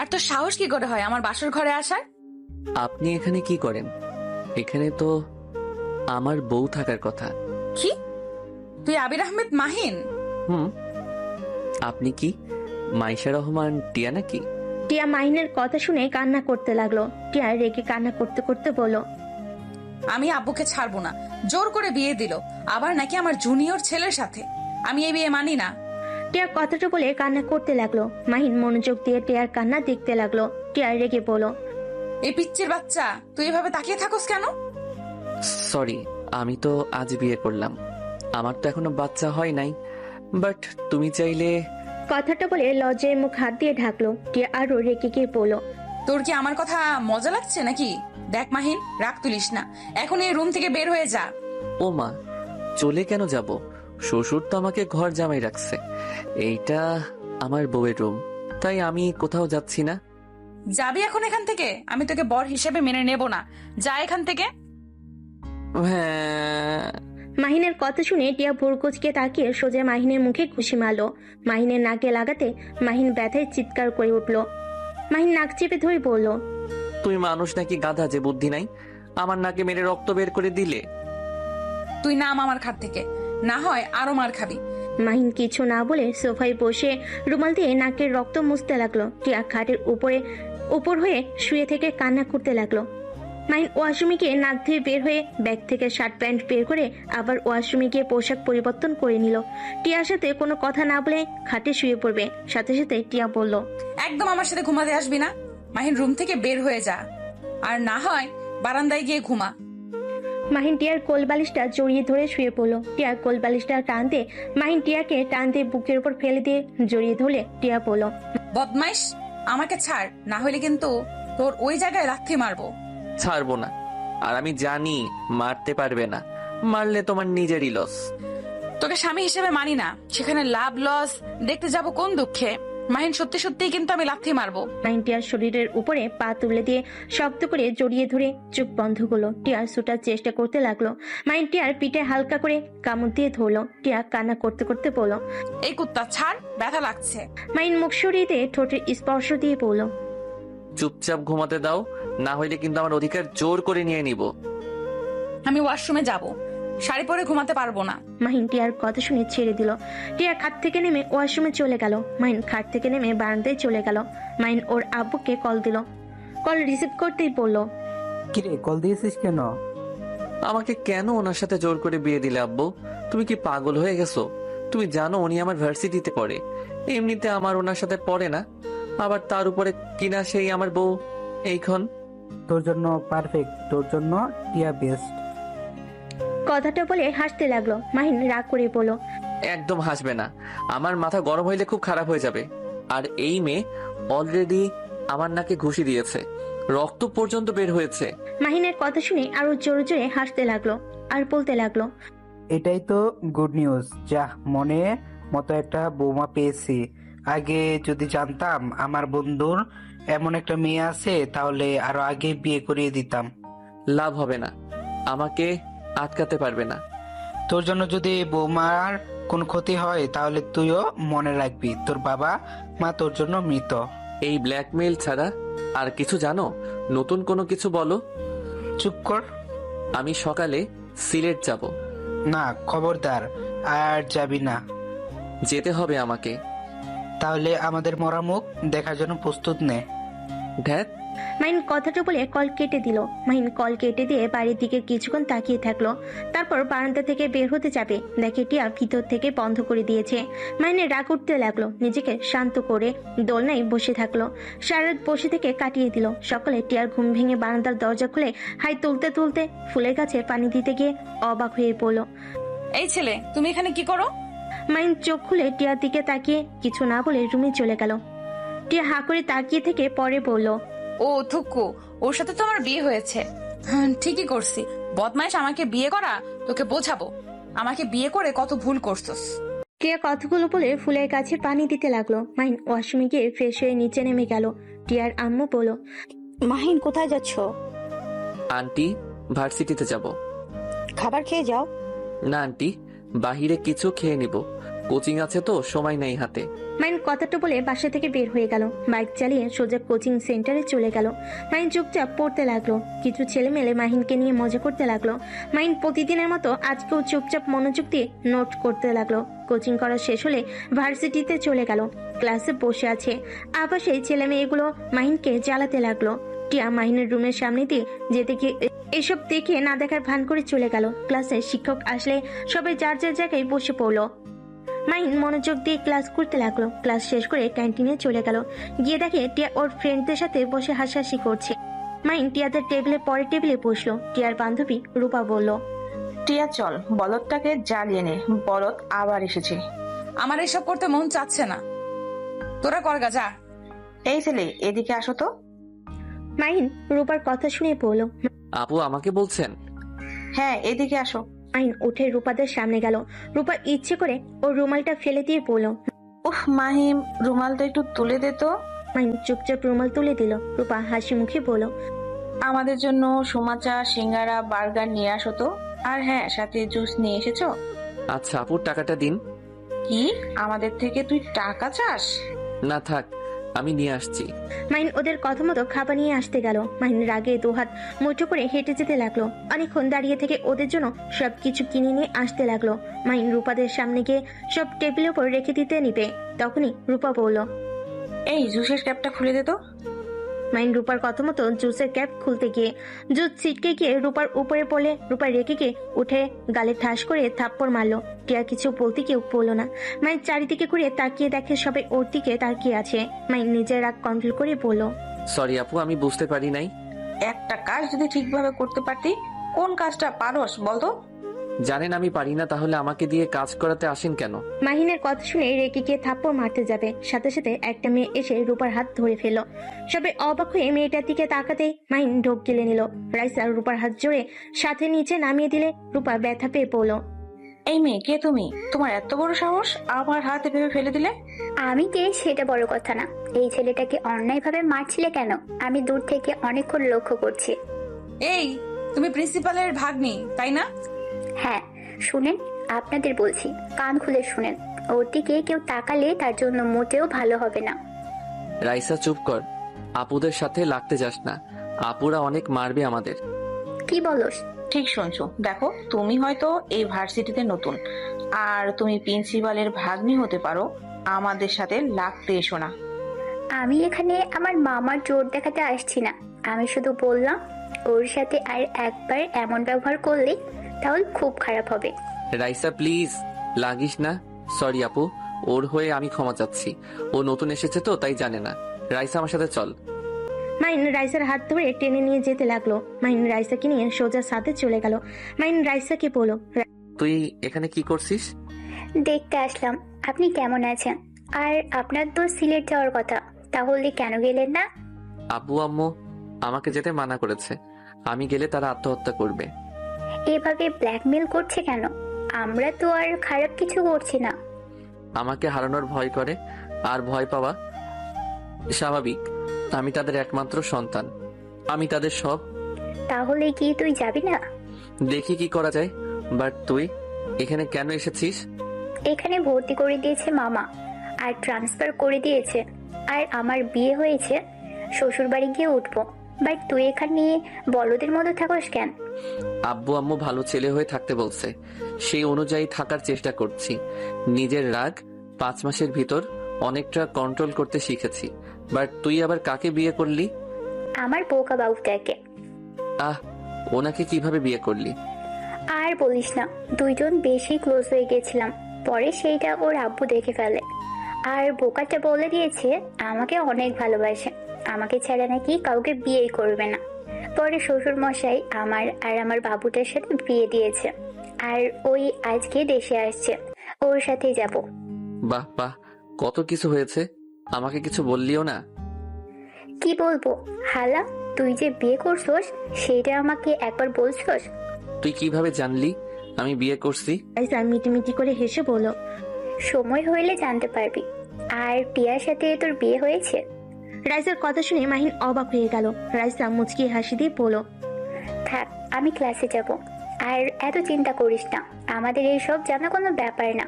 আর তোর সাহস কি করে হয় আমার বাসর ঘরে আসার? আপনি এখানে কি করেন? এখানে তো আমার বউ থাকার কথা। কি? তুই আবির আহমেদ মাহিন? হুম। আপনি কি মাইশা রহমান টিয়া নাকি? টিয়া মাহিনের কথা শুনে কান্না করতে লাগলো। টিয়া রেগে কান্না করতে করতে বলল, আমি আব্বুকে ছাড়বো না, জোর করে বিয়ে দিল, আবার নাকি আমার জুনিয়র ছেলের সাথে। আমি এই বিয়ে মানি না। টিয়া কথাটা বলে কান্না করতে লাগলো। মাহিন মনোযোগ দিয়ে টিয়ার কান্না দেখতে লাগলো। টিয়া রেগে বলল, এই পিচ্চির বাচ্চা, তুই এভাবে তাকিয়ে থাকোস কেন? সরি, আমি তো আজ বিয়ে করলাম। আমার তো এখনো বাচ্চা হয় নাই, বাট তুমি চাইলে। কথাটা বলে লজ্জায় মুখ হাত দিয়ে ঢাকলো। টিয়া আরো রেগে গিয়ে বলল, তোর কি আমার কথা মজা লাগছে নাকি? দেখ মাহিন, রাগ তুলিস না, এখন এই রুম থেকে বের হয়ে যা। ও মা, চলে কেন যাব? শ্বশুর তো আমাকে ঘর জামাই রাখছে। এইটা আমার বউয়ের রুম, তাই আমি কোথাও যাচ্ছি না। যাবি এখন এখান থেকে? আমি তোকে বর হিসেবে মেনে নেব না, যা এখান থেকে। হ্যাঁ। মাহিনের কথা শুনে টিয়া ভুরকুচকে তাকিয়ে সোজা মাহিনের মুখে ঘুষি মারলো। মাহিনের নাকে লাগাতে মাহিন ব্যথায় চিৎকার করে উঠল। মাহিন নাক চেপে ধরে বলল, তুই মানুষ নাকি গাধা যে বুদ্ধি নাই? আমার নাকে মেরে রক্ত বের করে দিলে। তুই নাম আমার খাট থেকে, না হয় আরো মার খাবি। মাহিন কিছু না বলে সোফায় বসে রুমাল দিয়ে নাকের রক্ত মুছতে লাগলো। টিয়া খাটের উপর হয়ে শুয়ে থেকে কান্না করতে লাগলো। মাহিন ওয়াশরুমে গিয়ে নাক ধুয়ে বের হয়ে ব্যাগ থেকে শার্ট প্যান্ট বের করে আবার ওয়াশরুমে গিয়ে পোশাক পরিবর্তন করে নিল। টিয়ার সাথে কোনো কথা না বলে খাটে শুয়ে পড়বে। সাথে সাথে টিয়া বলল, একদম আমার সাথে ঘুমাতে আসবি না। মাহিন, রুম থেকে বের হয়ে যা, আর না হয় বারান্দায় গিয়ে ঘুমা। মাহিন টিয়ার কোল বালিশটা জড়িয়ে ধরে শুয়ে পড়লো। টিয়ার কোল বালিশটা টানতে মাহিন টিয়াকে টান দিয়ে বুকের উপর ফেলে দিয়ে জড়িয়ে ধরলে টিয়া বলল, বদমাইশ, আমাকে ছাড়, না হলে কিন্তু তোর ওই জায়গায় লাথি মারবো। ছাড়বো না, আর আমি জানি মারতে পারবে না। মারলে তোমার নিজেরই লস। তোকে স্বামী হিসেবে মানি না, সেখানে লাভ লস দেখতে যাব কোন দুঃখে? মাহিন, সত্যি সত্যি কিন্তু আমি লাথি মারবো। মাহিন টিয়ার শরীরের উপরে পা তুলে দিয়ে শক্ত করে জড়িয়ে ধরে চোখ বন্ধ করলো। টিয়ার ছুটার চেষ্টা করতে লাগলো। মাহিন টিয়ার পিঠে হালকা করে কামড় দিয়ে ধরলো। টিয়া কান্না করতে করতে বলল, এই কুত্তা ছাড়, ব্যথা লাগছে। মাহিন মুখ সরিয়ে দিয়ে ঠোঁটের স্পর্শ দিয়ে বলল, চুপচাপ ঘুমাতে দাও, না হইলে কিন্তু আমার অধিকার জোর করে নিয়ে নিব। আমি ওয়াশরুমে যাব, শাড়ি পরে ঘুমাতে পারবো না। মাহিন টিয়ার কথা শুনে ছেড়ে দিল। টিয়া খাট থেকে নেমে ওয়াশরুমে চলে গেল। মাহিন খাট থেকে নেমে বারান্দায় চলে গেল। মাহিন ওর আব্বুকে কল দিল। কল রিসিভ করতেই বলল, কিরে, কল দিয়েছিস কেন? আমাকে কেন ওনার সাথে জোর করে বিয়ে দিলে আব্বু? তুমি কি পাগল হয়ে গেছো? তুমি জানো উনি আমার ভার্সিটিতে পড়ে। এমনিতে আমার ওনার সাথে পড়ে না, আবার তার উপরে কিনা সেই আমার বউ। এইখন তোর জন্য পারফেক্ট, তোর জন্য টিয়া বেস্ট। কথাটা বলে হাসতে লাগলো। মাহিন রাগ করে বলল, একদম হাসবে না, আমার মাথা গরম হইলে খুব খারাপ হয়ে যাবে। আর এই মেয়ে অলরেডি আমার নাকে ঘুষি দিয়েছে, রক্ত পর্যন্ত বের হয়েছে। মাহিনের কথা শুনে আরো জোরে জোরে হাসতে লাগলো আর বলতে লাগলো, এটাই তো গুড নিউজ। যা, মনে মতো একটা বৌমা পেয়েছি। আগে যদি জানতাম আমার বন্ধুর এমন একটা মেয়ে আছে, তাহলে আরো আগে বিয়ে করিয়ে দিতাম। লাভ হবে না, আমাকে আটকাতে পারবে না। তোর জন্য যদি বৌমার কোনো ক্ষতি হয়, তাহলে তুইও মনে রাখবি তোর বাবা মা তোর জন্য মৃত। এই ব্ল্যাকমেইল ছাড়া আর কিছু জানো? নতুন কোনো কিছু বলো। চুপ কর। আমি সকালে সিলেট যাব। না, খবরদার, আর যাবি না। যেতে হবে আমাকে। তাহলে আমাদের মরা মুখ দেখার জন্য প্রস্তুত নে। ধ্যাত। মাহিন কথাটা বলে কল কেটে দিল। মাহিন কল কেটে দিয়ে বাড়ির দিকে কিছুক্ষণ তাকিয়ে থাকলো। তারপর বারান্দা থেকে বের হতে যাবে, দেখে টিয়া ভিতর থেকে বন্ধ করে দিয়েছে। মাহিনের রাগ উঠতে লাগলো। নিজেকে শান্ত করে দোলনায় বসে থাকলো। সারা রাত বসে থেকে কাটিয়ে দিল। সকালে টিয়ার ঘুম ভেঙে বারান্দার দরজা খুলে হাই তুলতে তুলতে ফুলের গাছে পানি দিতে গিয়ে অবাক হয়ে পড়ল। এই ছেলে, তুমি এখানে কি করো? মাহিন চোখ খুলে টিয়ার দিকে তাকিয়ে কিছু না বলে রুমে চলে গেল। টিয়া হা করে তাকিয়ে থেকে পরে বলল, ও থুকু, ওর সাথে তো আমার বিয়ে হয়েছে। ঠিকই করছি, বদমাইশ, আমাকে বিয়ে করা তোকে বোঝাবো। আমাকে বিয়ে করে কত ভুল করছস। টিয়া কথাগুলো বলে ফুলের গাছে পানি দিতে লাগলো। মাহিন ওয়াশরুমে গিয়ে ফ্রেশ হয়ে নিচে নেমে গেল। টিয়ার আম্মু বলল, মাহিন, কোথায় যাচ্ছ? আন্টি, ভার্সিটিতে যাব। খাবার খেয়ে যাও। না আন্টি, বাহিরে কিছু খেয়ে নিব, কোচিং আছে তো সময় নেই হাতে। মাইন কথাটা বলে বাসা থেকে বের হয়ে গেল। বাইক চালিয়ে সোজা কোচিং সেন্টারে চলে গেল। মাইন চুপচাপ পড়তে লাগলো। কিছু ছেলেমেলে মাহিনকে নিয়ে মজা করতে লাগলো। মাইন প্রতিদিনের মতো আজকেও চুপচাপ মনোযোগ দিয়ে নোট করতে লাগলো। কোচিং করা শেষ হলে ভার্সিটিতে চলে গেল। ক্লাসে বসে আছে। আবাসে ছেলে মেয়েগুলো মাহিনকে জ্বালাতে লাগলো। টিয়া মাহিনের রুমের সামনে দিয়ে যেতে গিয়ে এসব দেখে না দেখার ভান করে চলে গেল। ক্লাসে শিক্ষক আসলে সবাই যার যার জায়গায় বসে পড়লো। মাহিন মনোযোগ দিয়ে ক্লাস করতে লাগলো। ক্লাস শেষ করে ক্যান্টিনে চলে গেল। গিয়ে দেখে টিয়া ওর ফ্রেন্ডদের সাথে বসে হাসাহাসি করছে। মাহিন টিয়াদের টেবিলে পরের টেবিলে বসলো। টিয়ার বান্ধবী রূপা বলল, টিয়া চল বলদটাকে জ্বালিয়ে নে, বলদ আবার এসেছে। আমার এসব করতে মন চাচ্ছে না, তোরা করগা যা। এই ছেলে এদিকে আসো তো। মাহিন রূপার কথা শুনে বলল। আপু আমাকে বলছেন? হ্যাঁ এদিকে আসো। মাহিন উঠে রূপাদের সামনে গেল। রূপা ইচ্ছে করে ওর রুমালটা ফেলে দিয়ে বলল। উফ মাহিম, রুমালটা একটু তুলে দে তো। মাহিন চুপচাপ রুমাল তুলে দিল। রূপা হাসি মুখে বলল, আমাদের জন্য সুমাচা, সিঙ্গারা, বার্গার নিয়ে আসো তো। আর হ্যাঁ, সাথে জুস নিয়ে এসেছো। আচ্ছা আপুর টাকাটা দিন। কি, আমাদের থেকে তুই টাকা চাস? না থাক, আমি নিয়ে আসছি। মাহিন ওদের কথা মতো খাবার নিয়ে আসতে গেল। মাহিন রাগে দুহাত মুঠো করে হেঁটে যেতে লাগলো। অনেকক্ষণ দাঁড়িয়ে থেকে ওদের জন্য সবকিছু কিনে নিয়ে আসতে লাগলো। মাহিন রূপাদের সামনে গিয়ে সব টেবিলের উপর রেখে দিতে নিবে। তখনই রূপা বলল, এই জুসের ক্যাপটা খুলে দে তো। মাহিন রূপার কথা মতো জুসের ক্যাপ খুলতে গিয়ে জুস ছিটকে গিয়ে রূপার উপরে পড়লে রূপা রেখে গিয়ে উঠে গালে ঠাস করে থাপ্পড় মারলো। টিয়া কিছু বলতে কেউ বললো না। মাহিন চারিদিকে ঘুরে তাকিয়ে দেখে সবাই ওর দিকে তাকিয়ে আছে। মাহিন নিজের রাগ কন্ট্রোল করে বলল, সরি আপু, আমি বুঝতে পারি নাই। একটা কাজ যদি ঠিকভাবে করতে পারতি। কোন কাজটা পারস বলতো? জানেন আমি পারি না, তাহলে আমাকে দিয়ে কাজ করাতে আসেন কেন? মাহিনের কথা শুনে রেগে গিয়ে থাপ্পড় মারতে যাবে, সাথে সাথে একটা মেয়ে এসে রূপার হাত ধরে ফেলল। সবাই অবাক হয়ে মেয়েটার দিকে তাকাতেই মাহিন ঢোক গিলে নিল। রাইসা রূপার হাত জোরে সাথে নিচে নামিয়ে দিলে রূপা ব্যথা পেয়ে পড়ল। এই মেয়ে, কে তুমি? তোমার এত বড় সাহস আমার হাতে ভেবে ফেলে দিলে? আমি কে সেটা বড় কথা না, এই ছেলেটাকে অন্যায়ভাবে মারছিলে কেন? আমি দূর থেকে অনেকক্ষণ লক্ষ্য করছি। এই, তুমি প্রিন্সিপালের ভাগ্নি তাই না? হ্যাঁ শুনেন, আপনাদের বলছি, কান খুলে শুনেন। ওর দিকে কেউ তাকালে তার জন্য মোটেও ভালো হবে না। রাইসা চুপ কর, আপুদের সাথে লাগতে যাস না, আপুরা অনেক মারবে আমাদের। কি বলস? ঠিক শুনছো। দেখো, তুমি হয়তো এই ভার্সিটিতে নতুন, আর তুমি প্রিন্সিপালের ভাগ্নি হতে পারো। আমাদের সাথে লাগতে এসো না। আমি এখানে আমার মামার জোর দেখাতে আসছি না। আমি শুধু বললাম ওর সাথে আর একবার এমন ব্যবহার করলে তাহলে খুব খারাপ হবে। রাইসা প্লিজ লাগিস না। সরি আপু, ওর হয়ে আমি ক্ষমা চাচ্ছি। ও নতুন এসেছে তো তাই জানে না। রাইসা আমার সাথে চল। মাহিন রাইসার হাত ধরে টেনে নিয়ে যেতে লাগলো। মাহিন রাইসাকে নিয়ে সোজা সাথে চলে গেল। মাহিন রাইসাকে বলল, তুই এখানে কি করছিস? দেখতে আসলাম আপনি কেমন আছেন। আর আপনার তো সিলেট যাওয়ার কথা, তাহলে কেন গেলেন না? আব্বু আম্মু আমাকে যেতে মানা করেছে, আমি গেলে তারা আত্মহত্যা করবে। এভাবে ব্ল্যাকমেল করছে কেন? আমরা তো আর খারাপ কিছু করছি না। আমাকে হারানোর ভয় করে, আর ভয় পাওয়া স্বাভাবিক। আমি তাদের একমাত্র সন্তান, আমি তাদের সব। তাহলে কি তুই যাবি না? দেখি কি করা যায়। বাট তুই এখানে কেন এসেছিস? এখানে ভর্তি করে দিয়েছে মামা, আর ট্রান্সফার করে দিয়েছে, আর আমার বিয়ে হয়েছে, শ্বশুর বাড়ি গিয়ে উঠবো। বাট তুই এখানে বলদের মতো থাকস কেন? আব্বু আম্মু ভালো ছেলে হয়ে থাকতে বলছে, সেই অনুযায়ী থাকার চেষ্টা করছি। নিজের রাগ 5 মাসের ভিতর অনেকটা কন্ট্রোল করতে শিখেছি। বাট তুই আবার কাকে বিয়ে করলি? আমার বোকা বাবুটাকে। আহ, ওনাকে কিভাবে বিয়ে করলি? আর বলিস না, দুইজন বেশি ক্লোজ হয়ে গেছিলাম, পরে সেইটা ওর আব্বু দেখে ফেলে। আর বোকাটা বলে দিয়েছে আমাকে অনেক ভালোবাসে, আমাকে ছাড়া নাকি কাউকে বিয়েই করবে না। পরে শ্বশুর মশাই আমার আর আমার বাবুটার সাথে বিয়ে দিয়েছে, আর ওই আজকে দেশে আসছে, ওর সাথেই যাব। বাহ বাহ, কত কিছু হয়েছে, আমাকে কিছু বললিও না। কি বলবো হালা, তুই যে বিয়ে করছস সেটা আমাকে একবার বলছস? তুই কিভাবে জানলি আমি বিয়ে করছি? রাইসা মিটিমিটি করে হেসে বলল, সময় হইলে জানতে পারবি। আর টিয়ার সাথে তোর বিয়ে হয়েছে? রাইসার কথা শুনে মাহিন অবাক হয়ে গেল। রাইসা মুচকি হাসি দিয়ে বলল, থাক, আমি ক্লাসে যাব। আর এত চিন্তা করিস না, আমাদের এইসব জানা কোনো ব্যাপার না।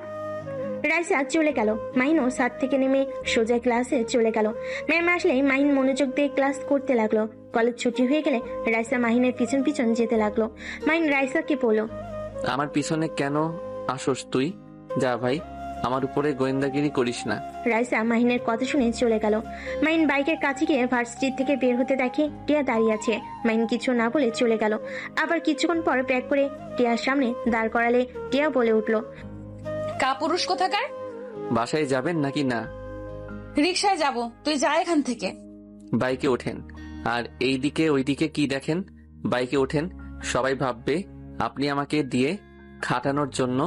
রাইসা চলে গেল। মাহিনও ছাদ থেকে নেমে সোজা ক্লাসে চলে গেল। ম্যাম আসলে মাহিন মনোযোগ দিয়ে ক্লাস করতে লাগলো। কলেজ ছুটি হয়ে গেলে রাইসা মাহিনের পিছন পিছন যেতে লাগলো। মাহিন রাইসাকে বলল, আমার পিছনে কেন আসোস তুই? যা ভাই, আমার উপরে গোয়েন্দাগিরি করিস না। রাইসা মাহিনের কথা শুনে চলে গেল। মাহিন বাইকের কাছে গিয়ে ভার্সিটি থেকে বের হতে দেখে টিয়া দাঁড়িয়ে আছে। মাহিন কিছু না বলে চলে গেল। আবার কিছুক্ষণ পর ব্যাগ করে টিয়ার সামনে দাঁড় করালে টিয়া বলে উঠল, কাপুরুষ কোথাকার। বাসায় যাবেন নাকি না? রিক্সায় যাব, তুই যা এখান থেকে। বাইকে ওঠেন। আর এইদিকে ওইদিকে কি দেখেন? বাইকে ওঠেন। সবাই ভাববে আপনি আমাকে দিয়ে খাটানোর জন্য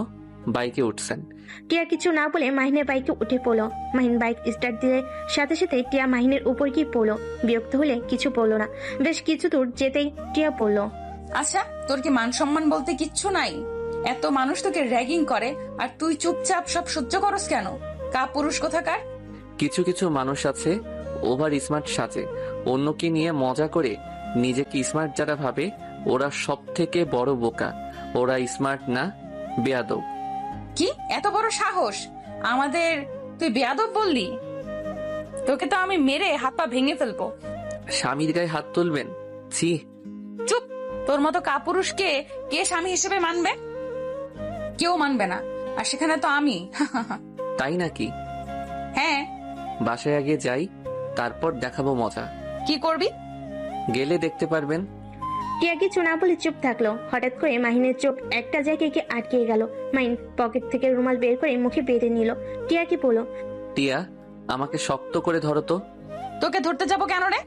বাইকে উঠছেন। টিয়া কিছু না বলে মাহিনের বাইকে উঠে পড়লো। মাহিন বাইক স্টার্ট দিলে সাথে সাথে টিয়া মাহিনের উপর গিয়ে পড়লো। বিরক্ত হলে কিছু বললো না। বেশ কিছু দূর যেতেই টিয়া পড়লো, আচ্ছা, তোর কি মান সম্মান বলতে কিচ্ছু নাই? এত মানুষ তোকে র্যাগিং করে আর তুই চুপচাপ সব সহ্য করস কেন? কাপুরুষ কোথাকার। কিছু কিছু মানুষ আছে ওভার স্মার্ট সাজে, অন্যকে নিয়ে মজা করে নিজেকে স্মার্ট যারা ভাবে ওরা সব থেকে বড় বোকা। ওরা স্মার্ট না, বেয়াদব। কি এত বড় সাহস আমাদের? তুই বেয়াদব বললি? তোকে তো আমি মেরে হাত পা ভেঙে ফেলবো। স্বামীর গায়ে হাত তুলবেন? ছি। চুপ, তোর মতো কাপুরুষকে কে স্বামী হিসেবে মানবে? কেউ মানবে না, আর সেখানে তো আমি। তাই নাকি? হ্যাঁ। বাসায় আগে যাই, তারপর দেখাবো মজা। কি করবি? গেলে দেখতে পারবেন। টিয়া কিছু না বলে চুপ থাকলো। হঠাৎ করে মাহিনের চোখ একটা জায়গায় গিয়ে আটকে গেল। মাহিন পকেট থেকে রুমাল বের করে মুখে বেঁধে নিল। টিয়াকে বলল, টিয়া, আমাকে শক্ত করে ধরো তো। তোকে ধরতে যাবো কেন রে?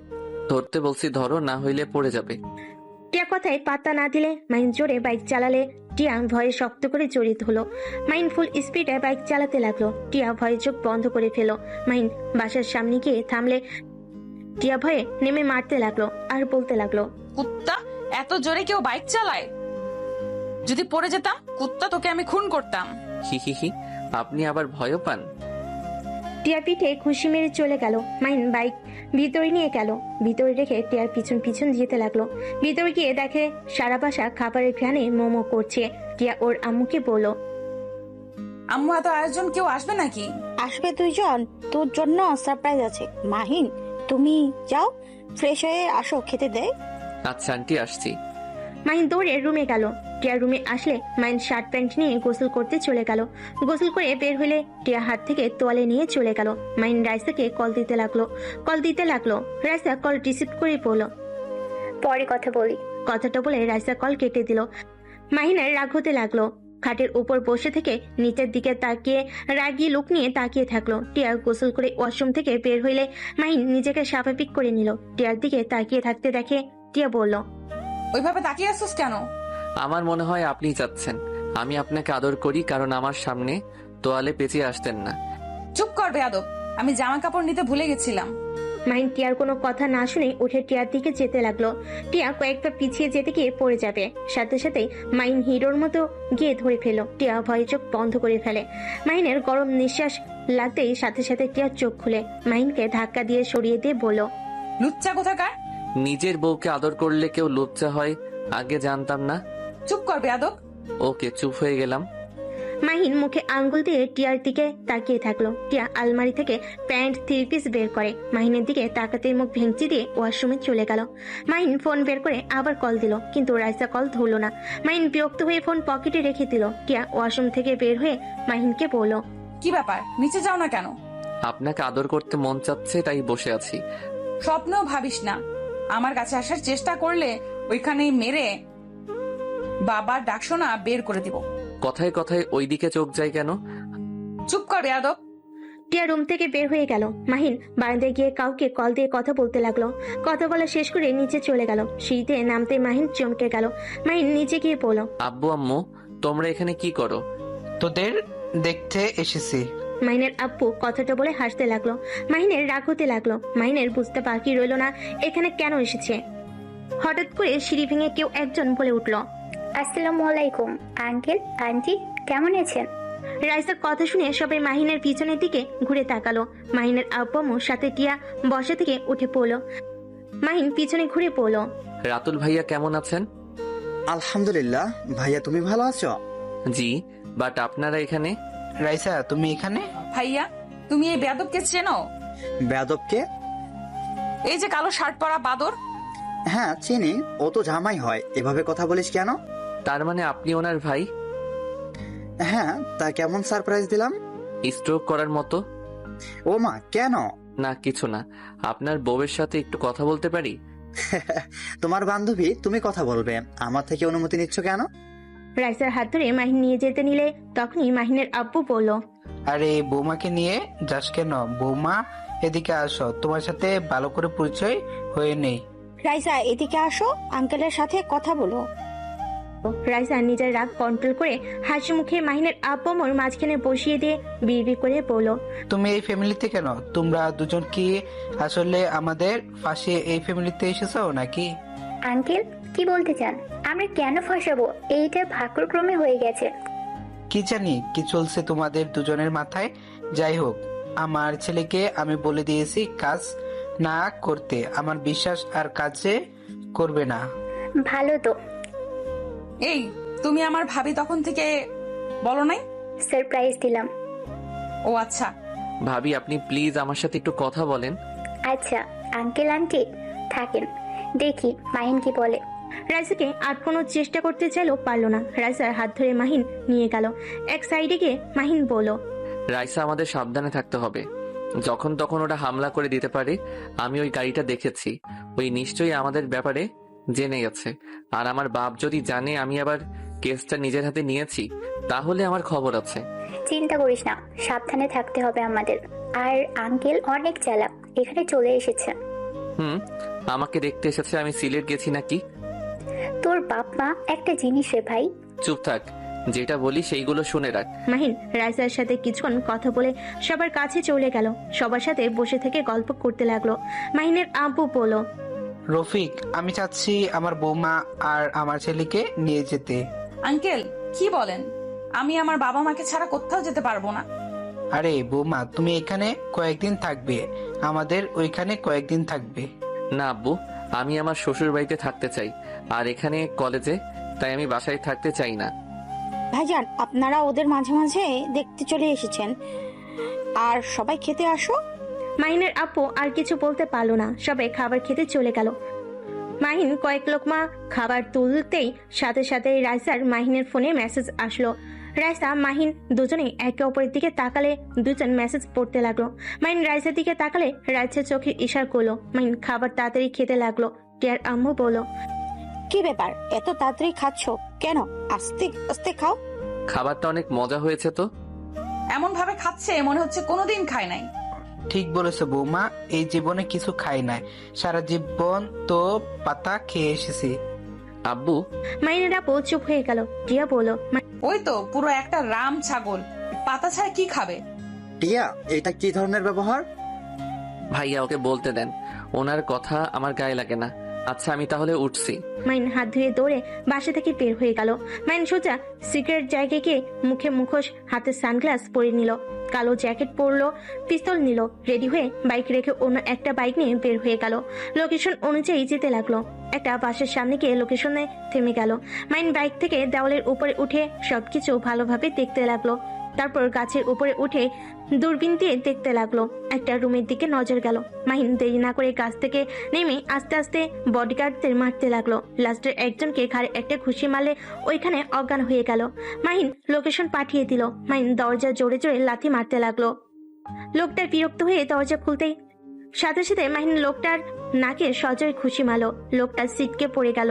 ধরতে বলছি, ধরো, না হইলে পড়ে যাবে। টিয়া কথায় পাত্তা না দিলে মাহিন জোরে বাইক চালালে টিয়া ভয়ে শক্ত করে জড়িত হলো। মাহিন ফুল স্পিডে বাইক চালাতে লাগলো। টিয়া ভয়ে চোখ বন্ধ করে ফেলো। মাহিন বাসার সামনে গিয়ে থামলে টিয়া ভয়ে নেমে মারতে লাগলো আর বলতে লাগলো, কুত্তা, এত জোরে কেউ বাইক চালায়? যদি পড়ে যেতাম কুত্তা, তোকে আমি খুন করতাম। হি হি হি, আপনি আবার ভয়ও পান? টিয়া পিঠে খুশি মেরে চলে গেল। মাহিন বাইক ভিতরে নিয়ে গেল। ভিতরে রেখে টিয়ার পিছন পিছন যেতে লাগলো। ভিতরে গিয়ে দেখে সারা বাসা খাবারের ঘ্রাণে মোমো করছে। টিয়া ওর আম্মুকে বলল, আম্মু, এত আয়োজন কেউ আসবে নাকি? আসবে দুইজন, তোর জন্য সারপ্রাইজ আছে। মাহিন, তুমি যাও, ফ্রেশ হয়ে আসো, খেতে দে। আচ্ছা আন্টি, আসছি। মাহিন দৌড়ে রুমে গেল। টিয়া রুমে আসলে মাহিন শার্ট প্যান্ট নিয়ে গোসল করতে চলে গেল। গোসল করে বের হলে টিয়া হাত থেকে তোয়ালে নিয়ে চলে গেল। মাহিন রাইসাকে কল দিতে লাগলো। রাইসা কল রিসিভ করে বলল, পরে কথা বলি। কথাটা বলে রাইসা কল কেটে দিল। মাহিনের রাগ হতে লাগলো। খাটের উপর বসে থেকে নিচের দিকে তাকিয়ে রাগী লুক নিয়ে তাকিয়ে থাকলো। টিয়া গোসল করে ওয়াশরুম থেকে বের হইলে মাহিন নিজেকে স্বাভাবিক করে নিল। টিয়ার দিকে তাকিয়ে থাকতে দেখে টিয়া বলল, ওইভাবে তাকিয়ে আসছিস কেন? আমার মনে হয় আপনি চাচ্ছেন আমি আপনাকে আদর করি, কারণ আমার সামনে তোয়ালে পেঁচিয়ে আসতেন না। চুপ কর বেয়াদব, আমি জামা কাপড় নিতে ভুলে গেছিলাম। মাহিন টিয়ার কোনো কথা না শুনে উঠে টিয়ার দিকে যেতে লাগলো। টিয়া কয়েকটা পিছিয়ে যেতে গিয়ে পড়ে যাবে। সাথে সাথে মাহিন হিরোর মতো গিয়ে ধরে ফেলো। টিয়া ভয়ে চোখ বন্ধ করে ফেলে। মাহিনের গরম নিঃশ্বাস লাগতেই সাথে সাথে টিয়ার চোখ খুলে মাহিনকে ধাক্কা দিয়ে সরিয়ে দিয়ে বলল, লুচ্চা কোথাকার। নিজের বউকে আদর করলে কেউ লজ্জা হয়, আগে জানতাম না। চুপ কর বেয়াদব। ওকে, চুপ হয়ে গেলাম। মাহিন মুখে আঙ্গুল দিয়ে টিয়ার দিকে তাকিয়ে থাকলো। টিয়া আলমারি থেকে প্যান্ট 3 পিস বের করে মাহিনের দিকে তাকাতে মুখ ভেঙচি দিয়ে ওয়াশরুমে চলে গেল। মাহিন ফোন বের করে আবার কল দিল, কিন্তু রাইসা কল ধরলো না। মাহিন বিরক্ত হয়ে ফোন পকেটে রেখে দিল। টিয়া ওয়াশরুম থেকে বের হয়ে মাহিনকে বলল, কি ব্যাপার, নিচে যাও না কেন? আপনাকে আদর করতে মন চাচ্ছে, তাই বসে আছি। স্বপ্নও ভাবিস না। আমার কাছে আসার চেষ্টা করলে ওইখানেই মেরে বাবার ডাকশোনা বের করে দিব। কথায় কথায় ওইদিকে চোখ যায় কেন? চুপ কর বেয়াদব। টিয়া রুম থেকে বের হয়ে গেল। মাহিন বারান্দায় গিয়ে কাউকে কল দিয়ে কথা বলতে লাগলো। কথা বলা শেষ করে নিচে চলে গেল। সিঁড়িতে নামতে মাহিন চমকে গেল। মাহিন নিচে গিয়ে বলল, আব্বু আম্মু, তোমরা এখানে কি করো? তোদের দেখতে এসেছি। মাহিনের আব্বু কথাটা বলে হাসতে লাগলো। মাহিনের রাগ হতে লাগলো। মাহিনের বুঝতে বাকি রইল না এখানে কেন এসেছে। হঠাৎ করে সিঁড়ি ভেঙে কেউ একজন বলে উঠল, আসসালামু আলাইকুম আঙ্কেল আন্টি, কেমন আছেন? রাইসার কথা শুনে সবাই মাহিনের পিছনের দিকে ঘুরে তাকালো। মাহিনের আব্বু আম্মুর সাথে টিয়া বসা থেকে উঠে পড়লো। মাহিন পিছনে ঘুরে পড়লো। রাতুল ভাইয়া কেমন আছেন? আলহামদুলিল্লাহ। ভাইয়া তুমি ভালো আছো? জি, বাট আপনারা এখানে? রাইসা তুমি এখানে? ভাইয়া, তুমি এই বেয়াদবকে চেনো? বেয়াদবকে? এই যে কালো শার্ট পরা বাদর। হ্যাঁ চিনি, ও তো জামাই হয়। এভাবে কথা বলিস কেন? তার মানে আপনি ওনার ভাই? হ্যাঁ, তা কেমন সারপ্রাইজ দিলাম? স্ট্রোক করার মতো। ও মা, কেন? না কিছু না, আপনার বউয়ের সাথে একটু কথা বলতে পারি? তোমার বান্ধবী, তুমি কথা বলবে, আমার থেকে অনুমতি নিচ্ছ কেন? রাইসার হাত ধরে মাহিন নিয়ে যেতে নিলে তখনই মাহিনের আব্বু বলল, আরে বৌমাকে নিয়ে যাস কেন? বৌমা এদিকে আসো, তোমার সাথে ভালো করে পরিচয় হয়ে নেই। রাইসা এদিকে আসো, আঙ্কেলের সাথে কথা বলো। রাইসা নিজের রাগ কন্ট্রোল করে হাসি মুখে মাহিনের আব্বু মোর মাঝখানে বসিয়ে দিয়ে বিড়বিড় করে বলল, তুমি এই ফ্যামিলিতে কেন? তোমরা দুজন কি আসলে আমাদের পাশে এই ফ্যামিলিতে এসেছো নাকি? আঙ্কেল, কি বলতে চান? আমরা কেন ফসাবো? এইটা ভাগ্যক্রমে হয়ে গেছে। কি জানি কি চলছে তোমাদের দুজনের মাথায়। যাই হোক, আমার ছেলেকে আমি বলে দিয়েছি কাজ না করতে। আমার বিশ্বাস আর কাজে করবে না। ভালো তো। এই, তুমি আমার ভাবি তখন থেকে বলো নাই? সারপ্রাইজ দিলাম। ও আচ্ছা। ভাবি আপনি প্লিজ আমার সাথে একটু কথা বলেন। আচ্ছা আঙ্কেল আন্টি থাকেন, দেখি মাহিন কি বলে। রাইসাকে আটকানোর চেষ্টা করতে চাইলেও পারল না। রাইসার হাত ধরে মাহিন নিয়ে গেল এক সাইডে গিয়ে। মাহিন বলল, রাইসা আমাদের সাবধানে থাকতে হবে, যখন তখন ওরা হামলা করে দিতে পারে। আমি ওই গাড়িটা দেখেছি, ওই নিশ্চয়ই আমাদের ব্যাপারে জেনে গেছে। আর আমার বাপ যদি জানে আমি আবার কেসটা নিজের হাতে নিয়েছি, তাহলে আমার খবর আছে। চিন্তা করিস না, সাবধানে থাকতে হবে আমাদের। আর আঙ্কেল অনেক চালাক, এখানে চলে এসেছে। আমাকে দেখতে এসেছে আমি সিলেট গেছি নাকি? তোর বাপ মা একটা জিনিস রে ভাই। চুপ থাক, যেটা বলি সেইগুলো শুনে রাখ। মাহিন রাইসার সাথে কিছুক্ষণ কথা বলে সবার কাছে চলে গেল। সবার সাথে বসে থেকে গল্প করতে লাগলো। মাহিনের আব্বু বলল, রফিক, আমি চাচ্ছি আমার বৌমা আর আমার ছেলেকে নিয়ে যেতে। আঙ্কেল কি বলেন? আমি আমার বাবা মাকে ছাড়া কোথাও যেতে পারবো না। আরে বৌমা, তুমি এখানে কয়েকদিন থাকবে, আমাদের ওইখানে কয়েকদিন থাকবে। না আব্বু, আমি আমার শ্বশুর বাড়িতে থাকতে চাই, আর এখানে কলেজে, তাই আমি বাসায় থাকতে চাই না। ভাইজান, আপনারা ওদের মাঝে মাঝে দেখতে চলে এসেছেন, আর সবাই খেতে আসো। মাহিনের আপু আর কিছু বলতে পারলো না। সবাই খাবার খেতে চলে গেল। মাহিন কয়েক লোকমা খাবার তুলতেই সাথে সাথে রাইসার মাহিনের ফোনে মেসেজ আসলো। রাইসা মাহিন দুজনেই একে অপরের দিকে তাকালে দুজন মেসেজ পড়তে লাগলো। মাহিন রাইসার দিকে তাকালে রাইসার চোখে ইশারা করলো। মাহিন খাবার তাড়াতাড়ি খেতে লাগলো। টিয়ার আম্মু বলল, কি ব্যাপার, এত তাড়াতাড়ি খাচ্ছ কেন? আস্তে আস্তে খাও। খাবারটা অনেক মজা হয়েছে তো। এমন ভাবে খাচ্ছে মনে হচ্ছে কোনোদিন খায় নাই। ঠিক বলেছে বৌমা, এই জীবনে কিছু খাই নাই, সারা জীবন তো পাতা খেয়ে এসেছি। আব্বু, মাহিনের আপু চুপ হয়ে গেল। টিয়া বলল, ওই তো পুরো একটা রাম ছাগল, পাতা ছাড়া কি খাবে? টিয়া, এটা কি ধরনের ব্যবহার? ভাইয়া ওকে বলতে দেন, ওনার কথা আমার গায়ে লাগে না। আচ্ছা আমি তাহলে উঠছি। মাইন হাত ধুয়ে দৌড়ে বাসা থেকে বের হয়ে গেল। মাইন সোজা সিগারেট জায়গায় গিয়ে মুখে মুখোশ, হাতে সানগ্লাস পরে নিল, কালো জ্যাকেট পরলো, পিস্তল নিল, রেডি হয়ে বাইক রেখে অন্য একটা বাইক নিয়ে বের হয়ে গেল। লোকেশন অনুযায়ী যেতে লাগলো। একটা বাসের সামনে গিয়ে লোকেশনে থেমে গেল। মাইন বাইক থেকে দেওয়ালের উপরে উঠে সবকিছু ভালোভাবে দেখতে লাগলো। তারপর গাছের উপরে উঠে দূরবীন দিয়ে দেখতে লাগলো। একটা রুমের দিকে নজর গেল। মাহিন দেরি না করে গাছ থেকে নেমে আস্তে আস্তে বডিগার্ডদের মারতে লাগলো। লাস্টের একজনকে ঘাড়ে একটা ঘুষি মারলে ওইখানে অজ্ঞান হয়ে গেল। মাহিন লোকেশন পাঠিয়ে দিল। মাহিন দরজা জোরে জোরে লাথি মারতে লাগলো। লোকটার বিরক্ত হয়ে দরজা খুলতেই সাথে সাথে মাহিন লোকটার নাকে সজোরে ঘুষি মারলো। লোকটা সিটকে পড়ে গেল।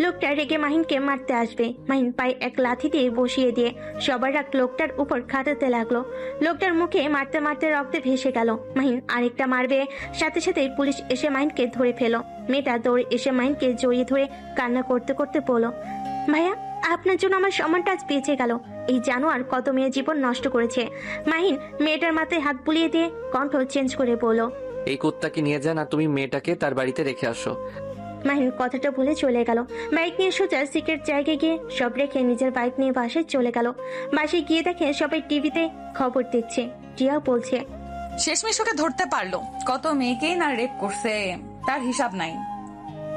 লোকটা রেগে মাহিনকে মারতে আসবে। মাহিন পায়ে এক লাথি দিয়ে বসিয়ে দিয়ে সবার রাগ লোকটার উপর খাটাতে লাগলো। লোকটার মুখে মারতে মারতে রক্তে ভেসে গেল। মাহিন আরেকটা মারবে, সাথে সাথে পুলিশ এসে মাহিনকে ধরে ফেলো। মেয়েটা দৌড়ে এসে মাহিনকে জড়িয়ে ধরে কান্না করতে করতে বলল, ভাইয়া আপনার জন্য আমার সম্মানটা আজ বেঁচে গেল। এই জানোয়ার কত মেয়ের জীবন নষ্ট করেছে। মাহিন মেয়েটার মাথায় হাত বুলিয়ে দিয়ে কণ্ঠ চেঞ্জ করে বলল, এই কুত্তাকে নিয়ে যান আর তুমি মেয়েটাকে তার বাড়িতে রেখে আসো। মাহিন কথাটা বলে চলে গেল। বাইক নিয়ে সোজা সিক্রেট জায়গায় গিয়ে সব রেখে নিজের বাইক নিয়ে বাসায় চলে গেল। বাসায় গিয়ে দেখে সবাই টিভিতে খবর দেখছে। টিয়া বলছে, শেষমেশ ওকে ধরতে পারলো। কত মেয়েকেই না রেপ করছে, তার হিসাব নাই।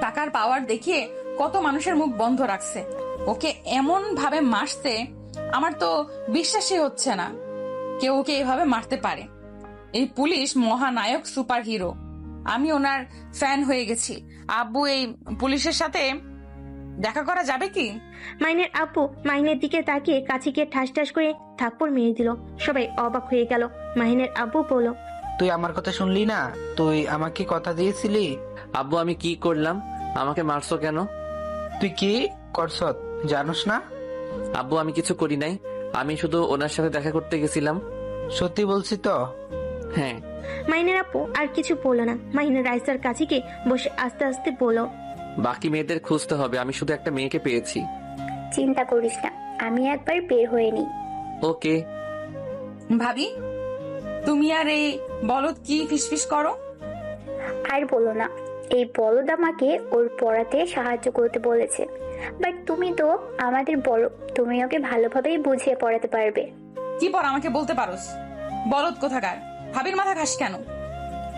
টাকার পাওয়ার দেখিয়ে কত মানুষের মুখ বন্ধ রাখছে। ওকে এমন ভাবে মারছে, আমার তো বিশ্বাসই হচ্ছে না। কেউ ওকে এভাবে মারতে পারে। এই পুলিশ মহানায়ক সুপার হিরো, আমি ওনার ফ্যান হয়ে গেছি। আব্বু, এই পুলিশের সাথে দেখা করা যাবে কি? মাহিনের আব্বু মাহিনের দিকে তাকিয়ে কাছে গিয়ে ঠাস ঠাস করে থাপ্পড় মেরে দিল। সবাই অবাক হয়ে গেল। মাহিনের আব্বু বলল, তুই আমার কথা শুনলি না? তুই আমাকে কথা দিয়েছিলি। আব্বু আমি কি করলাম? আমাকে মারছো কেন? তুই কি করছ জানোস না? আব্বু আমি কিছু করি নাই, আমি শুধু ওনার সাথে দেখা করতে গেছিলাম। সত্যি বলছি তো? হ্যাঁ। মাহিনের আপু আর কিছু বলল না। মাহিন রাইসার কাছে গিয়ে বসে আস্তে আস্তে বলল, বাকি মেয়েদের খুঁজতে হবে, আমি শুধু একটা মেয়েকে পেয়েছি। চিন্তা করিস না, আমি একবার বের হয়ে নিই। ওকে। ভাবি, তুমি আর এই বলদ কি ফিসফিস করো? আর বলো না, এই বলদ আমাকে ওর পড়াতে সাহায্য করতে বলেছে। বাট তুমি তো আমাদের বড়, তুমি ওকে ভালোভাবেই বুঝিয়ে পড়াতে পারবে। কি পর আমাকে বলতে পারোস? বলদ কোথাকার। ভাবির মাথা খাস কেন?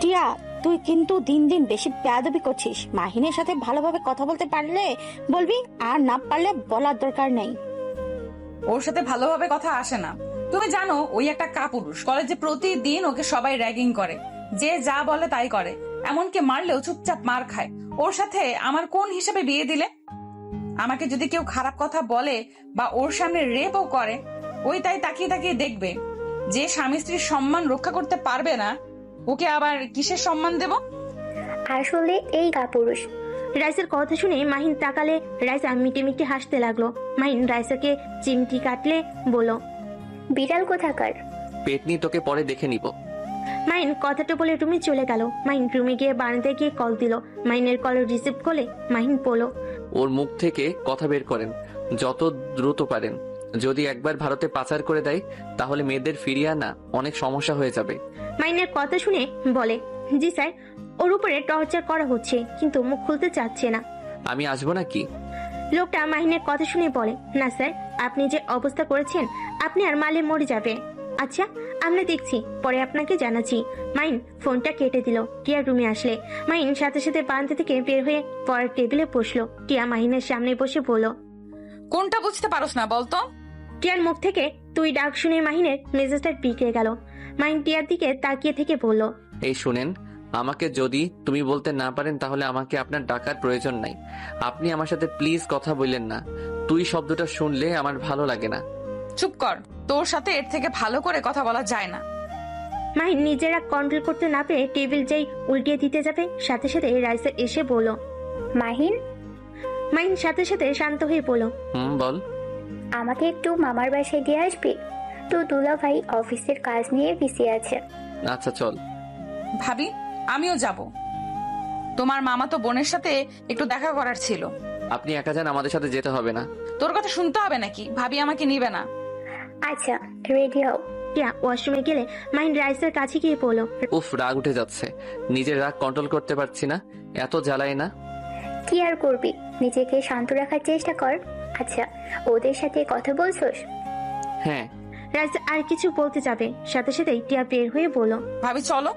টিয়া, তুই কিন্তু দিন দিন বেশি বেয়াদবি করছিস। মাহিনের সাথে ভালোভাবে কথা বলতে পারলে বলবি, আর না পারলে বলার দরকার নেই। ওর সাথে ভালোভাবে কথা আসে না। তুমি জানো ওই একটা কাপুরুষ, কলেজে প্রতিদিন ওকে সবাই র্যাগিং করে, যে যা বলে তাই করে, এমনকি মারলেও চুপচাপ মার খায়। ওর সাথে আমার কোন হিসাবে বিয়ে দিলে? আমাকে যদি কেউ খারাপ কথা বলে বা ওর সামনে রেপও করে, ওই তাই তাকিয়ে তাকিয়ে দেখবে। যে স্বামী স্ত্রীর সম্মান রক্ষা করতে পারবে না, ওকে আবার কিসের সম্মান দেব? আসলে এই কাপুরুষ। রাইসার কথা শুনে মাহিন তাকালে রাইসা মিটি মিটি হাসতে লাগলো। মাহিন রাইসাকে চিমটি কাটলে বলল, বিড়াল কোথাকার। পেটনি তোকে পরে দেখে নিব। মাহিন কথাটা বলে রুমে চলে গেল। মাহিন রুমে গিয়ে বারান্দায় গিয়ে কল দিল। মাহিনের কল রিসিভ করলে মাহিন বলল, ওর মুখ থেকে কথা বের করেন যত দ্রুত পারেন। যদি একবার ভারতে পাচার করে দেয় তাহলে মেয়েদের ফিরিয়ে আনা অনেক সমস্যা হয়ে যাবে। মাহিনের কথা শুনে বলে, জি স্যার, ওর উপরে টর্চার করা হচ্ছে, কিন্তু মুখ খুলতে চাচ্ছে না। আমি আসবো নাকি? লোকটা মাহিনের কথা শুনে বলে, না স্যার, আপনি যে অবস্থা করেছেন আপনি আর মালে মরে যাবে। আচ্ছা, আমরা দেখছি, পরে আপনাকে জানাচ্ছি। মাহিন ফোনটা কেটে দিল। টিয়া রুমে আসলে মাহিন সাথে সাথে বারান্দা থেকে বের হয়ে পড়ার টেবিলে বসলো। টিয়া মাহিনের সামনে বসে বলল, কোনটা বুঝতে পারোস না বলতো? টিয়ার মুখ থেকে তুই ডাক শুনে মাহিনের মেজাজটা বিগড়ে গেল। মাহিন টিয়ার দিকে তাকিয়ে থেকে বলল, এই শুনেন, আমাকে যদি তুমি বলতে না পারেন তাহলে আমাকে আপনার ডাকার প্রয়োজন নাই। আপনি আমার সাথে প্লিজ কথা বললেন না। তুই শব্দটা শুনলে আমার ভালো লাগে না। চুপ কর, তোর সাথে এর থেকে ভালো করে কথা বলা যায় না। মাহিন নিজেরা কন্ট্রোল করতে না পেরে টেবিল যেই উল্টিয়ে দিতে যাবে, সাথে সাথে রাইসা এসে বলল, মাহিন, মাহিন সাথে সাথে শান্ত হয়ে বলল, বল। আমাকে একটু মামার বাসায় দিয়ে আসবি? তো দুলা ভাই অফিসের কাজ নিয়ে বিজি আছে। আচ্ছা চল। ভাবি, আমিও যাব। তোমার মামা তো বোনের সাথে একটু দেখা করার ছিল। আপনি একা যান, আমাদের সাথে যেতে হবে না। তোর কথা শুনতে হবে নাকি? ভাবি আমাকে নিবে না। আচ্ছা, রেডি হও। টিয়া ওয়াশরুমে গেলে মাহিন রাইসের কাছে গিয়ে বলল, উফ, রাগ উঠে যাচ্ছে, নিজের রাগ কন্ট্রোল করতে পারছি না। এত জ্বালায় না। কি আর করবি, নিজেকে শান্ত রাখার চেষ্টা কর। আচ্ছা, ওদের সাথে কথা বলছোস? হ্যাঁ। রাইসা আর কিছু বলতে যাবে, সাথে সাথেই টিয়া বের হয়ে বলল, ভাবি চলো।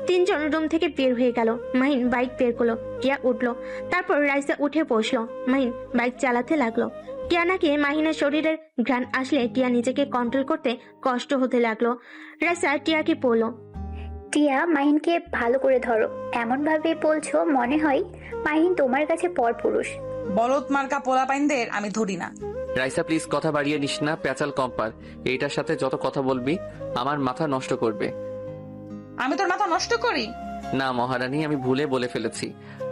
তিনজন রুম থেকে বের হয়ে গেল। মাহিন বাইক বের করলো। টিয়া উঠলো। তারপর রাইসা উঠে বসলো। মাহিন বাইক চালাতে লাগলো। টিয়া নাকি মাহিনের শরীরের ঘ্রাণ আসলে টিয়া নিজেকে কন্ট্রোল করতে কষ্ট হতে লাগলো। রাইসা টিয়াকে বলল, টিয়া, মাহিনকে ভালো করে ধরো। এমন ভাবে বলছো মনে হয় মাহিন তোমার কাছে পরপুরুষ। বলদ মার্কা পোলাপাইনদের আমি ধরি না। রাইসা প্লিজ কথা বাড়িয়ে নিস না, প্যাচাল কম্পার। এইটার সাথে যত কথা বলবি আমার মাথা নষ্ট করবে। আমি তোর মাথা নষ্ট করি? না মহারানী, আমি ভুলে বলে ফেলেছি,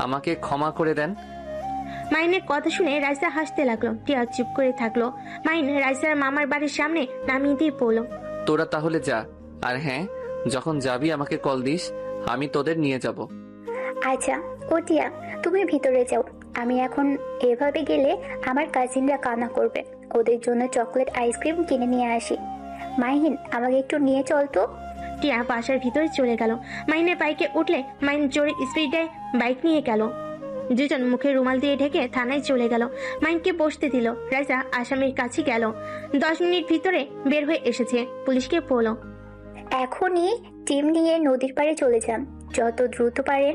আমাকে ক্ষমা করে দেন। মাহিনের কথা শুনে রাইসা হাসতে লাগলো। টিয়া চুপ করে থাকলো। মাহিন রাইসার মামার বাড়ির সামনে নামিয়ে দিয়ে বলল, তোরা তাহলে যা। আর হ্যাঁ, যখন যাবি আমাকে কল দিস, আমি তোদের নিয়ে যাব। আচ্ছা, ও টিয়া, তুমি ভিতরে যাও। আমি এখন এভাবে গেলে আমার কাজিনরা কান্না করবে। ওদের জন্য চকলেট আইসক্রিম কিনে নিয়ে আসি। মাহিন, আমাকে একটু নিয়ে চল তো। টিয়া বাসার ভিতরে চলে গেল। মাহিনের বাইকে উঠলে মাহিন জোরে স্পিডে বাইক নিয়ে গেল। দুজন মুখে রুমাল দিয়ে ঢেকে থানায় চলে গেল। মাহিনকে বসতে দিল। রাইসা আসামির কাছে গেল। 10 মিনিট ভিতরে বের হয়ে এসেছে। পুলিশকে বলল, এখনই টিম নিয়ে নদীর পাড়ে চলে যান, যত দ্রুত পারেন।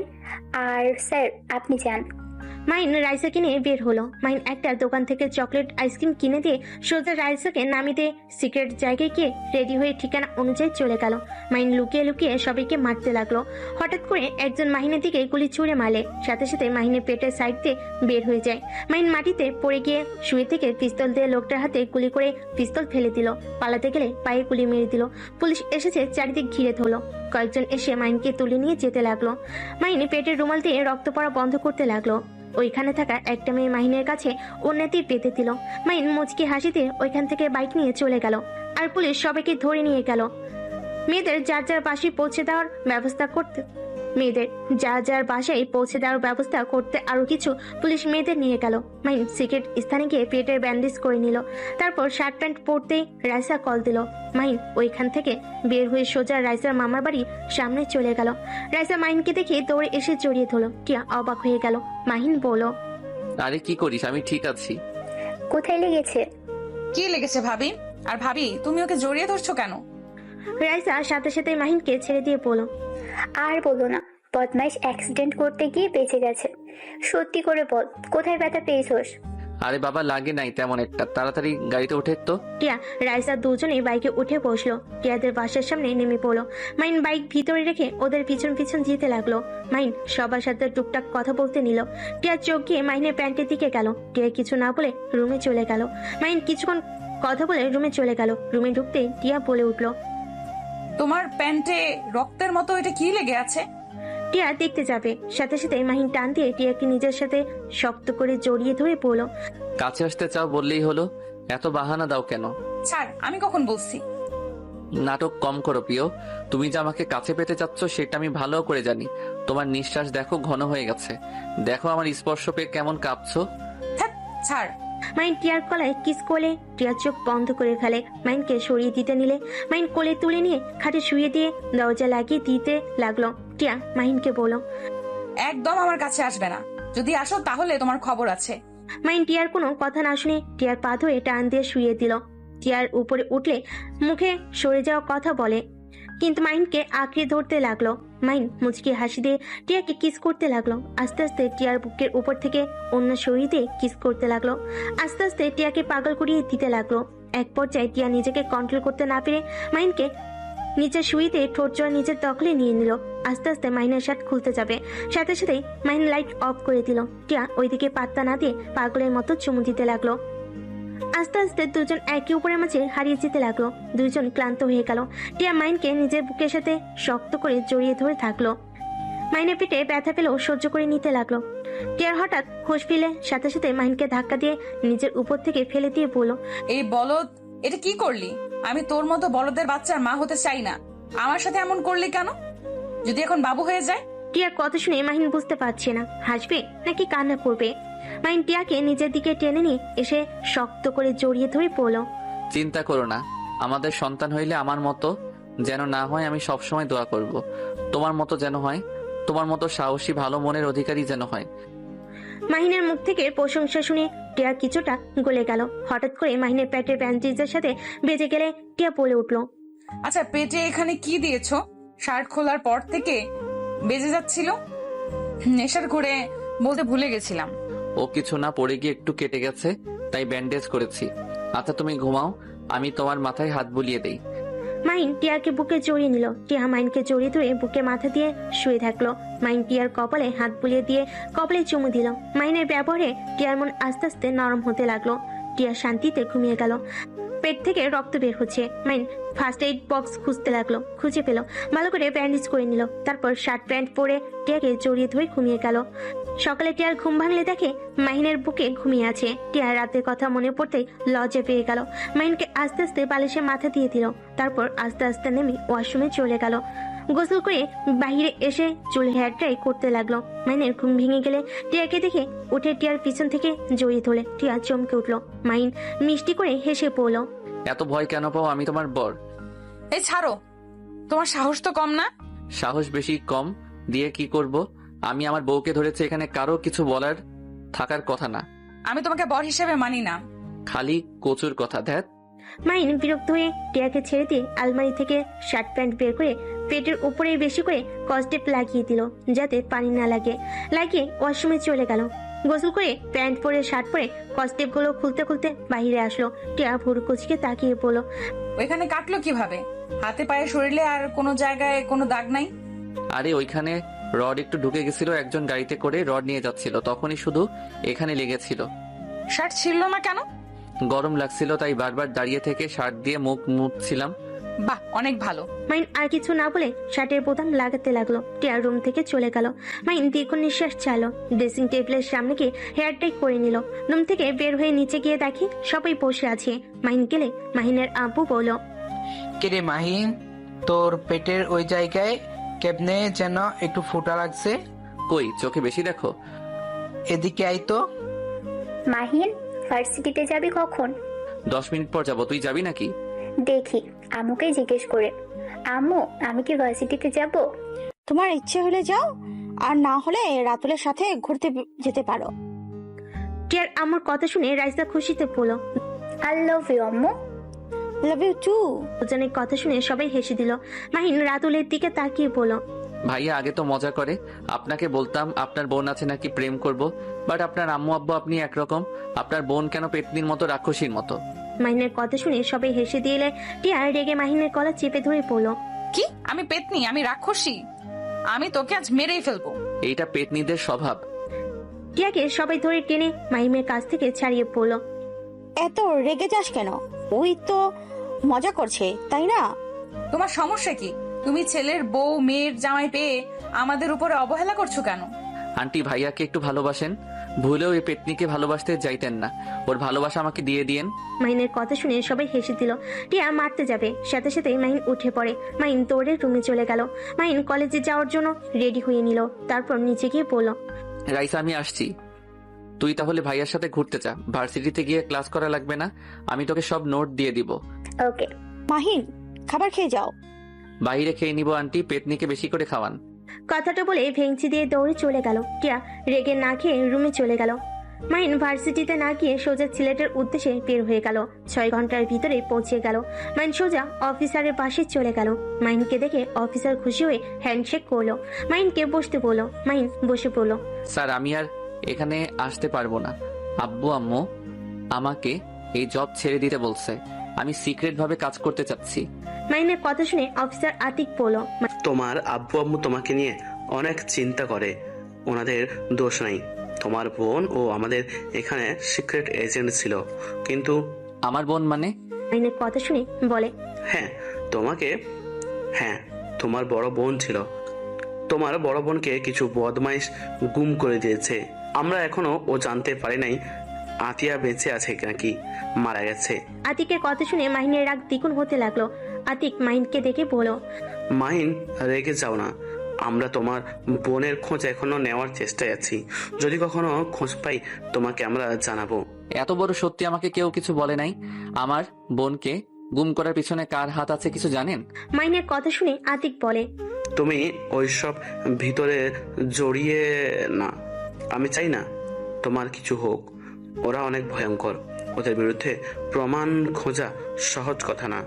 আর স্যার, আপনি যান। মাইন রাইসাকে নিয়ে বের হলো। মাইন একটা দোকান থেকে চকলেট আইসক্রিম কিনে দিয়ে সোজা রাইসাকে নামিয়ে দিয়ে সিক্রেট জায়গায় গিয়ে রেডি হয়ে ঠিকানা অনুযায়ী চলে গেল। মাইন লুকিয়ে লুকিয়ে সবাইকে মারতে লাগলো। হঠাৎ করে একজন মাহিনের দিকে গুলি ছুঁড়ে মারলে সাথে সাথে মাহিনের পেটের সাইড দিয়ে বের হয়ে যায়। মাইন মাটিতে পড়ে গিয়ে শুয়ে থেকে পিস্তল দিয়ে লোকটার হাতে গুলি করে পিস্তল ফেলে দিল। পালাতে গেলে পায়ে গুলি মেরে দিল। পুলিশ এসেছে, চারিদিক ঘিরে ধরলো। কয়েকজন এসে মাইনকে তুলে নিয়ে যেতে লাগলো। মাইন পেটের রুমাল দিয়ে রক্ত পড়া বন্ধ করতে লাগলো। ওইখানে থাকা একটা মেয়ে মাহিনের কাছে উন্নতি পেতে দিল। মাইন মুচকি হাসি দিয়ে ওইখান থেকে বাইক নিয়ে চলে গেল। আর পুলিশ সবাইকে ধরে নিয়ে গেল। মেয়েদের যার যার বাসায় পৌঁছে দেওয়ার ব্যবস্থা করতে আরো কিছু পুলিশ মেয়েদের নিয়ে গেল। মাইন সিক্রেট স্থানে গিয়ে পেটের ব্যান্ডেজ করে নিল। তারপর শার্ট প্যান্ট পরতেই রাইসা কল দিল। মাইন ওইখান থেকে বের হয়ে সোজা রাইসার মামার বাড়ির সামনে চলে গেল। রাইসা মাহিনকে দেখে দৌড়ে এসে জড়িয়ে ধরলো। টিয়া অবাক হয়ে গেল। মাহিন বলল, আরে কি করিস? আমি ঠিক আছি। কোথায় লেগেছে? কি লেগেছে ভাবি? আর ভাবি, তুমি ওকে জড়িয়ে ধরছো কেন? রাইসা সাথে সাথে মাহিনকে ছেড়ে দিয়ে বলল, আর বলো না, বদমাইশ অ্যাক্সিডেন্ট করতে গিয়ে বেঁচে গেছে। সত্যি করে বল, কোথায় ব্যথা পেয়েছোস? আরে বাবা, লাগে নাই তেমন একটা। তাড়াতাড়ি গাড়িতে ওঠে তো। টিয়া রাইসা দুজনেই বাইকে উঠে বসলো। টিয়াদের বাসার সামনে নেমে পড়লো। মাইন বাইক ভিতরে রেখে ওদের পিছন পিছন যেতে লাগলো। মাইন সবার সাথে টুকটাক কথা বলতে নিল। টিয়ার চোখ গিয়ে মাইনের প্যান্টের দিকে গেল। টিয়া কিছু না বলে রুমে চলে গেল। মাইন কিছুক্ষণ কথা বলে রুমে চলে গেল। রুমে ঢুকতেই টিয়া বলে উঠলো, তোমার প্যান্টে রক্তের মতো এটা কি লেগে আছে? টিয়া দেখতে যাবে, সাথে সাথে মাহিন টান দিয়ে টিয়াকে নিজের সাথে শক্ত করে জড়িয়ে ধরে বলল, কাছে আসতে চাও বললেই হলো, এত বাহানা দাও কেন? ছাড়, আমি কখন বলছি? নাটক কম করো প্রিয়। তুমি যে আমাকে কাছে পেতে চাচ্ছ সেটা আমি ভালো করে জানি। তোমার নিঃশ্বাস দেখো ঘন হয়ে গেছে। দেখো আমার স্পর্শ পেয়ে কেমন কাঁপছো। ধ্যাৎ, ছাড়। মাইন টিয়ার গলায় কিস করলে টিয়ার চোখ বন্ধ করে ফেলে। মাইনকে সরিয়ে দিতে নিলে মাইন কোলে তুলে নিয়ে খাটে শুয়ে দিয়ে দরজা লাগিয়ে দিতে লাগলো। টিয়া মাহিনকে বলল, একদম আমার কাছে আসবে না। যদি আসো তাহলে তোমার খবর আছে। মাইন টিয়ার কোনো কথা না শুনে টিয়ার পা ধরে টান দিয়ে শুয়ে দিল। টিয়ার উপরে উঠলে মুখে সরে যাওয়া কথা বলে, কিন্তু মাইনকে আঁকড়ে ধরতে লাগলো। মাইন মুচকি হাসি দিয়ে টিয়াকে কিস করতে লাগলো। আস্তে আস্তে টিয়ার বুকের উপর থেকে অন্য শরীর দিয়ে কিস করতে লাগলো। আস্তে আস্তে টিয়াকে পাগল করিয়ে দিতে লাগলো। এক পর্যায়ে টিয়া নিজেকে কন্ট্রোল করতে না পেরে মাইনকে নিচে শুইতে ঠোঁট জোড়া নিজের দখলে নিয়ে নিল। আস্তে আস্তে মাইনের শার্ট খুলতে যাবে, সাথে সাথেই মাইন লাইট অফ করে দিল। টিয়া ওইদিকে পাত্তা না দিয়ে পাগলের মতো চুমু দিতে লাগলো। আস্তে আস্তে দুজন একে উপরের মাঝে হারিয়ে যেতে লাগলো। দুইজন ক্লান্ত হয়ে গেল। টিয়া মাইনকে নিজের বুকের সাথে শক্ত করে জড়িয়ে ধরে থাকলো। মাইনের পেটে ব্যথা পেলেও সহ্য করে নিতে লাগলো। টিয়ার হঠাৎ হোশ ফিরে সাথে সাথে মাইনকে ধাক্কা দিয়ে নিজের উপর থেকে ফেলে দিয়ে বলল, এই বলদ, এটা কি করলি? আমি তোর মতো বলদের বাচ্চার মা হতে চাই না। আমার সাথে এমন করলি কেন? যদি এখন বাবু হয়ে যায়? টিয়ার কথা শুনে মাহিন বুঝতে পারছে না হাসবে নাকি কান্না করবে। মাহিন টিয়াকে নিজের দিকে টেনে নিয়ে এসে শক্ত করে জড়িয়ে ধরে পড়ল। চিন্তা করো না, আমাদের সন্তান হইলে আমার মতো যেন না হয়। আমি সবসময় দোয়া করব তোমার মতো যেন হয়, তোমার মতো সাহসী ভালো মনের অধিকারী যেন হয়। মাহিনের মুখ থেকে প্রশংসা শুনে টিয়া কিছুটা গলে গেল। হঠাৎ করে মাহিনের পেটের ব্যান্ডেজের সাথে বেজে গেলে টিয়া বলে উঠল, আচ্ছা, পেটে এখানে কি দিয়েছো? শার্ট খোলার পর থেকে বেজে যাচ্ছিল। নেশার ঘুরে বলতে ভুলে গেছিলাম। ও কিছু না, পড়ে গিয়ে একটু কেটে গেছে তাই ব্যান্ডেজ করেছি। আচ্ছা তুমি ঘুমাও, আমি তোমার মাথায় হাত বুলিয়ে দেই। মাইন টিয়াকে বুকে জড়িয়ে নিল। টিয়া মাইনকে জড়িয়ে ধরে বুকে মাথা দিয়ে শুয়ে থাকলো। মাইন টিয়ার কপালে হাত বুলিয়ে দিয়ে কপালে চুমু দিল। মাইনের ব্যবহারে টিয়ার মন আস্তে আস্তে নরম হতে লাগলো। টিয়া শান্তিতে ঘুমিয়ে গেল। পেট থেকে রক্ত বের হচ্ছে। মাইন ফার্স্ট এইড বক্স খুঁজতে লাগলো, খুঁজে পেল। ভালো করে ব্যান্ডেজ করে নিল। তারপর শার্ট প্যান্ট পরে টিয়াকে জড়িয়ে ধরে ঘুমিয়ে গেল। সকালে টিয়ার ঘুম ভাঙলে দেখে মাহিনের বুকে ঘুমিয়ে আছে। টিয়ার রাতের কথা মনে পড়তেই লজ্জা পেয়ে গেল। মাহিনকে আস্তে আস্তে বালিশে মাথা দিয়ে দিল। তারপর আস্তে আস্তে নেমে ওয়াশরুমে চলে গেল। গোসল করে বাহিরে এসে চুল হেয়ার ড্রাই করতে লাগলো। মাহিনের ঘুম ভেঙে গেলে টিয়াকে দেখে উঠে টিয়ার পিছন থেকে জড়িয়ে ধরে। টিয়া চমকে উঠলো। মাহিন মিষ্টি করে হেসে পড়লো, এত ভয় কেন পাও? আমি তোমার বর। এই ছাড়ো, তোমার সাহস তো কম না? সাহস বেশি কম দিয়ে কি করব? আমি আমার বউকে ধরেছি, এখানে কারো কিছু বলার থাকার কথা না। আমি তোমাকে বর হিসেবে মানি না। খালি কচুর কথা। ধ্যাত। মাইন বিরক্ত হয়ে টিয়াকে ছেড়ে দিয়ে আলমারি থেকে শার্ট প্যান্ট বের করে পেটের উপরে বেশি করে কসটেপ লাগিয়ে দিল যাতে পানি না লাগে। লাগিয়ে ওয়াশরুমে চলে গেল। গোসল করে প্যান্ট পরে শার্ট পরে কস্টেপ গুলো খুলতে খুলতে বাইরে আসলো। টিয়া ভুরু কুচকে তাকিয়ে বলল, ওইখানে কাটলো কিভাবে? হাতে পায়ে শরীরে আর কোনো জায়গায় কোনো দাগ নাই? আরে ওইখানে রড একটু ঢুকে গেছিল, একজন গাড়িতে করে রড নিয়ে যাচ্ছিল, তখনই শুধু এখানে লেগেছিল। শার্ট ছিল না কেন? গরম লাগছিল তাই বারবার দাঁড়িয়ে থেকে শার্ট দিয়ে মুখ মুছছিলাম। বাহ, অনেক ভালো। মাইন আর কিছু না বলে শার্টের বোতাম লাগাতে লাগলো। টিয়া রুম থেকে চলে গেল। মাইন দীর্ঘ নিঃশ্বাস চালো। ড্রেসিং টেবিলের সামনে গিয়ে হেয়ার টাই করে নিল। রুম থেকে বের হয়ে নিচে গিয়ে দেখি সবাই বসে আছে। মাহিন গেলে মাহিনের আব্বু বলল, কিরে মাহিন, তোর পেটের ওই জায়গায় কেমনে যেন একটু ফোঁটা লাগছে। কই, চোখে বেশি দেখো? এদিকে আই তো। মাহিন, ভার্সিটিতে যাবি কখন? 10 মিনিট পর যাবো, তুই যাবি নাকি? দেখি আম্মুকে জিজ্ঞেস করে। আম্মু, আমি কি ভার্সিটিতে যাব? তোমার ইচ্ছে হলে যাও, আর না হলে রাতুলের সাথে ঘুরতে যেতে পারো। টিয়ার আমার কথা শুনে রাইসা খুশিতে বলল, আই লাভ ইউ আম্মু। Love you too. দুজনের কথা শুনে সবাই হেসে দিল। মাহিন রাতুলের দিকে তাকিয়ে বলল, ভাইয়া আগে তো মজা করে, আপনাকে বলতাম আপনার বোন আছে নাকি প্রেম করব, বাট আপনার আম্মু আব্বু আপনি একরকম, আপনার বোন কেন পেতনির মতো রাক্ষসীর মতো? মাহিনের কথা শুনে সবাই হেসে দিলে টিয়া রেগে মাহিনের গলা চেপে ধরে পড়ল, কি? আমি পেতনি? আমি রাক্ষসী? আমি তোকে আজ মেরেই ফেলবো। এইটা পেতনিদের স্বভাব। টিয়াকে সবাই ধরে টেনে মাহিমের কাছ থেকে ছাড়িয়ে পড়ল। এত রেগে যাস কেন? ওই তো মজা করছে, তাই না? তোমার সমস্যা কি? তুমি ছেলের বউ মেয়ের জামাই পেয়ে আমাদের উপরে অবহেলা করছো কেন? আন্টি ভাইয়াকে একটু ভালোবাসেন, ভুলেও এই পেতনিকে ভালোবাসতে যাইতেন না, ওর ভালোবাসা আমাকে দিয়ে দিয়েন। মাহিনের কথা শুনে সবাই হেসে দিল। টিয়া মারতে যাবে, সাথে সাথে মাহিন উঠে পড়ে। মাহিন দৌড়ে রুমে চলে গেল। মাহিন কলেজে যাওয়ার জন্য রেডি হয়ে নিল। তারপর নিচে গিয়ে বলল, রাইসা আমি আসছি, তুই তাহলে ভাইয়ার সাথে ঘুরতে যা, ভার্সিটিতে গিয়ে ক্লাস করা লাগবে না, আমি তোকে সব নোট দিয়ে দিব। ওকে। মাহিন, খাবার খেয়ে যাও। বাইরে খেয়ে নিব আন্টি, পেতনিকে বেশি করে খাওয়ান। কথাটা বলে ভেঙচি দিয়ে দৌড়ে চলে গেল। টিয়া রেগে না খেয়ে রুমে চলে গেল। মাহিন ভার্সিটিতে না গিয়ে সোজা সিলেটের উদ্দেশ্যে বের হয়ে গেল। 6 ঘন্টার ভিতরে পৌঁছে গেল। মাহিন সোজা অফিসারের পাশে চলে গেল। মাহিনকে দেখে অফিসার খুশি হয়ে হ্যান্ডশেক করলো। মাহিনকে বসতে বললো। মাহিন বসে পড়লো। স্যার আমি আর এখানে আসতে পারবো না, আব্বু আম্মু আমাকে এই জব ছেড়ে দিতে বলছে, আমি সিক্রেট ভাবে কাজ করতে চাচ্ছি। মাহিনের কথা শুনে অফিসার আতিক বলল, তোমার আব্বু আম্মু তোমাকে নিয়ে অনেক চিন্তা করে, ওনাদের দোষ নাই। তোমার বোন ও আমাদের এখানে সিক্রেট এজেন্ট ছিল, কিন্তু আমার বোন মানে? মাহিনের কথা শুনে বলে, হ্যাঁ তোমার বড় বোন ছিল। তোমার বড় বোনকে কিছু বদমাইশ গুম করে দিয়েছে। আমরা এখনো ও জানতে পারি নাই আতিয়া বেঁচে আছে নাকি মারা গেছে। আতিকের কথা শুনে মাহিনের রাগ দ্বিগুণ হতে লাগলো। আতিক মাহিনকে দেখে বলল, মাহিন রেগে যাও না, আমরা তোমার বোনের খোঁজ এখনো নেওয়ার চেষ্টায় আছি, যদি কখনো খোঁজ পাই তোমাকে আমরা জানাবো। এত বড় সত্যি আমাকে কেউ কিছু বলে নাই। আমার বোনকে গুম করার পিছনে কার হাত আছে কিছু জানেন? মাহিনের কথা শুনে আতিক বলে, তুমি ওইসব ভিতরে জড়িয়ে না, আমি চাই না তোমার কিছু হোক। ওরা অনেক ভয়ঙ্কর, ওদের বিরুদ্ধে প্রমাণ খোঁজা সহজ কথা না।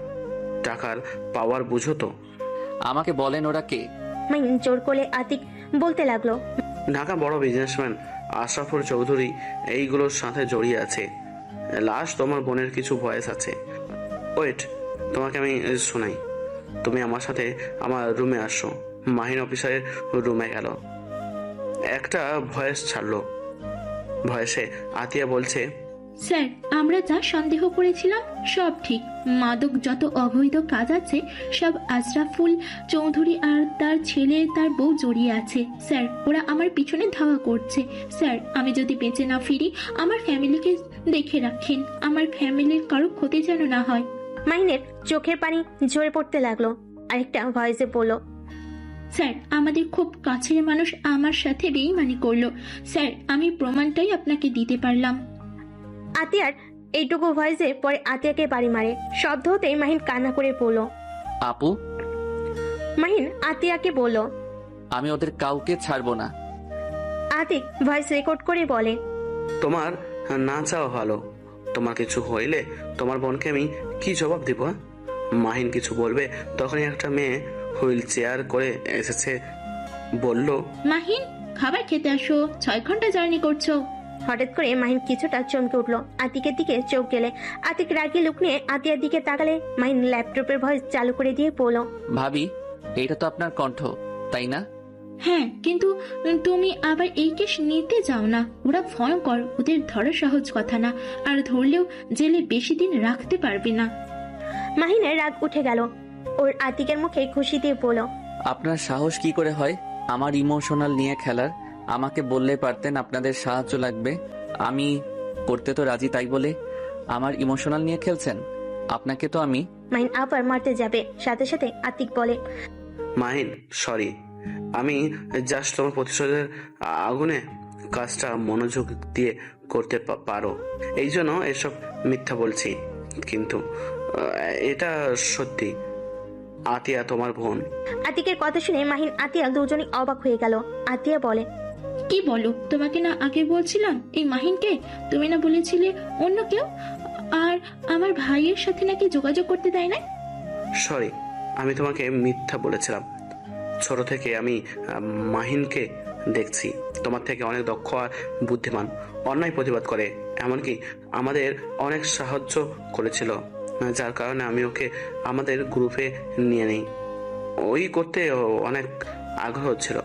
টাকার পাওয়ার বুঝো তো। আমাকে বলেন ওরা কে? মাহিন জোর করে আতিক বলতে লাগলো, ঢাকা বড় বিজনেসম্যান আশরাফুল চৌধুরী এইগুলোর সাথে জড়িয়ে আছে। লাস্ট তোমার বোনের কিছু ভয়েস আছে, ওয়েট তোমাকে আমি শোনাই। তুমি আমার সাথে আমার রুমে আসো। মাহিন অফিসারের রুমে গেল, একটা ভয়েস ছাড়লো। ভয়েসে আতিয়া বলছে, স্যার, আমরা যা সন্দেহ করেছিলাম সব ঠিক। মাদক যত অবৈধ কাজ আছে সব আশরাফুল চৌধুরী আর তার ছেলে তার বউ জড়িয়ে আছে। স্যার, ওরা আমার পিছনে ধাওয়া করছে। স্যার, আমি যদি বেঁচে না ফিরি আমার ফ্যামিলিকে দেখে রাখেন, আমার ফ্যামিলির কারো ক্ষতি যেন না হয়। মাহিনের চোখের পানি ঝরে পড়তে লাগলো। আরেকটা ভয়েসে বলল, স্যার, আমাদের খুব কাছের মানুষ আমার সাথে বেইমানি করলো। স্যার, আমি প্রমাণটাই আপনাকে দিতে পারলাম। আতিয়ার এইটুকু ভয়েসে পরে আতিয়াকে বাড়ি মারে। শব্দ হতেই মাহিন কান্না করে পড়ল। আপু, মাহিন আতিয়াকে বলল, আমি ওদের কাউকে ছাড়বো না। আতিক ভয়েস রেকর্ড করে বলে, তোমার না চাওয়া ভালো, তোমার কিছু হইলে তোমার বোনকে আমি কি জবাব দিব? মাহিন কিছু বলবে তখনই একটা মেয়ে হুইল চেয়ার করে এসেছে, বলল, মাহিন, খাবার খেতে আসো, 6 ঘন্টা জার্নি করছো। হঠাৎ করে মাহিন কিছুটা চমকে উঠলো। আতিকের দিকে চোখ গেলে আতিক রাগি লুক নিয়ে আতিয়ার দিকে তাকালে মাহিন ল্যাপটপের ভয়েস চালু করে দিয়ে বলল, ভাবি, এইটা তো আপনার কণ্ঠ, তাই না? হ্যাঁ, কিন্তু তুমি আবার এই কেস নিতে যাও না। ওরা ভয়ঙ্কর, ওদের ধরা সহজ কথা না, আর ধরলেও জেলে বেশি দিন রাখতে পারবে না। মাহিনের রাগ উঠে গেল। ওর আতিকের মুখে খুশি দিয়ে বলল, আপনার সাহস কি করে হয় আমার ইমোশনাল নিয়ে খেলার? আমাকে বললে পারতেন আপনাদের সাহায্য লাগবে, আমি করতে তো রাজি, তাই বলে আমার ইমোশনাল নিয়ে খেলছেন? আপনাকে তো আমি। মাহিন আবার মারতে যাবে, সাথে সাথে আতিক বলে, মাহিন সরি, আমি জাস্ট তোমার প্রতিশোধের আগুনে কাজটা মনোযোগ দিয়ে করতে পারো এই জন্য এসব মিথ্যা বলছি, কিন্তু এটা সত্যি। আতিয়া তোমার বোন। আতিকের কথা শুনে মাহিন আতিয়া দুজনই অবাক হয়ে গেল। আতিয়া বলে, কি বলো? তোমাকে না আগে বলছিলাম এই মাহিনকে? তুমি না বলেছিলে অন্য কেউ? আর আমার ভাইয়ের সাথে নাকি যোগাযোগ করতে দেয় না? সরি, আমি তোমাকে মিথ্যা বলেছিলাম। ছোট থেকে আমি মাহিনকে দেখছি তোমার থেকে অনেক দক্ষ আর বুদ্ধিমান, অন্যায় প্রতিবাদ করে, এমনকি আমাদের অনেক সাহায্য করেছিল, যার কারণে আমি ওকে আমাদের গ্রুপে নিয়ে নেই। ওই করতে অনেক আগ্রহ ছিল।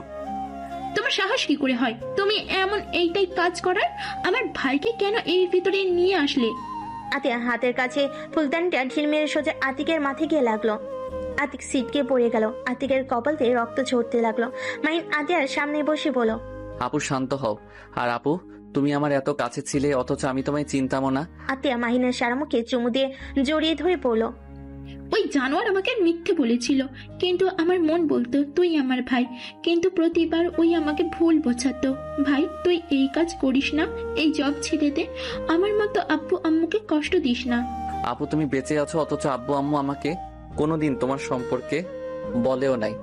তোমার সাহস কি করে হয় তুমি এমন এইটাই কাজ করার? আমার ভাইকে কেন এই ভিতরে নিয়ে আসলে? আতিয়া হাতের কাছে ফুলদানিটা ঢিল মেরে সোজা আতিকের মাথায় গিয়ে লাগলো। আতিক সিটকে পড়ে গেল। আতিকের কপাল দিয়ে রক্ত ঝরতে লাগলো। মাহিন আতিয়ার সামনে বসে বলল, আপু শান্ত হও। আর আপু, তুমি আমার এত কাছে ছিলে অথচ আমি তোমায় চিনতামও না। আতিয়া মাহিনের সারা মুখে চুমু দিয়ে জড়িয়ে ধরে পড়ল, ওই জানোয়ার আমাকে মিথ্যে বলেছিল, কিন্তু আমার মন বলতো তুই আমার ভাই, কিন্তু প্রতিবার ওই আমাকে ভুল বোঝাতো। ভাই, তুই এই কাজ করিস না, এই জব ছেড়ে দে, আমার মতো আব্বু আম্মুকে কষ্ট দিস না। আপু, তুমি বেঁচে আছো অথচ আব্বু আম্মু আমাকে কোনোদিন তোমার সম্পর্কে বলেও নাই।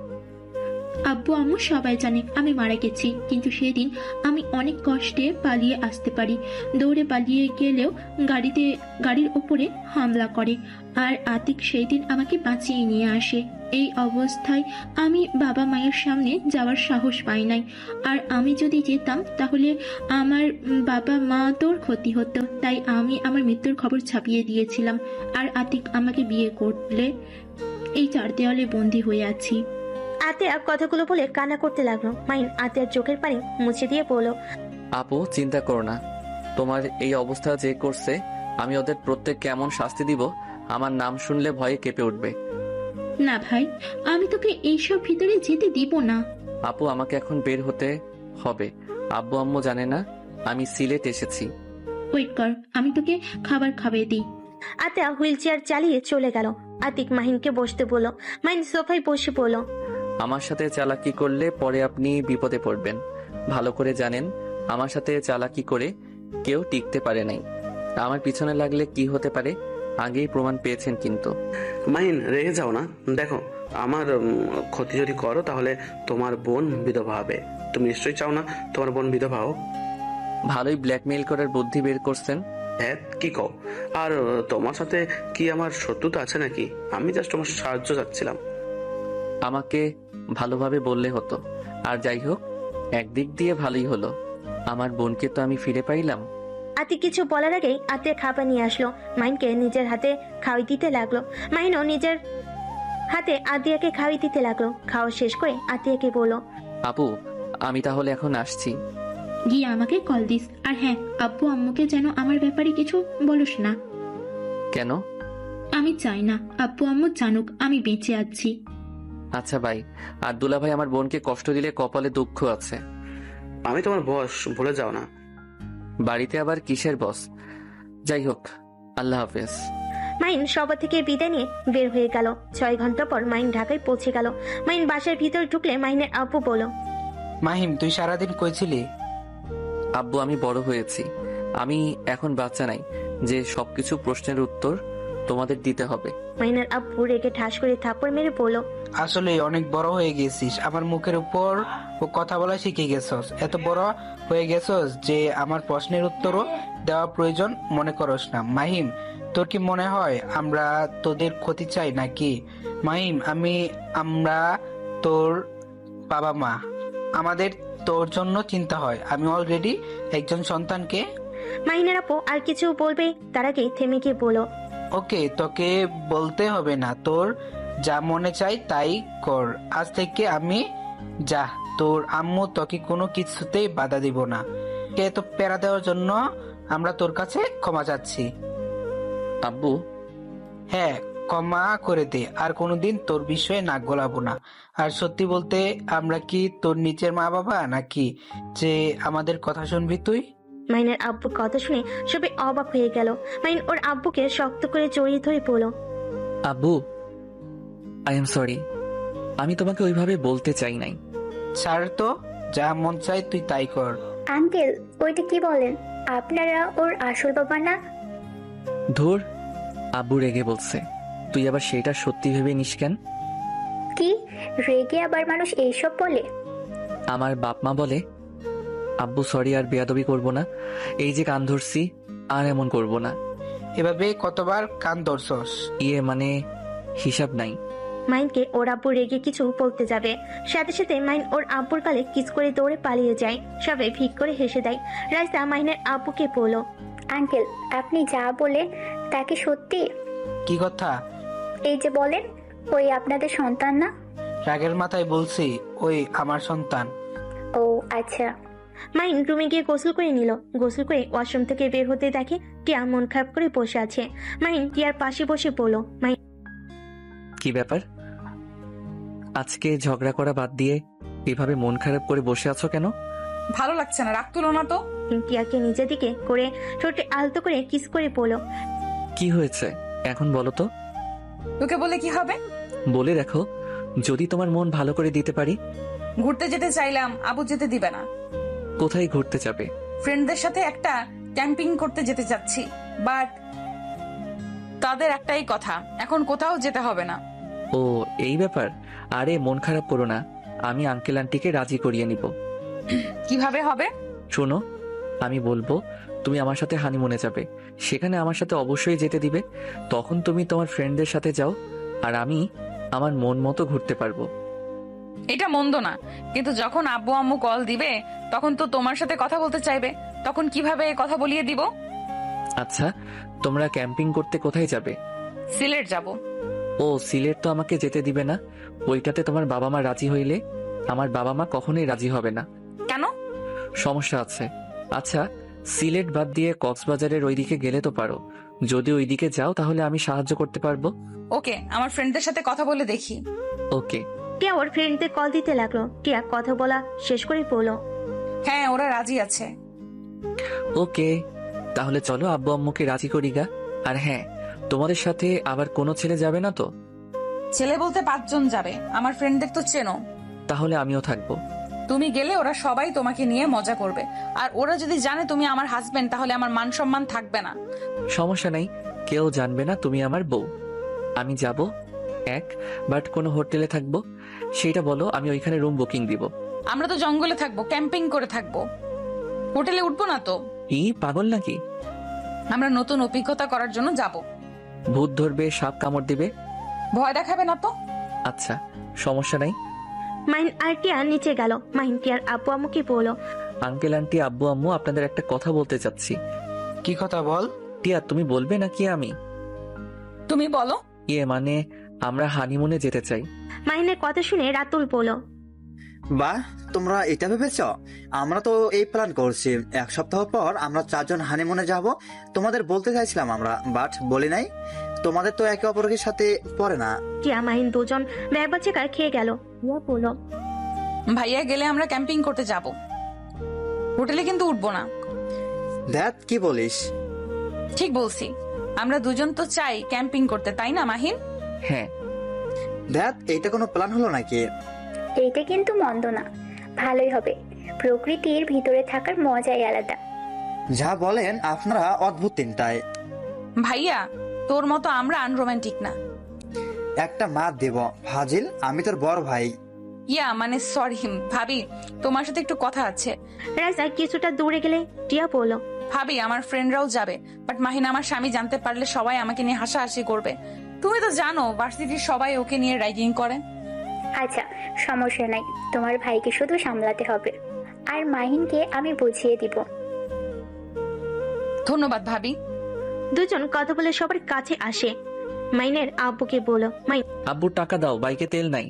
আব্বু আম্মু সবাই জানে আমি মারা গেছি, কিন্তু সেদিন আমি অনেক কষ্টে পালিয়ে আসতে পারি। দৌড়ে পালিয়ে গেলেও গাড়ির ওপরে হামলা করে, আর আতিক সেই দিন আমাকে বাঁচিয়ে নিয়ে আসে। এই অবস্থায় আমি বাবা মায়ের সামনে যাওয়ার সাহস পাই নাই, আর আমি যদি যেতাম তাহলে আমার বাবা মা তোর ক্ষতি হতো, তাই আমি আমার মৃত্যুর খবর ছাপিয়ে দিয়েছিলাম। আর আতিক আমাকে বিয়ে করলে এই 4 দেওয়ালে বন্দি হয়ে আছি। আতিয়া কথাগুলো বলে কান্না করতে লাগলো। মাহিন আতিয়ার চোখের পানি মুছে দিয়ে বলল, আপু, চিন্তা করো না, তোমার এই অবস্থা যে করছে আমি ওদের প্রত্যেককে এমন শাস্তি দিব, আমার নাম শুনলে ভয়ে কেঁপে উঠবে। না ভাই, আমি তোকে এইসব ভিতরে যেতে দিব না। আপু, আমাকে এখন বের হতে হবে। আব্বু আম্মু জানে না আমি সিলেট এসেছি। ওয়েট কর, আমি তোকে খাবার খাইয়ে দিই। আতিয়া হুইল চেয়ার চালিয়ে চলে গেল। আতিক মাহিনকে বসতে বলল। মাহিন সোফায় বসে বলল, আমার সাথে চালাকি করলে পরে আপনি বিপদে পড়বেন। ভালো করে জানেন আমার সাথে চালাকি করে কেউ টিকতে পারে নাই। আমার পিছনে লাগলে কি হতে পারে আগেই প্রমাণ পেয়েছেন। কিন্তু মাহিন, রেগে যাও না। দেখো, আমার ক্ষতি যদি করো তাহলে তোমার বোন বিধবা হবে। তুমি নিশ্চয়ই চাও না তোমার বোন বিধবা হোক। ভালোই ব্ল্যাকমেইল করার বুদ্ধি বের করছেন। হ্যাঁ, কি কও? আর তোমার সাথে কি আমার শত্রুতা আছে নাকি? আমি জাস্ট তোমার সাহায্য চাচ্ছিলাম। আমাকে ভালোভাবে বললে হতো। আর যাই হোক, একদিক দিয়ে ভালোই হলো, আমার বোনকে তো আমি ফিরে পাইলাম। আতিক কিছু বলার আগেই আতিয়া খাবার নিয়ে আসলো। মাহিনকে নিজের হাতে খাওয়াই দিতে লাগলো। মাহিনও নিজের হাতে আতিয়াকে খাওয়াই দিতে লাগলো। খাওয়া শেষ করে আতিয়াকে বলল, আপু, আমি তাহলে এখন আসছি। গিয়ে আমাকে কল দিস। আর হ্যাঁ, আব্বু আম্মুকে যেন আমার ব্যাপারে কিছু বলিস না। কেন? আমি চাই না আব্বু আম্মু জানুক আমি বেঁচে আছি। আচ্ছা ভাই। আর দুলা ভাই, আমার বোনকে কষ্ট দিলে কপালে দুঃখ আছে। আমি তোমার বস, ভুলে যাও না। বাড়িতে আবার কিসের বস? যাই হোক, আল্লাহ হাফেজ। মাহিন সভা থেকে বিদায় নিয়ে বের হয়ে গেল। 6 ঘন্টা পর মাহিন ঢাকায় পৌঁছে গেল। মাহিন বাসার ভিতরে ঢুকলে মাহিনের আব্বু বলল, মাহিম, তুই সারাদিন কই ছিলি? আব্বু, আমি বড় হয়েছি, আমি এখন বাচ্চা নাই যে সবকিছু প্রশ্নের উত্তর তোমাদের দিতে হবে। মাহিনের আব্বু রেগে ঠাস করে থাপ্পড় মেরে বলল, আসলে অনেক বড় হয়ে গেছিস, আমার মুখের উপর কথা বলা শিখে গেছস। এত বড় হয়ে গেছস যে আমার প্রশ্নের উত্তরও দেওয়া প্রয়োজন মনে করস না। মাহিম, তোর কি মনে হয় আমরা তোদের ক্ষতি চাই নাকি? মাহিম, আমরা তোর বাবা মা, আমাদের তোর জন্য চিন্তা হয়। আমি অলরেডি একজন সন্তানকে। মাহিনের আপু আর কিছু বলবে তার আগে থেমে গিয়ে বলো, ওকে, তোকে বলতে হবে না, তোর যা মনে চাই তাই কর। আজ থেকে আমি যা, তোর আম্মু তোকে কোনো কিছুতেই বাধা দিব না। কে তো প্যারা দেওয়ার জন্য আমরা তোর কাছে ক্ষমা চাচ্ছি। আব্বু, হ্যাঁ, ক্ষমা করে দে, আর কোনোদিন তোর বিষয়ে নাক গলাবো না। আর সত্যি বলতে, আমরা কি তোর নিচের মা বাবা নাকি যে আমাদের কথা শুনবি তুই? মাহিনের আব্বুর কথা শুনে সবাই অবাক হয়ে গেল। মাহিন ওর আব্বুকে শক্ত করে জড়িয়ে ধরে বলল, আব্বু, আই এম সরি। আমি তোমাকে ওইভাবে বলতে চাই নাই। ছাড় তো, যা মন চাই তুই তাই কর। আঙ্কেল, ওইটা কি বলেন? আপনারা ওর আসল বাবা না? ধুর, আব্বু রেগে বলছে। তুই আবার সেটা সত্যি ভেবে নিস কেন? কি রেগে আবার মানুষ এইসব বলে? আমার বাপ মা বলে। আব্বু সরি, আর বেয়াদবি করব না। এই যে কান ধরছি, আর এমন করব না। এভাবে কতবার কান ধরছস? মানে হিসাব নাই। মাহিনকে ওর আব্বু রেগে কিছু বলতে যাবে, সাথে সাথে মাহিন ওর আব্বুর গালে কিস করে দৌড়ে পালিয়ে যায়। সবাই ভিক করে হেসে দেয়। রাইসা মাহিনের আব্বুকে বলল, আঙ্কেল, আপনি যা বলে তা কি সত্যি? কি কথা? এই যে বলেন ওই আপনাদের সন্তান না? রাগের মাথায় বলছি ওই আমার সন্তান। ও আচ্ছা। মাহিন রুমে গিয়ে গোসল করে নিল। গোসল করে ওয়াশরুম থেকে বের হতে দেখে টিয়া মন খারাপ করে বসে আছে। মাহিন টিয়ার পাশে বসে বলল, মাহিন, কি ব্যাপার? আজকে ঝগড়া করা বাদ দিয়ে এভাবে মন খারাপ করে বসে আছো কেন? ভালো লাগছে না, রাগ তুলো না তো। টিয়াকে নিজের দিকে করে ঠোঁটে আলতো করে কিস করে বলল, কি হয়েছে এখন বলো তো? তোকে বলে কি হবে? বলে দেখো, যদি তোমার মন ভালো করে দিতে পারি। ঘুরতে যেতে চাইলাম, আবু যেতে দিবে না। কোথায় ঘুরতে যাবে? ফ্রেন্ডদের সাথে একটা ক্যাম্পিং করতে যেতে চাচ্ছি, বাট তাদের একটাই কথা, এখন কোথাও যেতে হবে না। ও এই ব্যাপার? আরে মন খারাপ করো না, আমি আঙ্কেল আন্টিকে রাজি করিয়ে নিব। কিভাবে হবে? শোনো, আমি বলবো তুমি আমার সাথে হানিমুনে যাবে, সেখানে আমার সাথে অবশ্যই যেতে দিবে। তখন তুমি তোমার ফ্রেন্ডদের সাথে যাও, আর আমি আমার মন মতো ঘুরতে পারবো। এটা মন্দ না, কিন্তু যখন আব্বু আম্মু কল দিবে তখন তো তোমার সাথে কথা বলতে চাইবে, তখন কিভাবে কথা বলিয়ে দিব? আচ্ছা, তোমরা ক্যাম্পিং করতে কোথায় যাবে? সিলেট যাব। ও সিলেট তো আমাকে যেতে দিবে না। ওইটাতে তোমার বাবা মা রাজি হইলে আমার বাবা মা কখনোই রাজি হবে না। কেন? সমস্যা আছে। আচ্ছা, সিলেট বাদ দিয়ে কক্সবাজারের ওইদিকে গেলে তো পারো। যদি ওইদিকে যাও তাহলে আমি সাহায্য করতে পারবো। ওকে, আমার ফ্রেন্ডদের সাথে কথা বলে দেখি। ওকে। টিয়া ওর ফ্রেন্ডদের কল দিতে লাগলো। টিয়া কথা বলা শেষ করে বলল, হ্যাঁ, ওরা রাজি আছে। ওকে, তাহলে চলো আব্বু আম্মুকে রাজি করি গা। আর হ্যাঁ, তোমাদের সাথে আবার কোনো ছেলে যাবে না তো? ছেলে বলতে 5 জন যাবে, আমার ফ্রেন্ডদের তো চেনো। তাহলে আমিও থাকবো। তুমি গেলে ওরা সবাই তোমাকে নিয়ে মজা করবে, আর ওরা যদি জানে তুমি আমার হাজবেন্ড তাহলে আমার মান সম্মান থাকবে না। সমস্যা নাই, কেউ জানবে না তুমি আমার বউ। আমি যাব বাট কোনো হোটেলে থাকবো, সেটা বলো, আমি ওইখানে রুম বুকিং দিব। আমরা তো জঙ্গলে থাকবো, ক্যাম্পিং করে থাকবো, হোটেলে উঠবো না তো। পাগল নাকি? আমরা নতুন অভিজ্ঞতা করার জন্য যাব। ভূত ধরবে, সাপ কামড় দিবে? ভয় দেখাবে না তো। আচ্ছা, সমস্যা নাই। মাহিন আর টিয়া নিচে গেল। মাহিন টিয়ার আব্বু আম্মুকে বলল, আঙ্কেল আন্টি আব্বু আম্মু, আপনাদের একটা কথা বলতে চাচ্ছি। কি কথা বল? টিয়া তুমি বলবে নাকি আমি? তুমি বলো। মানে আমরা হানিমুনে যেতে চাই। মাহিনের কথা শুনে রাতুল বলল, বাহ, তোমরা এটা ভেবেছ? আমরা তো এই প্ল্যান করছি, 1 সপ্তাহ পর আমরা 4 জন হানিমুনে যাব। তোমাদের বলতে চাইছিলাম আমরা, বাট বলি নাই। তোমাদের তো একে অপরের সাথে পড়ে না। টিয়া মাহিন দুজন ব্যাগবাচিকা খেয়ে গেল। টিয়া বলল, ভাইয়া গেলে আমরা ক্যাম্পিং করতে যাব, হোটেলে কিন্তু উঠবো না। দেখ কি বলিস? ঠিক বলছি, আমরা দুজন তো চাই ক্যাম্পিং করতে, তাই না মাহিন? হ্যাঁ। দেখ, এইটা কোনো প্ল্যান হলো নাকি? এইটা কিন্তু মন্দ না, ভালোই হবে। প্রকৃতির ভিতরে থাকার মজাই আলাদা। যা বলেন আপনারা, অদ্ভুত তিনটায়। ভাইয়া, তোর মতো আমরা আনরোমান্টিক না। একটা মাত দেব ফাজিল, আমি তোর বড় ভাই। মানে সরি ভাবি, তোমার সাথে একটু কথা আছে। রাইসা কিছুটা দূরে গেলে টিয়া বলল, ভাবি, আমার ফ্রেন্ডরাও যাবে, বাট মাহিন আমার স্বামী জানতে পারলে সবাই আমাকে নিয়ে হাসাহাসি করবে। তুমি তো জানো ভার্সিটির সবাই ওকে নিয়ে র্যাগিং করে। আচ্ছা, সমস্যা নাই, তোমার ভাইকে শুধু সামলাতে হবে। আর মাহিনকে আমি বুঝিয়ে দিব। ধন্যবাদ ভাবি। দুজন কথা বলে সবার কাছে আসে। মাইনের আব্বুকে বলল, মাইন আব্বু টাকা দাও, বাইকে তেল নাই।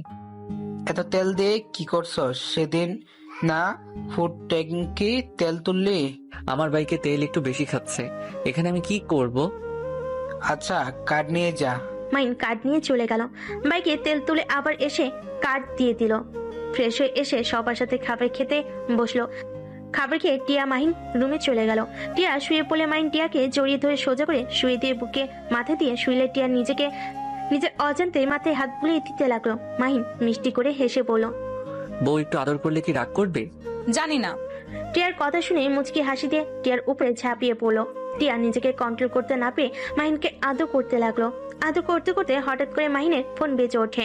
এত তেল দিয়ে কি করছো সেদিন? না ফুড ট্যাঙ্কি তেল তুললি? আমার বাইকে তেল একটু বেশি খাচ্ছে, এখানে আমি কি করব? আচ্ছা কার্ড নিয়ে যা। মাইন কার্ড নিয়ে চলে গেল। বাইকে তেল তুলে আবার এসে কার্ড দিয়ে দিল। ফ্রেশ হয়ে এসে সবার সাথে খাবার খেতে বসলো। খাবার খেয়ে টিয়া মাহিন রুমে চলে গেল। টিয়া শুয়ে পড়লে মাহিন টিয়াকে জড়িয়ে ধরে সোজা করে শুয়ে দিয়ে বুকে মাথা দিয়ে শুইলে টিয়া নিজের অজান্তে মাথায় হাত বুলিয়ে দিতে লাগলো। মাহিন মিষ্টি করে হেসে বলল, বউ একটু আদর করলে কি রাগ করবে? জানি না। টিয়ার কথা শুনে মুচকি হাসি দিয়ে টিয়ার উপরে ঝাঁপিয়ে পড়লো। টিয়া নিজেকে কন্ট্রোল করতে না পেরে মাহিনকে আদর করতে লাগলো। আদর করতে করতে হঠাৎ করে মাহিনের ফোন বেজে ওঠে।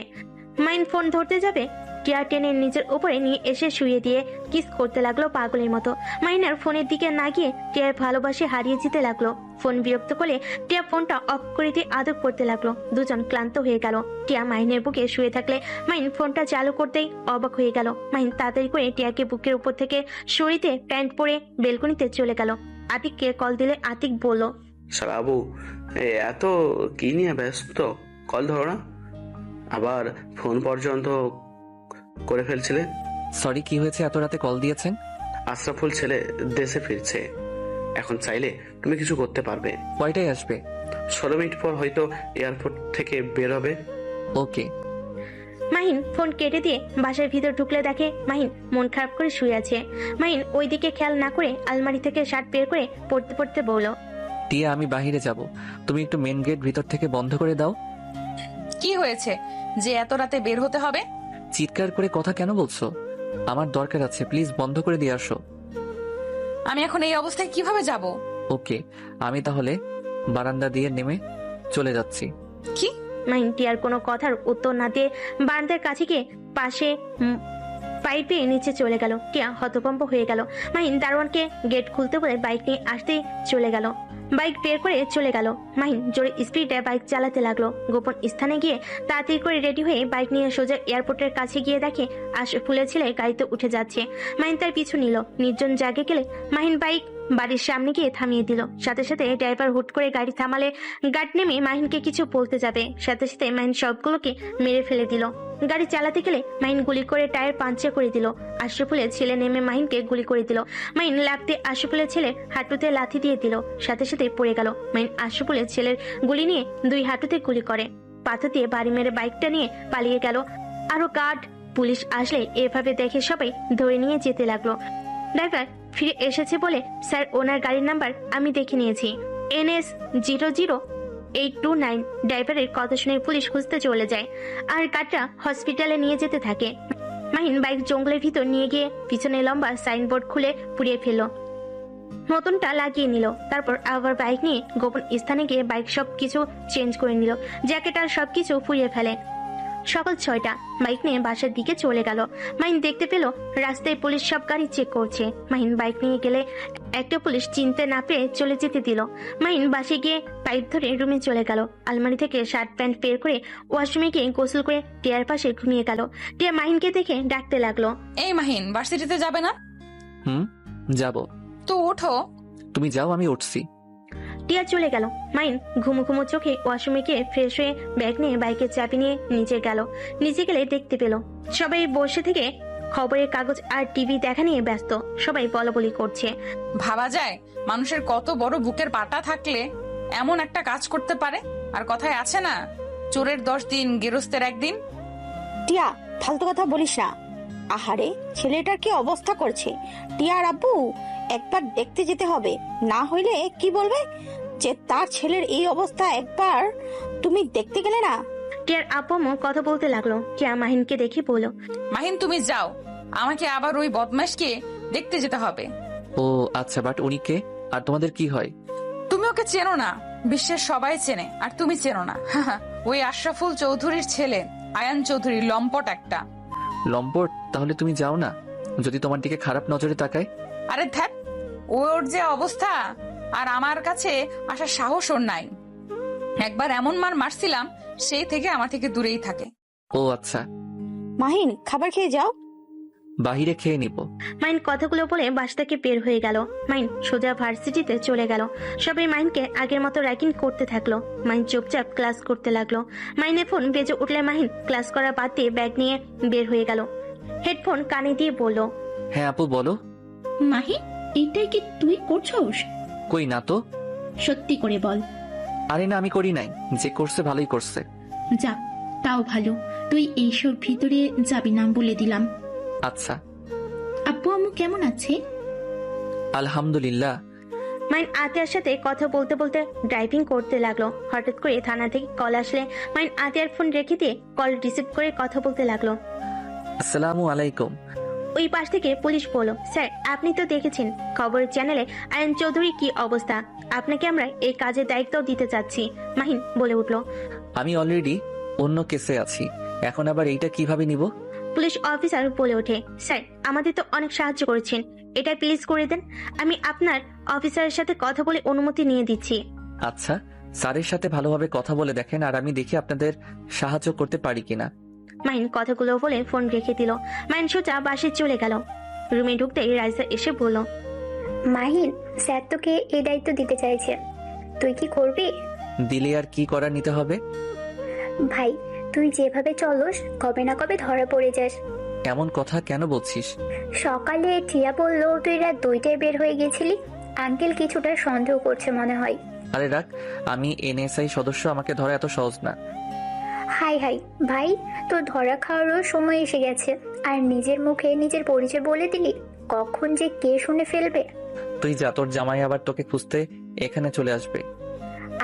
মাহিন ফোন ধরতে যাবে, টিয়া টেনে নিজের উপরে নিয়ে এসে শুয়ে দিয়ে কিস করতে লাগলো পাগলের মতো। মাহিনার ফোনের দিকে না গিয়ে টিয়ার ভালোবাসে হারিয়ে যেতে লাগলো। ফোন বিরক্ত করলে টিয়া ফোনটা অফ করে দিয়ে আদর করতে লাগলো। দুজন ক্লান্ত হয়ে গেল। টিয়া মাহিনের বুকে শুয়ে থাকলে মাহিন ফোনটা চালু করতেই অবাক হয়ে গেল। মাহিন তাড়াতাড়ি করে টিয়াকে বুকের উপর থেকে সরিয়ে প্যান্ট পরে বেলকনিতে চলে গেল। আতিককে কল দিলে আতিক বলল, শালা আবু, এত কি নিয়ে ব্যস্ত? কল ধরো না, আবার ফোন পর্যন্ত করে ফেলছিলে। সরি, কি হয়েছে? এত রাতে কল দিয়েছেন? আশরাফুল ছেলে দেশে ফিরছে, এখন চাইলে তুমি কিছু করতে পারবে। কয়টায় আসবে? 16 মিনিট পর হয়তো এয়ারপোর্ট থেকে বের হবে। ওকে। মাহিন ফোন কেটে দিয়ে বাসার ভিতর ঢুকলে দেখে মাহিন মন খারাপ করে শুয়ে আছে। মাহিন ওইদিকে খেয়াল না করে আলমারি থেকে শার্ট বের করে পড়তে পড়তে বলল, টিয়া আমি বাহিরে যাব, তুমি একটু মেন গেট ভিতর থেকে বন্ধ করে দাও। কি হয়েছে যে এত রাতে বের হতে হবে? চিৎকার করে কথা কেন বলছো? আমার দরকার আছে, প্লিজ বন্ধ করে দিয়ে আসো। আমি এখন এই অবস্থায় কিভাবে যাব? ওকে, আমি তাহলে বারান্দা দিয়ে নেমে চলে যাচ্ছি। কি? মাহিন টিয়ার কোনো কথার উত্তর না দিয়ে বারান্দার কাছে গিয়ে পাশে পাইপে নিচে চলে গেল। টিয়া হতভম্ব হয়ে গেল। মাহিন দারোয়ানকে গেট খুলতে বলে বাইক নিয়ে আসতেই চলে গেল। বাইক বের করে চলে গেল। মাহিন জোরে স্পিডে বাইক চালাতে লাগলো। গোপন স্থানে গিয়ে তাড়াতাড়ি করে রেডি হয়ে বাইক নিয়ে সোজা এয়ারপোর্টের কাছে গিয়ে দেখে আশরাফুলের ছেলে গাড়িতে উঠে যাচ্ছে। মাহিন তার পিছু নিল। নির্জন জায়গায় গেলে মাহিন বাইক বাড়ির সামনে গিয়ে থামিয়ে দিল। সাথে সাথে ড্রাইভার হুট করে গাড়ি থামালে গার্ড নেমে মাহিনকে কিছু বলতে যাবে, সাথে সাথে মাহিন সবগুলোকে মেরে ফেলে দিল। গাড়ি চালাতে গেলে মাহিন গুলি করে টায়ার পাঞ্চার করে দিল। আশরাফুলের ছেলে নেমে মাহিনকে গুলি করে দিল। মাহিন লাফতে আশরাফুলের ছেলের হাঁটুতে লাথি দিয়ে দিল, সাথে সাথে পড়ে গেল। মাহিন আশরাফুলের ছেলের গুলি নিয়ে দুই হাঁটুতে গুলি করে পাথর দিয়ে বাড়ি মেরে বাইকটা নিয়ে পালিয়ে গেল। আরো গার্ড পুলিশ আসলে এভাবে দেখে সবাই ধরে নিয়ে যেতে লাগলো। ড্রাইভার ফিরে এসেছে বলে, স্যার ওনার গাড়ির নাম্বার আমি দেখে নিয়েছি, NS 00829। ড্রাইভারের কথা শুনে পুলিশ খুঁজতে চলে যায় আর গাড়িটা হসপিটালে নিয়ে যেতে থাকে। মাহিন বাইক জঙ্গলের ভিতর নিয়ে গিয়ে পিছনে লম্বা সাইনবোর্ড খুলে পুড়িয়ে ফেলল, নতুনটা লাগিয়ে নিল। তারপর আবার বাইক নিয়ে গোপন স্থানে গিয়ে বাইক সবকিছু চেঞ্জ করে নিল, জ্যাকেট আর সবকিছু পুড়িয়ে ফেলে। সকাল 6টা বাইক নিয়ে বাসার দিকে চলে গেল। মাহিন দেখতে পেল রাস্তায় পুলিশ সব গাড়ি চেক করছে। মাহিন বাইক নিয়ে গেলে একটা পুলিশ চিনতে না পেরে চলে যেতে দিল। মাহিন বাসে গিয়ে পাইপ ধরে রুমে চলে গেল। আলমারি থেকে শার্ট প্যান্ট বের করে ওয়াশরুমে গিয়ে গোসল করে টিয়ার পাশে ঘুমিয়ে গেল। টিয়া মাহিনকে দেখে ডাকতে লাগলো, এই মাহিন, ভার্সিটিতে যাবে না? যাব। তো ওঠো। তুমি যাও, আমি উঠছি। টিয়া চলে গেল। মাহিন ঘুমো ঘুমো চোখে ওয়াশরুমে গিয়ে ফ্রেশ হয়ে ব্যাগ নিয়ে বাইকের চাবি নিয়ে নিচে গেল। নিচে গেলে দেখতে পেল সবাই বসে থেকে খবরের কাগজ আর টিভি দেখা নিয়ে ব্যস্ত। সবাই বলাবলি করছে। ভাবা যায় মানুষের কত বড় বুকের পাটা থাকলে এমন একটা কাজ করতে পারে। আর কথায় আছে না, চোরের 10 দিন গেরস্তের 1 দিন। টিয়া ফালতু কথা বলিস না। আহারে, ছেলেটার কি অবস্থা করছে। টিয়ার আব্বু একবার দেখতে যেতে হবে, না হইলে কি বলবে যে তার ছেলের এই অবস্থা, একবার তুমি দেখতে গেলে না। টিয়ার আপু কথা বলতে লাগলো। টিয়া মাহিনকে দেখে বলল, মাহিন তুমি যাও, আমাকে আবার ওই বদমাশকে দেখতে যেতে হবে। ও আচ্ছা, বাট উনি কে আর তোমাদের কি হয়? তুমি ওকে চেনো না, বিশ্বের সবাই চেনে আর তুমি চেনো না। ওই আশরাফুল চৌধুরীর ছেলে আয়ান চৌধুরী, লম্পট একটা। লম্পট? তাহলে তুমি যাও না, যদি তোমার দিকে খারাপ নজরে তাকায়। আরে ধ্যাত, ওর যে অবস্থা, আর আমার কাছে আসার সাহস ওর নাই। একবার এমন মার মারছিলাম, সেই থেকে আমার থেকে দূরেই থাকে। ও আচ্ছা। মাহিন খাবার খেয়ে যাও। বাহিরে খেয়ে নিব। মাইন কথাগুলো বলে বাসা থেকে বের হয়ে গেল। মাইন সোজা ভার্সিটিতে চলে গেল। সবাই মাইনকে আগের মতো র্যাগিং করতে থাকলো। মাইন চুপচাপ ক্লাস করতে লাগলো। মাইনের ফোন বেজে উঠলে মাহিন ক্লাস করা বাদ দিয়ে ব্যাগ নিয়ে বের হয়ে গেল। হেডফোন কানে দিয়ে বলল, হ্যাঁ আপু বলো। মাহি, এটাই কি তুই করছস? কই না তো। সত্যি করে বল। আরে না, আমি করি নাই। যে করছে ভালোই করছে। যা, তাও ভালো। তুই এইসব ভিতরে যাবি না বলে দিলাম। আচ্ছা। আব্বু আম্মু কেমন আছে? আলহামদুলিল্লাহ। মাইন আতিয়ার সাথে কথা বলতে বলতে ড্রাইভিং করতে লাগলো। হঠাৎ করে থানা থেকে কল আসলে মাইন আতিয়ার ফোন রেখে দিয়ে কল রিসিভ করে কথা বলতে লাগলো। আসসালামু আলাইকুম। ওই পাশ থেকে পুলিশ বলল, স্যার আপনি তো দেখেছেন খবরের চ্যানেলে আয়ন চৌধুরী কি অবস্থা, আপনাকে আমরা এই কাজের দায়িত্ব দিতে চাচ্ছি। মাহিন বলে উঠল, আমি অলরেডি অন্য কেসে আছি, এখন আবার এইটা কিভাবে নিব? পুলিশ অফিসার বলে ওঠে, স্যার আমাদের তো অনেক সাহায্য করেছেন, এটা প্লিজ করে দেন। আমি আপনার অফিসারের সাথে কথা বলে অনুমতি নিয়ে দিচ্ছি। আচ্ছা, স্যারের সাথে ভালোভাবে কথা বলে দেখেন, আর আমি দেখি আপনাদের সাহায্য করতে পারি কিনা। মাইন কথাগুলো বলে ফোন রেখে দিল। মাইন সোজা বাসে চলে গেল। রুমে ঢুকতেই রাইসা এসে বলল, মাহিন, স্যার তোকে এই দায়িত্ব দিতে চাইছে, তুই কি করবি? দিলে আর কি করার নিতে হবে? ভাই, তুই যেভাবে চলস কবে না কবে ধরা পড়ে যাস। এমন কথা কেন বলছিস? সকালে টিয়া বললো তুই রাত 2টায় বের হয়ে গেছিলি। আঙ্কেল কিছুটা সন্দেহ করছে মনে হয়। আরে রাখ, আমি এনএসআই সদস্য, আমাকে ধরা এত সহজ না। হাই হাই ভাই, তোর ধরা খাওয়ারও সময় এসে গেছে, আর নিজের মুখে নিজের পরিচয় বলে দিলি, কখন যে কে শুনে ফেলবে। তুই যা, তোর জামাই আবার তোকে খুঁজতে এখানে চলে আসবে।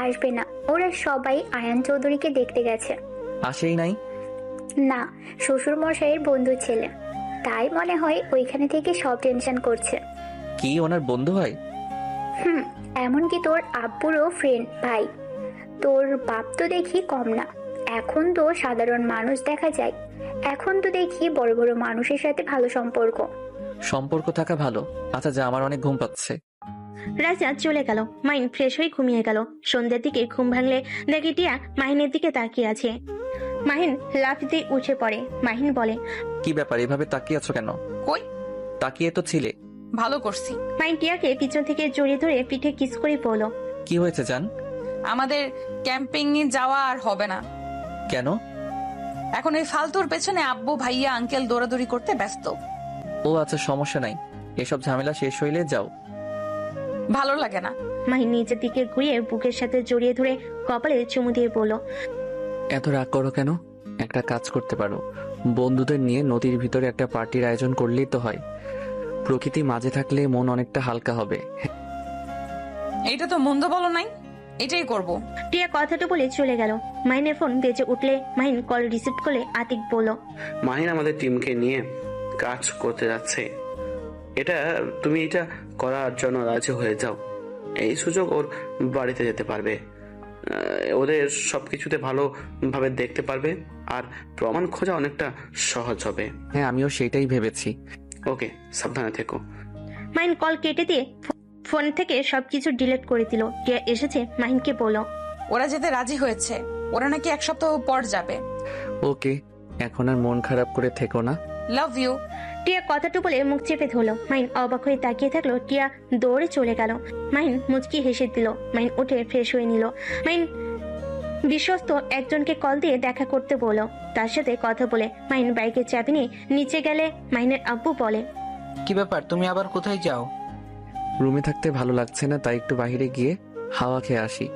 আসবে না, ওরা সবাই আয়ান চৌধুরীকে দেখতে গেছে। আসেই নাই? না, শ্বশুর মশাইয়ের বন্ধু ছেলে, তাই মনে হয় ওইখানে থেকে সব টেনশন করছে। কি ওনার বন্ধু হয়? এমনকি তোর আব্বুরও ফ্রেন্ড ভাই। তোর বাপ তো দেখি কম না, এখন তো সাধারণ মানুষ দেখা যায়, এখন তো দেখি বড় বড় মানুষের সাথে ভালো সম্পর্ক থাকা ভালো। আচ্ছা যা, আমার অনেক ঘুম পাচ্ছে। রাজা চলে গেল। মাইন ফ্রেশ হয়ে ঘুমিয়ে গেল। সন্ধ্যার দিকে ঘুম ভাঙলে দেখে টিয়া মাহিনের দিকে তাকিয়ে আছে। মাহিন লাফ দিয়ে উঠে পড়ে। মাহিন বলে, কি ব্যাপার, এভাবে তাকিয়ে আছো কেন? কই, তাকিয়ে তো ছিলে। ভালো করছি। মাইন টিয়াকে পিছন থেকে জড়িয়ে ধরে পিঠে কিস করে বলল, কি হয়েছে জান? আমাদের ক্যাম্পিং এ যাওয়া আর হবে না। কেন? এখন এই ফালতুর পেছনে আব্বু ভাইয়া আঙ্কেল দৌড়াদৌড়ি করতে ব্যস্ত। ও আচ্ছা, সমস্যা নাই, এসব ঝামেলা শেষ হইলে যাও। ভালো লাগে না। মাহিন নিচের দিকে ঘুরিয়ে বুকের সাথে জড়িয়ে ধরে কপালে চুমু দিয়ে বলল, এত রাগ করো কেন? একটা কাজ করতে পারো, বন্ধুদের নিয়ে নদীর ভিতরে একটা পার্টির আয়োজন করলেই তো হয়। প্রকৃতি মাঝে থাকলে মন অনেকটা হালকা হবে। এটা তো মন্দ বলো নাই, এটাই করব। টিয়া কথাটা বলে চলে গেল। মাহিনের ফোন বেজে উঠলে মাহিন কল রিসিভ করলে আতিক বলল, মাহিন আমাদের টিমকে নিয়ে কাজ করতে যাচ্ছে, তুমি এটা করার জন্য রাজি হয়ে যাও। এই সুযোগ ওর বাড়িতে যেতে পারবে, ওদের সবকিছুতে ভালোভাবে দেখতে পারবে, আর প্রমাণ খোঁজা অনেকটা সহজ হবে। হ্যাঁ, আমিও সেটাই ভেবেছি। ওকে, সাবধানে থেকো। মাহিন কল কেটে দিয়ে ফোন থেকে সবকিছু ডিলিট করে দিল। টিয়া এসেছে মাহিনকে বলল, ওরা যেতে রাজি হয়েছে, ওরা নাকি 1 সপ্তাহ পর যাবে। ওকে, এখন আর মন খারাপ করে থেকো না। Love you. টিয়া কথাটা বলে মুখ চেপে ধরলো। মাহিন অবাক হয়ে তাকিয়ে থাকলো। টিয়া দৌড়ে চলে গেল। মাহিন মুচকি হেসে দিল। মাহিন উঠে ফ্রেশ হয়ে নিল। মাহিন বিশ্বস্ত একজনকে কল দিয়ে দেখা করতে বলল। তার সাথে কথা বলে মাহিন বাইকের চাবি নিয়ে নিচে গেলে মাহিনের আব্বু বলে, কি ব্যাপার, তুমি আবার কোথায় যাও? রুমে থাকতে ভালো লাগছে না, তাই একটু বাইরে গিয়ে হাওয়া খেয়ে আসি।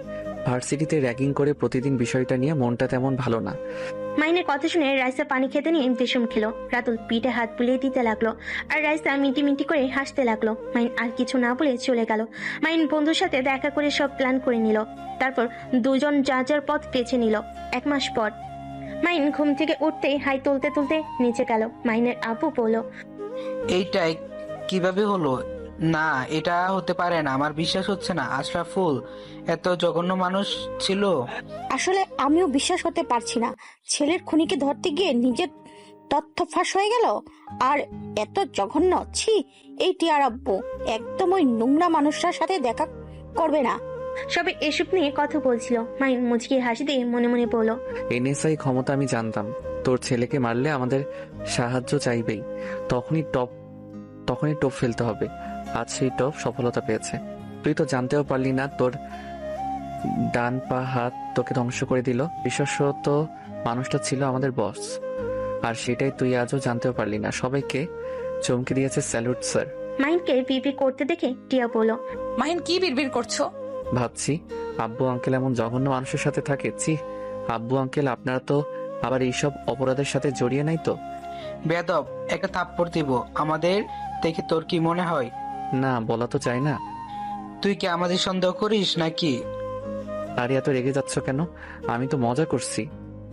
ভার্সিটিতে র্যাগিং করে প্রতিদিন বিষয়টা নিয়ে মনটা তেমন ভালো না। মাহিনের কথা শুনে রাইসা পানি খেতে নিয়ে বিষম খেলো। রাতুল পিঠে হাত বুলিয়ে দিতে লাগলো, আর রাইসা মিটি মিটি করে হাসতে লাগলো। মাহিন আর কিছু না বলে চলে গেল। মাহিন বন্ধুর সাথে দেখা করে সব প্ল্যান করে নিল। তারপর দুজন যার যার পথ বেছে নিল। 1 মাস পর মাহিন ঘুম থেকে উঠতেই হাই তুলতে তুলতে নিচে গেল। মাহিনের আব্বু বলল, এইটাই কিভাবে হলো? না, এটা হতে পারে না, আমার বিশ্বাস হচ্ছে না। আশরাফুল এত জঘন্য মানুষ ছিল? আসলে আমিও বিশ্বাস করতে পারছি না, ছেলের খুনিকে ধরতে গিয়ে নিজের তথ্য ফাঁস হয়ে গেল। আর এত জঘন্য, ছি! এই টিয়ার আব্বু একদম ওই নোংরা মানুষটার সাথে দেখা করবে না। সবাই এসব নিয়ে কথা বলছিল। মাহিন মুচকি হাসি দিয়ে মনে মনে বলল, এনএসআই ক্ষমতা আমি জানতাম, তোর ছেলেকে মারলে আমাদের সাহায্য চাইবেই, তখনই টপ ফেলতে হবে। আজ সেই টপ সফলতা পেয়েছে। তুই তো জানতেও পারলি না তোর ডান পা হাত তোকে ধ্বংস করে দিল। বিশেষত মানুষটা ছিল আমাদের বস, আর সেটাই তুই আজও জানতেও পারলি না। সবাইকে চমকে দিয়েছে। Salute sir. মাহিনকে বিপি করতে দেখে টিয়া বলল, মাহিন কি বিড়বিড় করছো? ভাবছি আব্বু আঙ্কেল এমন জঘন্য মানুষের সাথে থাকে। ছি, আব্বু আঙ্কেল আপনারা তো আবার এইসব অপরাধের সাথে জড়িয়ে নাই তো? বেয়াদব, একটা থাপ্পড় দিব। আমাদের দেখে তোর কি মনে হয়? না, বলা তো চাই না। তুই কি আমাদের সন্দেহ করিস নাকি? আরে এত রেগে যাচ্ছ কেন? আমি তো মজা করছি।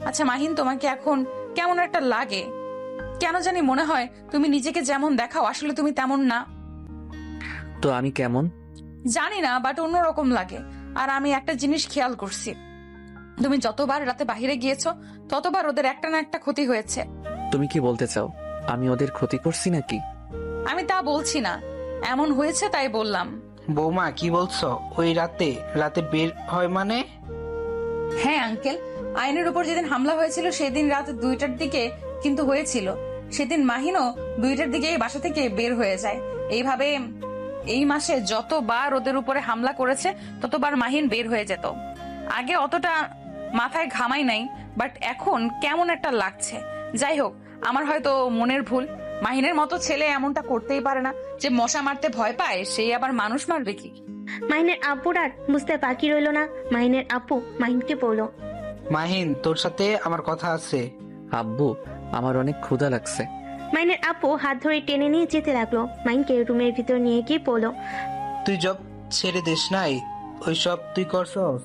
আচ্ছা মাহিন, তোমাকে এখন কেমন একটা লাগে? কেন জানি মনে হয় তুমি নিজেকে যেমন দেখাও আসলে তুমি তেমন না। তো আমি কেমন? জানি না, বাট অন্যরকম লাগে। আর আমি একটা জিনিস খেয়াল করছি, তুমি যতবার রাতে বাইরে গিয়েছো ততবার ওদের একটা না একটা ক্ষতি হয়েছে। তুমি কি বলতে চাও আমি ওদের ক্ষতি করছি নাকি? আমি তা বলছি না, এমন হয়েছে তাই বললাম। বৌমা কি বলছো? ওই রাতে বের হয় মানে? হ্যাঁ আঙ্কেল, আইনের উপর যেদিন হামলা হয়েছিল সেদিন রাত 2টার দিকে কিন্তু হয়েছিল। সেদিন মাহিনও 2টার দিকে বাসা থেকে বের হয়ে যায়। এইভাবে এই মাসে যতবার ওদের উপরে হামলা করেছে ততবার মাহিন বের হয়ে যেত। আগে অতটা মাথায় ঘামাই নাই, বাট এখন কেমন একটা লাগছে। যাই হোক, আমার হয়তো মনের ভুল। মাহিনের মতো ছেলে এমনটা করতেই পারে না। যে মশা মারতে ভয় পায় সেই আবার মানুষ মারবে কি? মাহিনের আব্বুর আর বুঝতে বাকি রইল না। মাহিনের আব্বু মাহিনকে বলল, মাহিন, তোর সাথে আমার কথা আছে। আব্বু, আমার অনেক ক্ষুধা লাগছে। মাহিনের আব্বু হাত ধরে টেনে নিয়ে যেতে লাগলো। মাহিনকে রুমের ভিতর নিয়ে গিয়ে বলল, তুই জব ছেড়ে দিস নাই, ওইসব তুই করছস?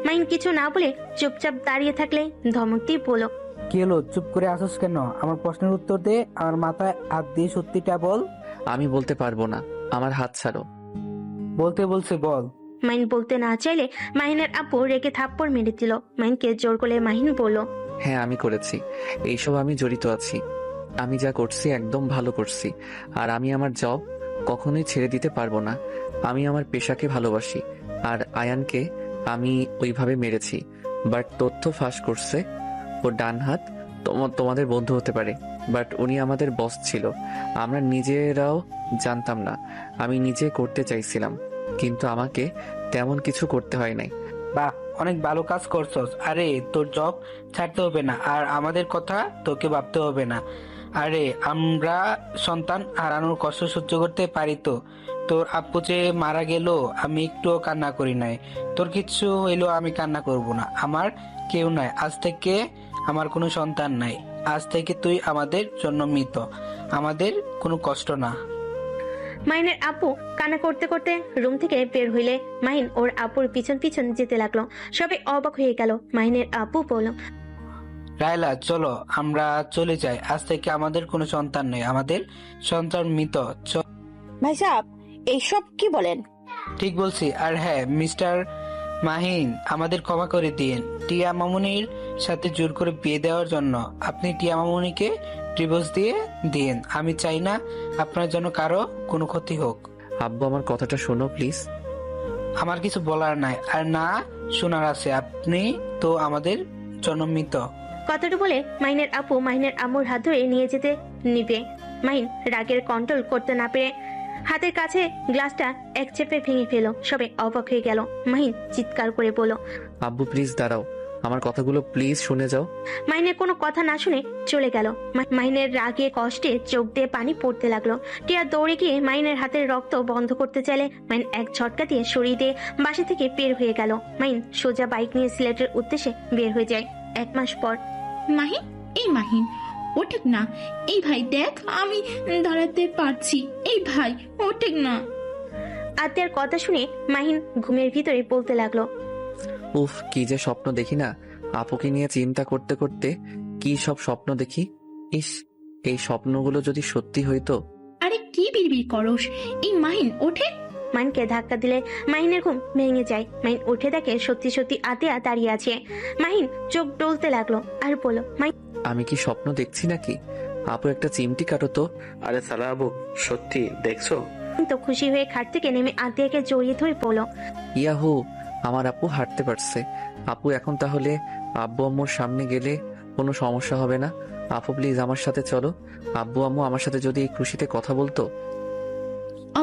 মাহিন কিছু না বলে চুপচাপ দাঁড়িয়ে থাকলে ধমক দিয়ে বলল, কি হলো, চুপ করে আসস কেন? আমার প্রশ্নের উত্তর দে, আমার মাথায় হাত দিয়ে সত্যিটা বল। আমি বলতে পারবো না, আমার হাত ছাড়ো। বলতে বলছে বল। মাহিন বলতে না চাইলে মাহিনের আব্বু রেগে থাপ্পড় মেরে দিল। মাহিনকে জোর করে মাহিন বলল, হ্যাঁ আমি করেছি, এইসব আমি জড়িত আছি। আমি যা করছি একদম ভালো করছি, আর আমি আমার জব কখনোই ছেড়ে দিতে পারবো না। আমি আমার পেশাকে ভালোবাসি, আর আয়ানকে আমি ওইভাবে মেরেছি। বাট তথ্য ফাঁস করছে ও ডান হাত তোমাদের বন্ধু হতে পারে, বাট উনি আমাদের বস ছিল। আমরা নিজেরাও জানতাম না। আমি নিজে করতে চাইছিলাম, কিন্তু আমাকে তেমন কিছু করতে হয় নাই। বাহ, অনেক ভালো কাজ করছস। আরে তোর জব ছাড়তে হবে না, আর আমাদের কথা তোকে ভাবতে হবে না। আরে আমরা সন্তান হারানোর কষ্ট সহ্য করতে পারি তো? তোর আব্বু যে মারা গেল আমি একটুও কান্না করি নাই। তোর কিচ্ছু হইলো আমি কান্না করব না। আমার কেউ নাই, আজ থেকে আমার কোনো সন্তান নাই। আজ থেকে তুই আমাদের জন্য মৃত, আমাদের কোনো কষ্ট না। মাহিনের আব্বু কান্না করতে করতে রুম থেকে বের হইলে মাহিন ওর আব্বুর পিছন পিছন যেতে লাগলো। সবাই অবাক হয়ে গেল। মাহিনের আব্বু বলল, রায়লা চলো আমরা চলে যাই, আজ থেকে আমাদের কোনো সন্তান নেই, আমাদের সন্তান মৃত। ভাই সাহেব, এইসব কি বলেন? ঠিক বলছি। আর হ্যাঁ মিস্টার মাহিন, আমাদের ক্ষমা করে দিন টিয়া মামুনির সাথে জোর করে বিয়ে দেওয়ার জন্য। আপনি টিয়া মামুনিকে ডিভোর্স দিয়ে দিন। আমি চাই না আপনার জন্য কারো কোনো ক্ষতি হোক। আব্বু, আমার কথাটা শোনো প্লিজ। আমার কিছু বলার নাই, আর না শোনার আছে। আপনি তো আমাদের জন্য মৃত। কথাটা বলে মাহিনের আব্বু মাহিনের আম্মুর হাত ধরে নিয়ে যেতে নিবে। মাহিন রাগের কন্ট্রোল করতে না পেরে হাতের কাছে গ্লাসটা এক চেপে ভেঙে ফেলো। সবাই অবাক হয়ে গেল। মাহিন চিৎকার করে বলল, আব্বু প্লিজ দাঁড়াও, আমার কথাগুলো প্লিজ শুনে যাও। মাহিনের কোনো কথা না শুনে চলে গেল। মাহিনের রাগে কষ্টে চোখ দিয়ে পানি পড়তে লাগলো। টিয়া দৌড়ে গিয়ে মাহিনের হাতের রক্ত বন্ধ করতে চাইলে মাহিন এক ঝটকা দিয়ে সরিয়ে দিয়ে বাসা থেকে বের হয়ে গেল। মাহিন সোজা বাইক নিয়ে সিলেটের উদ্দেশ্যে বের হয়ে যায়। 1 মাস পর। মাহিন, এই মাহিন ওঠেক না। এই ভাই দেখ, আমি দাঁড়াতে পারছি। এই ভাই ওঠেক না। আত্মীয়ার কথা শুনে মাহিন ঘুমের ভিতরে বলতে লাগলো, উফ, কি যে স্বপ্ন দেখি না। আপুকে নিয়ে চিন্তা করতে করতে কি সব স্বপ্ন দেখি। ইস, এই স্বপ্নগুলো যদি সত্যি হইতো। আরে কি বিড়বিড় করস? এই মাহিন ওঠে। মাহিনকে ধাক্কা দিলে মাহিনের ঘুম ভেঙে যায়। মাহিন উঠে দেখে সত্যি সত্যি আতিয়া দাঁড়িয়ে আছে। মাহিন চোখ ডলতে লাগলো আর বলল, আমি কি স্বপ্ন দেখছি নাকি? আপু একটা চিমটি কাটো তো। আরে সালা আবু, সত্যি দেখছো? তো খুশি হয়ে খাট থেকে নেমে আতিয়াকে জড়িয়ে ধরে বলল, ইয়াহু, আমার আপু হাঁটতে পারছে। আপু এখন তাহলে আব্বু আম্মুর সামনে গেলে কোনো সমস্যা হবে না। আপু প্লিজ আমার সাথে চলো। আব্বু আম্মু আমার সাথে যদি এই খুশিতে কথা বলতো।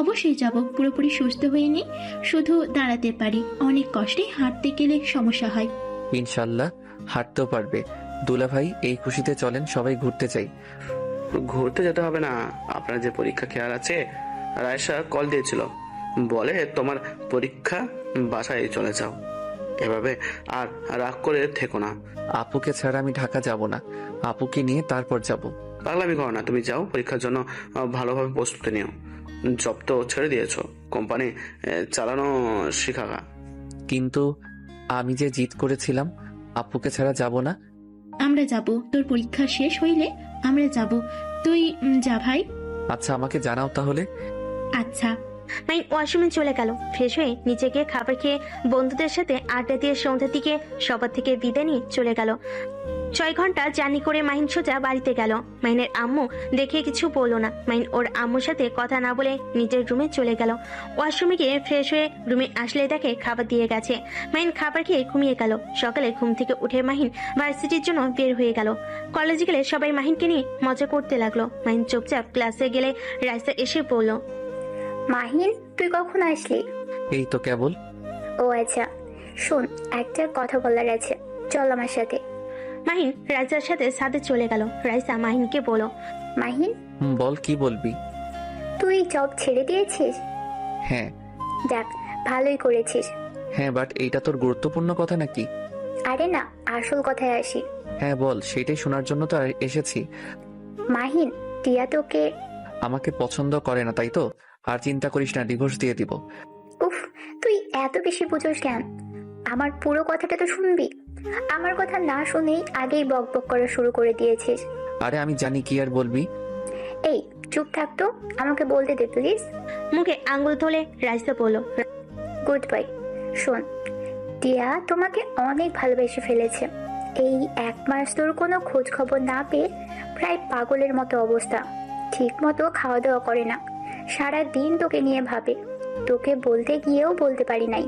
অবশ্যই যাব, পুরোপুরি সুস্থ হয়ে নি, শুধু দাঁড়াতে পারি, অনেক কষ্টে হাঁটতে গেলে সমস্যা হয়। ইনশাল্লাহ হাঁটতেও পারবে। দুলা ভাই এই খুশিতে চলেন, সবাই ঘুরতে চাই। ঘুরতে যেতে হবে না, আপনার যে পরীক্ষা খেয়াল আছে? রায়সা কল দিয়েছিল, বলে তোমার পরীক্ষা, বাসায় চলে যাও। এভাবে আর রাগ করে থেকো না। আপুকে ছাড়া আমি ঢাকা যাব না, আপুকে নিয়ে তারপর যাব। পাগলামি করো না, তুমি যাও, পরীক্ষার জন্য ভালোভাবে প্রস্তুতি নিও। জব তো ছেড়ে দিয়েছো, কোম্পানি চালানো শিখাগা। কিন্তু আমি যে জিদ করেছিলাম, আপুকে ছাড়া যাব না। আমরা যাব, তোর পরীক্ষা শেষ হইলে আমরা যাব। তুই যা ভাই। আচ্ছা আমাকে জানাও তাহলে। আচ্ছা। মাহিন ওয়াশরুমে চলে গেল। ফ্রেশ হয়ে নিচে গিয়ে খাবার খেয়ে বন্ধুদের সাথে আড্ডা দিয়ে সন্ধ্যার দিকে সবার থেকে বিদায় নিয়ে চলে গেল। 6 ঘন্টা জার্নি করে মাহিন সোজা বাড়িতে গেল। মাহিনের আম্মু দেখে কিছু বললো না। মাহিন ওর আম্মুর সাথে কথা না বলে নিজের রুমে চলে গেল। ওয়াশরুমে গিয়ে ফ্রেশ হয়ে রুমে আসলে তাকে খাবার দিয়ে গেছে। মাহিন খাবার খেয়ে ঘুমিয়ে গেল। সকালে ঘুম থেকে উঠে মাহিন ভার্সিটির জন্য বের হয়ে গেল। কলেজে গেলে সবাই মাহিনকে নিয়ে মজা করতে লাগলো। মাহিন চুপচাপ ক্লাসে গেলে রাইসা এসে বলল, মাহিন, তুই কখন আসলি? এই তো কেবল। ও আচ্ছা, শোন, একটা কথা বলার আছে, চল আমার সাথে। মাহিন রাইসার সাথে সাথে চলে গেল। রাইসা মাহিনকে বলল, মাহিন, বল কি বলবি? তুই জব ছেড়ে দিয়েছিস? হ্যাঁ। যাক, ভালোই করেছিস। হ্যাঁ, বাট এইটা তোর গুরুত্বপূর্ণ কথা নাকি? আরে না, আসল কথায় আসি। হ্যাঁ বল, সেটাই শোনার জন্য তো এসেছি। মাহিন, টিয়া তোকে আমাকে পছন্দ করে না, তাই তো? আর চিন্তা করিস না, ডিভোর্স দিয়ে দিব। উফ, তুই এত বেশি বুঝোস কেন? আমার পুরো কথাটা তো শুনবি। আমার কথা না শুনেই আগেই বক বক করা শুরু করে দিয়েছিস। আরে আমি জানি, কি আর বলবি। এই চুপ থাক তো, আমাকে বলতে দে প্লিজ। মুখে আঙ্গুল তোলে রাইসা বলল, গুড বাই। শোন, টিয়া তোমাকে অনেক ভালোবেসে ফেলেছে। এই 1 মাস তোর কোনো খোঁজ খবর না পেয়ে প্রায় পাগলের মতো অবস্থা। ঠিক মতো খাওয়া দাওয়া করে না, সারা দিন তোকে নিয়ে ভাবে। তোকে বলতে গিয়েও বলতে পারি নাই।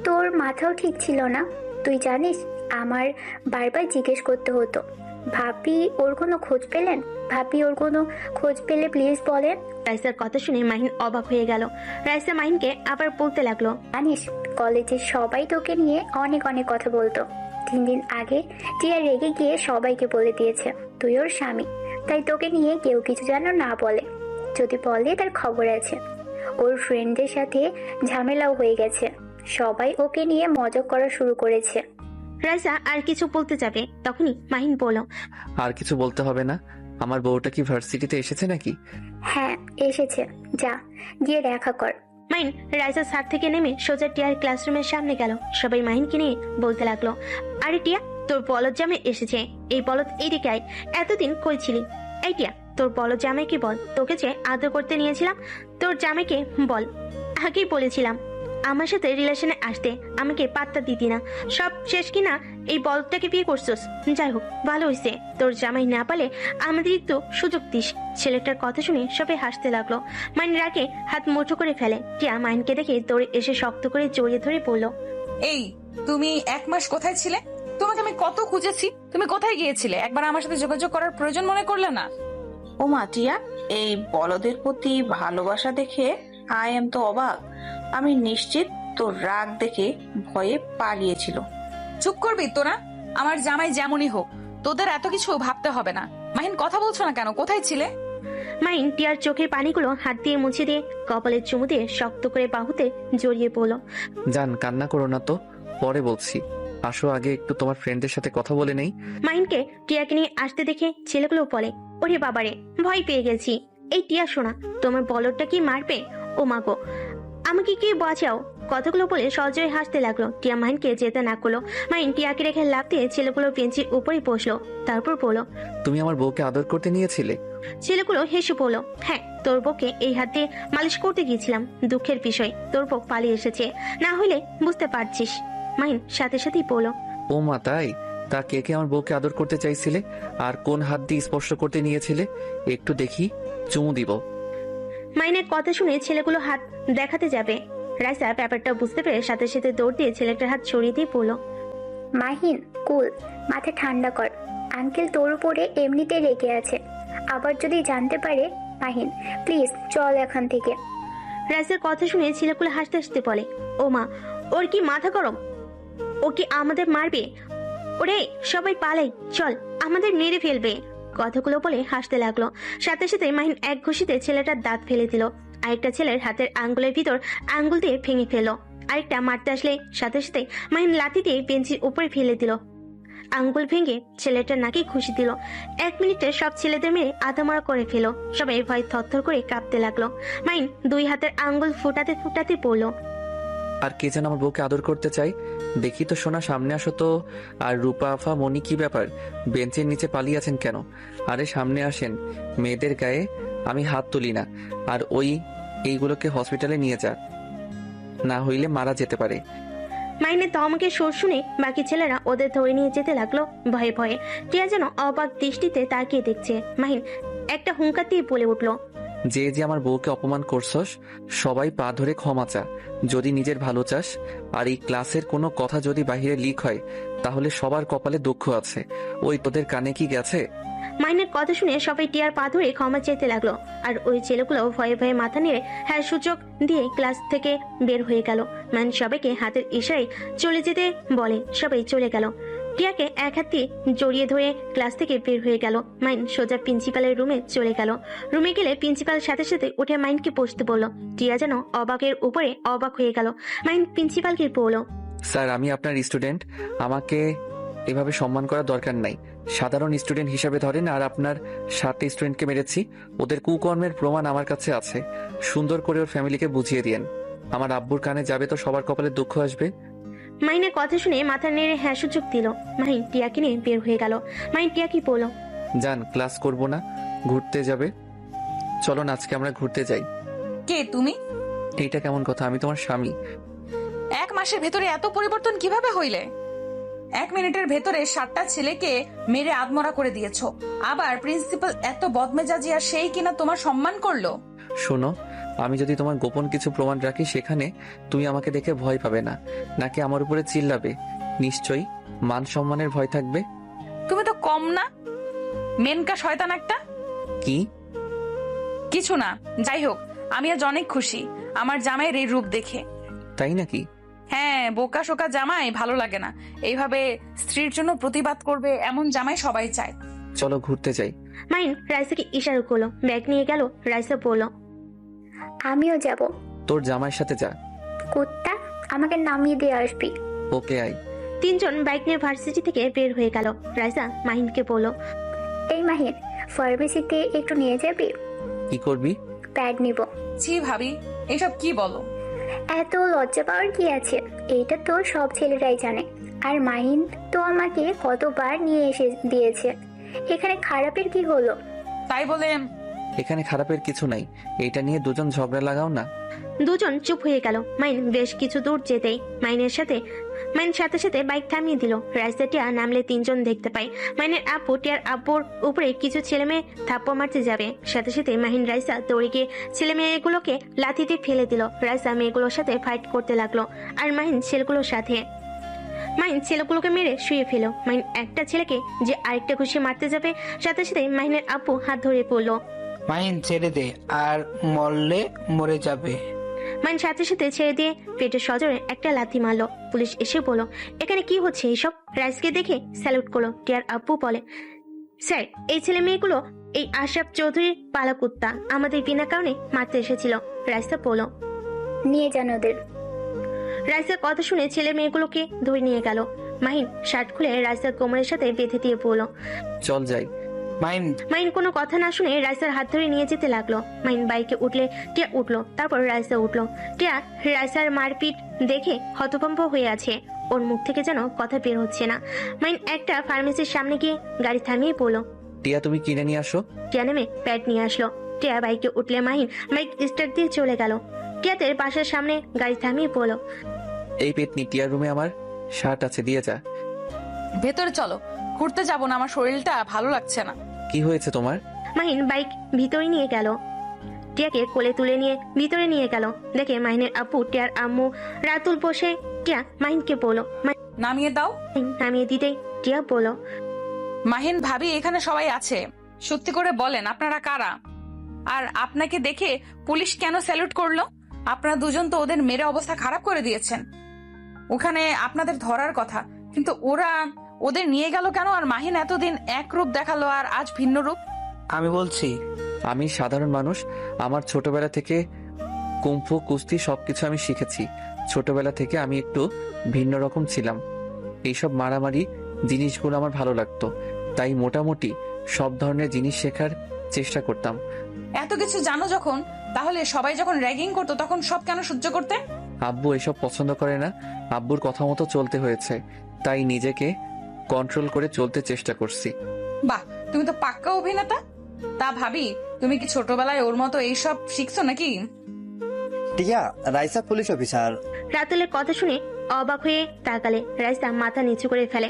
তোর মাথাও ঠিক ছিল না। তুই জানিস, আমার বারবার জিজ্ঞেস করতে হতো, ভাবি ওর কোনো খোঁজ পেলেন? ভাবি ওর কোনো খোঁজ পেলে প্লিজ বলেন। রাইসার কথা শুনে মাহিন অবাক হয়ে গেল। রাইসা মাহিনকে আবার বলতে লাগলো, জানিস, কলেজের সবাই তোকে নিয়ে অনেক অনেক কথা বলতো। 3 দিন আগে টিয়া রেগে গিয়ে সবাইকে বলে দিয়েছে তুই ওর স্বামী, তাই তোকে নিয়ে কেউ কিছু যেন না বলে। যদি বলে তার খবর আছে। ওর ফ্রেন্ডদের সাথে ঝামেলাও হয়ে গেছে, সবাই ওকে নিয়ে মজা করা শুরু করেছে। রাইসা আর কিছু বলতে যাবে, তখনই মাহিন বলল, আর কিছু বলতে হবে না। আমার বউটা কি ভার্সিটিতে এসেছে নাকি? হ্যাঁ এসেছে, যা গিয়ে দেখা কর। মাহিন রাইসার ছাদ থেকে নেমে সোজা টিয়ার ক্লাসরুমের সামনে গেল। সবাই মাহিনকে নিয়ে বলতে লাগলো, আরে টিয়া, তোর বলদ জামাই এসেছে। এই বলদ এইদিকে আয়, এতদিন কই ছিলি? এই টিয়া, তোর বলদ জামাইকে বল, তোকে যে আদর করতে নিয়েছিলাম, তোর জামাইকে বল। আগেই বলেছিলাম আমার সাথে রিলেশনে আসতে, আমাকে পাত্তা দিতি না। সব শেষ কিনা এই বলদটাকে বিয়ে করছস। যাই হোক, ভালো হয়েছে, তোর জামাই না পালে আমাদের একটু সুযোগ দিস। ছেলেটার কথা শুনে সবাই হাসতে লাগলো। মাইন রাগে হাত মুঠো করে ফেলে। টিয়া মাইনকে দেখে দৌড়ে এসে শক্ত করে জড়িয়ে ধরে বলল, এই, তুমি 1 মাস কোথায় ছিলে? তোমাকে আমি কত খুঁজেছি, তুমি কোথায় গিয়েছিলে? একবার আমার সাথে যোগাযোগ করার প্রয়োজন মনে করলে না? ও মা টিয়া, এই বলদের প্রতি ভালোবাসা দেখে আই এম তো অবাক। আমি নিশ্চিত তোর রাগ দেখে ভয়ে পালিয়েছিল। চুপ করবি তোরা? আমার জামাই যেমনই হোক, তোদের এত কিছু ভাবতে হবে না। মাহিন, কথা বলছো না কেন? কোথায় ছিলে? মাইন টিয়ার চোখের পানিগুলো হাত দিয়ে মুছে দিয়ে কপালের চুমু দিয়ে শক্ত করে বাহুতে জড়িয়ে পড়ল। জান, কান্না করো না তো, পরে বলছি। আসো, আগে একটু তোমার ফ্রেন্ডের সাথে কথা বলে নেই। মাইনকে টিয়াকে নিয়ে আসতে দেখে ছেলেগুলো বলে, ওরে বাবারে, ভয় পেয়ে গেছি। এই টিয়া শোনা, তোমার বলদটা কি মারবে? ও মাগো, আমাকে কি বাঁচাও। কথাগুলো বলে সজয় হাসতে লাগলো। টিয়া মাহিনকে যেতে না করলো। মাহিন টিয়াকে রেখে লাফ দিয়ে ছেলেগুলো বেঞ্চির উপরে বসলো। তারপর বললো, তুমি আমার বউকে আদর করতে নিয়েছিলে? ছেলেগুলো হেসে বললো, হ্যাঁ, তোর বউকে এই হাত দিয়ে মালিশ করতে গিয়েছিলাম। দুঃখের বিষয়, তোর বউ পালিয়ে এসেছে, না হলে বুঝতে পারছিস। মাহিন সাথে সাথেই বললো, ও মা, তাই? তা কে কে আমার বউকে আদর করতে চাইছিলে? আর কোন হাত দিয়ে স্পর্শ করতে নিয়েছিলে? একটু দেখি, চুমু দিব। মাইনের কথা শুনে ছেলেগুলো হাত দেখাতে যাবে। রাইসা ব্যাপারটা বুঝতে পেরে সাথে সাথে দৌড় দিয়ে ছেলেটার হাত ছড়িয়ে দিয়ে বলল, মাহিন কুল, মাথা ঠান্ডা কর। আঙ্কেল তোর উপরে এমনিতে রেগে আছে, আবার যদি জানতে পারে। মাহিন প্লিজ চল এখান থেকে। রাইসার কথা শুনে ছেলেগুলো হাসতে হাসতে বলে, ও মা, ওর কি মাথা গরম? ও কি আমাদের মারবে? ওরে সবাই পালাই, চল, আমাদের মেরে ফেলবে। কথাগুলো বলে হাসতে লাগলো। সাথে সাথে মাহিন এক ঘুষিতে ছেলেটার দাঁত ফেলে দিল। আরেকটা ছেলের হাতের আঙ্গুলের ভিতর আঙ্গুল দিয়ে ভেঙে ফেললো। আরেকটা মারতে আসলে সাথে সাথে মাহিন লাথি দিয়ে বেঞ্চির উপরে ফেলে দিল। আঙ্গুল ভেঙে ছেলেটার নাকে ঘুষি দিল। 1 মিনিটে সব ছেলেদের মেরে আধামরা করে ফেলো। সবাই ভয় থরথর করে কাঁপতে লাগলো। মাহিন 2 হাতের আঙ্গুল ফুটাতে ফুটাতে পড়লো। আর কে যেন আমার বউকে আদর করতে চাই, দেখি তো সোনা, সামনে আসো তো। আর রূপা আফা, মনি, কি ব্যাপার? বেঞ্চের নিচে পালিয়ে আছেন কেন? আরে সামনে আসেন, মেয়েদের গায়ে আমি হাত তুলি না। আর এইগুলোকে হসপিটালে নিয়ে যা, না হইলে মারা যেতে পারে। মাইনের ধমকে সুর শুনে বাকি ছেলেরা ওদের ধরে নিয়ে যেতে লাগলো ভয়ে ভয়ে। টিয়া যেন অবাক দৃষ্টিতে তাকিয়ে দেখছে। মাহিন একটা হুঙ্কার দিয়ে বলে উঠলো, যে যে আমার বউকে অপমান করছস, সবাই পা ধরে ক্ষমা চা যদি নিজের ভালো চাস। আর এই ক্লাসের কোনো কথা যদি বাহিরে লিক হয়, তাহলে সবার কপালে দুঃখ আছে। ওই তোদের কানে কি গেছে? মাইনের কথা শুনে সবাই টিয়ার পা ধরে ক্ষমা চাইতে লাগলো। আর ওই ছেলেগুলো ভয়ে ভয়ে মাথা নেড়ে হ্যাঁ সূচক দিয়ে ক্লাস থেকে বের হয়ে গেল। মাইন সবাইকে হাতের ইশারায় চলে যেতে বলে। সবাই চলে গেল। টিয়াকে এক হাত দিয়ে জড়িয়ে ধরে ক্লাস থেকে বের হয়ে গেল। মাইন সোজা প্রিন্সিপালের রুমে চলে গেল। রুমে গেলে প্রিন্সিপাল সাথে সাথে উঠে মাইনকে বসতে বলল। টিয়া যেন অবাকের উপরে অবাক হয়ে গেল। মাইন প্রিন্সিপালকে বলল, স্যার, আমি আপনার স্টুডেন্ট, আমাকে এভাবে সম্মান করার দরকার নাই। সাধারণ স্টুডেন্ট হিসাবে ধরেন। আর আপনার 7 স্টুডেন্টকে মেরেছি, ওদের কুকর্মের প্রমাণ আমার কাছে আছে। সুন্দর করে ওর ফ্যামিলিকে বুঝিয়ে দিয়েন। আমার আব্বুর কানে যাবে তো সবার কপালে দুঃখ আসবে। মাইনের কথা শুনে মাথা নেড়ে হ্যাঁ সূচক দিল। মাহিন টিয়াকে নিয়ে বের হয়ে গেল। মাহিন টিয়াকে বলল, যান, ক্লাস করব না, ঘুরতে যাবে। চলো না, আজকে আমরা ঘুরতে যাই। কে তুমি? এইটা কেমন কথা? আমি তোমার স্বামী। 1 মাসের ভেতরে এত পরিবর্তন কিভাবে হইলে? 1 মিনিটের ভেতরে 7টা ছেলেকে মেরে আদমরা করে দিয়েছো। আবার প্রিন্সিপাল এত বদমেজাজি, আর সেই কিনা তোমার সম্মান করলো। শোনো, আমি যদি তোমার গোপন কিছু প্রমাণ রাখি, সেখানে তুমি আমাকে দেখে ভয় পাবে না, নাকি আমার উপরে চিল্লাবে? নিশ্চয়ই মান সম্মানের ভয় থাকবে। তুমি তো কম না, মেনকা শয়তান একটা। কি? কিছু না, যাই হোক, আমি আজ অনেক খুশি আমার জামাইয়ের এই রূপ দেখে। তাই নাকি? হ্যাঁ, বোকা শোকা জামাই ভালো লাগে না। এইভাবে স্ত্রীর জন্য প্রতিবাদ করবে এমন জামাই সবাই চায়। চলো ঘুরতে যাই। মাইন রাইসাকে ইশারা করলো। ব্যাগ নিয়ে গেল। রাইসা বলল, আমিও যাব। তোর জামাইয়ের সাথে যা। কুত্তা, আমাকে নামিয়ে দিয়ে আসবি। ওকে, আয়। 3 জন বাইক নিয়ে ভার্সিটি থেকে বের হয়ে গেল। রাইসা মাহিনকে বলল, এই মাহিন, ফার্মেসিতে একটু নিয়ে যাবি? কি করবি? প্যাড নিব। ছি ভাবি, এসব কি বলো? এত লজ্জা পাওয়ার কি আছে? এইটা তো সব ছেলেরাই জানে। আর মাহিন তো আমাকে কতবার নিয়ে এসে দিয়েছে, এখানে খারাপের কি হলো? তাই বলে এখানে খারাপের কিছু নাই, এইটা নিয়ে দুজন ঝগড়া লাগাও না। 2 জন চুপ হয়ে গেল। মাইন বেশ কিছু দূর যেতেই মাইনের সাথে সাথে বাইক থামিয়ে দিল। রাইসা টিয়া নামলে 3 জন দেখতে পায়। মাইনের আপু টিয়ার আব্বুর উপরে কিছু ছেলে মেয়ে থাপ্পড় মারতে যাবে। সাথে সাথে মাহিন রাইসা দৌড়ে গিয়ে ছেলে মেয়েগুলোকে লাথিতে ফেলে দিল। রাইসা মেয়েগুলোর সাথে ফাইট করতে লাগলো, আর মাহিন ছেলেগুলোর সাথে। মাইন ছেলেগুলোকে মেরে শুয়ে ফেল। মাইন একটা ছেলেকে যে আরেকটা ঘুষি মারতে যাবে, সাথে সাথে মাহিনের আপু হাত ধরে পড়লো। মাহিন ছেড়ে দে, আর মরলে মরে যাবে। মাইন সাথে সাথে ছেড়ে দিয়ে পেটে সজোরে একটা লাথি মারলো। পুলিশ এসে বলল, এখানে কি হচ্ছে এইসব? রাইসকে দেখে স্যালুট করলো। টিয়ার আব্বু বলে, স্যার, এই ছেলে মেয়েগুলো এই আশরাফ চৌধুরীর পালা কুত্তা, আমাদের বিনা কারণে মারতে এসেছিল। রাইসা বলল, নিয়ে যান ওদের। রাইসার কথা শুনে ছেলে মেয়েগুলোকে ধরে নিয়ে গেল। মাহিন শার্ট খুলে রাইসার কোমরের সাথে বেঁধে দিয়ে বলল, চল যাই। মাহিন কোনো কথা না শুনে রাইসার হাত ধরে নিয়ে যেতে লাগলো। মাহিন বাইকে উঠলে টিয়া উঠলো, তারপর রাইসা উঠলো। টিয়া রাইসার মারপিট দেখে হতভম্ব হয়ে আছে। ওর মুখ থেকে যেন কথা বের হচ্ছে না। মাহিন একটা ফার্মেসির সামনে গিয়ে গাড়ি থামিয়ে বলল, টিয়া, তুমি কিনে নিয়ে আসো। টিয়া নেমে প্যাড নিয়ে আসলো। টিয়া বাইকে উঠলে মাহিন বাইক স্টার্ট দিয়ে চলে গেল। টিয়াদের বাসার সামনে গাড়ি থামিয়ে বলল, এই পেতনি, টিয়ার রুমে আমার শার্ট আছে, দিয়ে যা। ভেতরে চলো, ঘুরতে যাবো না, আমার শরীরটা ভালো লাগছে না। কি হয়েছে তোমার? মাহিন বাইক ভিতরে নিয়ে গেল। টিয়াকে কোলে তুলে নিয়ে ভিতরে নিয়ে গেল। দেখে মাহিনের আপু টিয়ার আম্মু রাতুল বসে। টিয়া মাহিনকে বলল, নামিয়ে দাও। নামিয়ে দিতেই টিয়া বলল, মাহিন ভাবি, এখানে সবাই আছে, সত্যি করে বলেন আপনারা কারা? আর আপনাকে দেখে পুলিশ কেন স্যালুট করলো? আপনারা দুজন তো ওদের মেরে অবস্থা খারাপ করে দিয়েছেন। ওখানে আপনাদের ধরার কথা, কিন্তু ওরা ওদের নিয়ে গেল কেন? আর মাহিন এতদিন এক রূপ দেখালো আর আজ ভিন্ন রূপ। আমি বলছি, আমি সাধারণ মানুষ। আমার ছোটবেলা থেকে কুম্ফু কুস্তি সবকিছু আমি শিখেছি। ছোটবেলা থেকে আমি একটু ভিন্ন রকম ছিলাম। এইসব মারামারি জিনিসগুলো আমার ভালো লাগতো, তাই মোটামুটি সব ধরনের জিনিস শেখার চেষ্টা করতাম। এত কিছু জানো যখন, তাহলে সবাই যখন র্যাগিং করতো তখন সব কেন সহ্য করতে? আব্বু এসব পছন্দ করে না, আব্বুর কথা মতো চলতে হয়েছে, তাই নিজেকে কন্ট্রোল করে চলতে চেষ্টা করছি। বাহ, তুমি তো পাক্কা অভিনেতা। তা ভাবি, তুমি কি ছোটবেলায় ওর মতো এইসব শিখছো নাকি? টিয়া, রাইসা পুলিশ অফিসার। রাতুলের কথা শুনে অবাক হয়ে তাকালে। রাইসা মাথা নিচু করে ফেলে।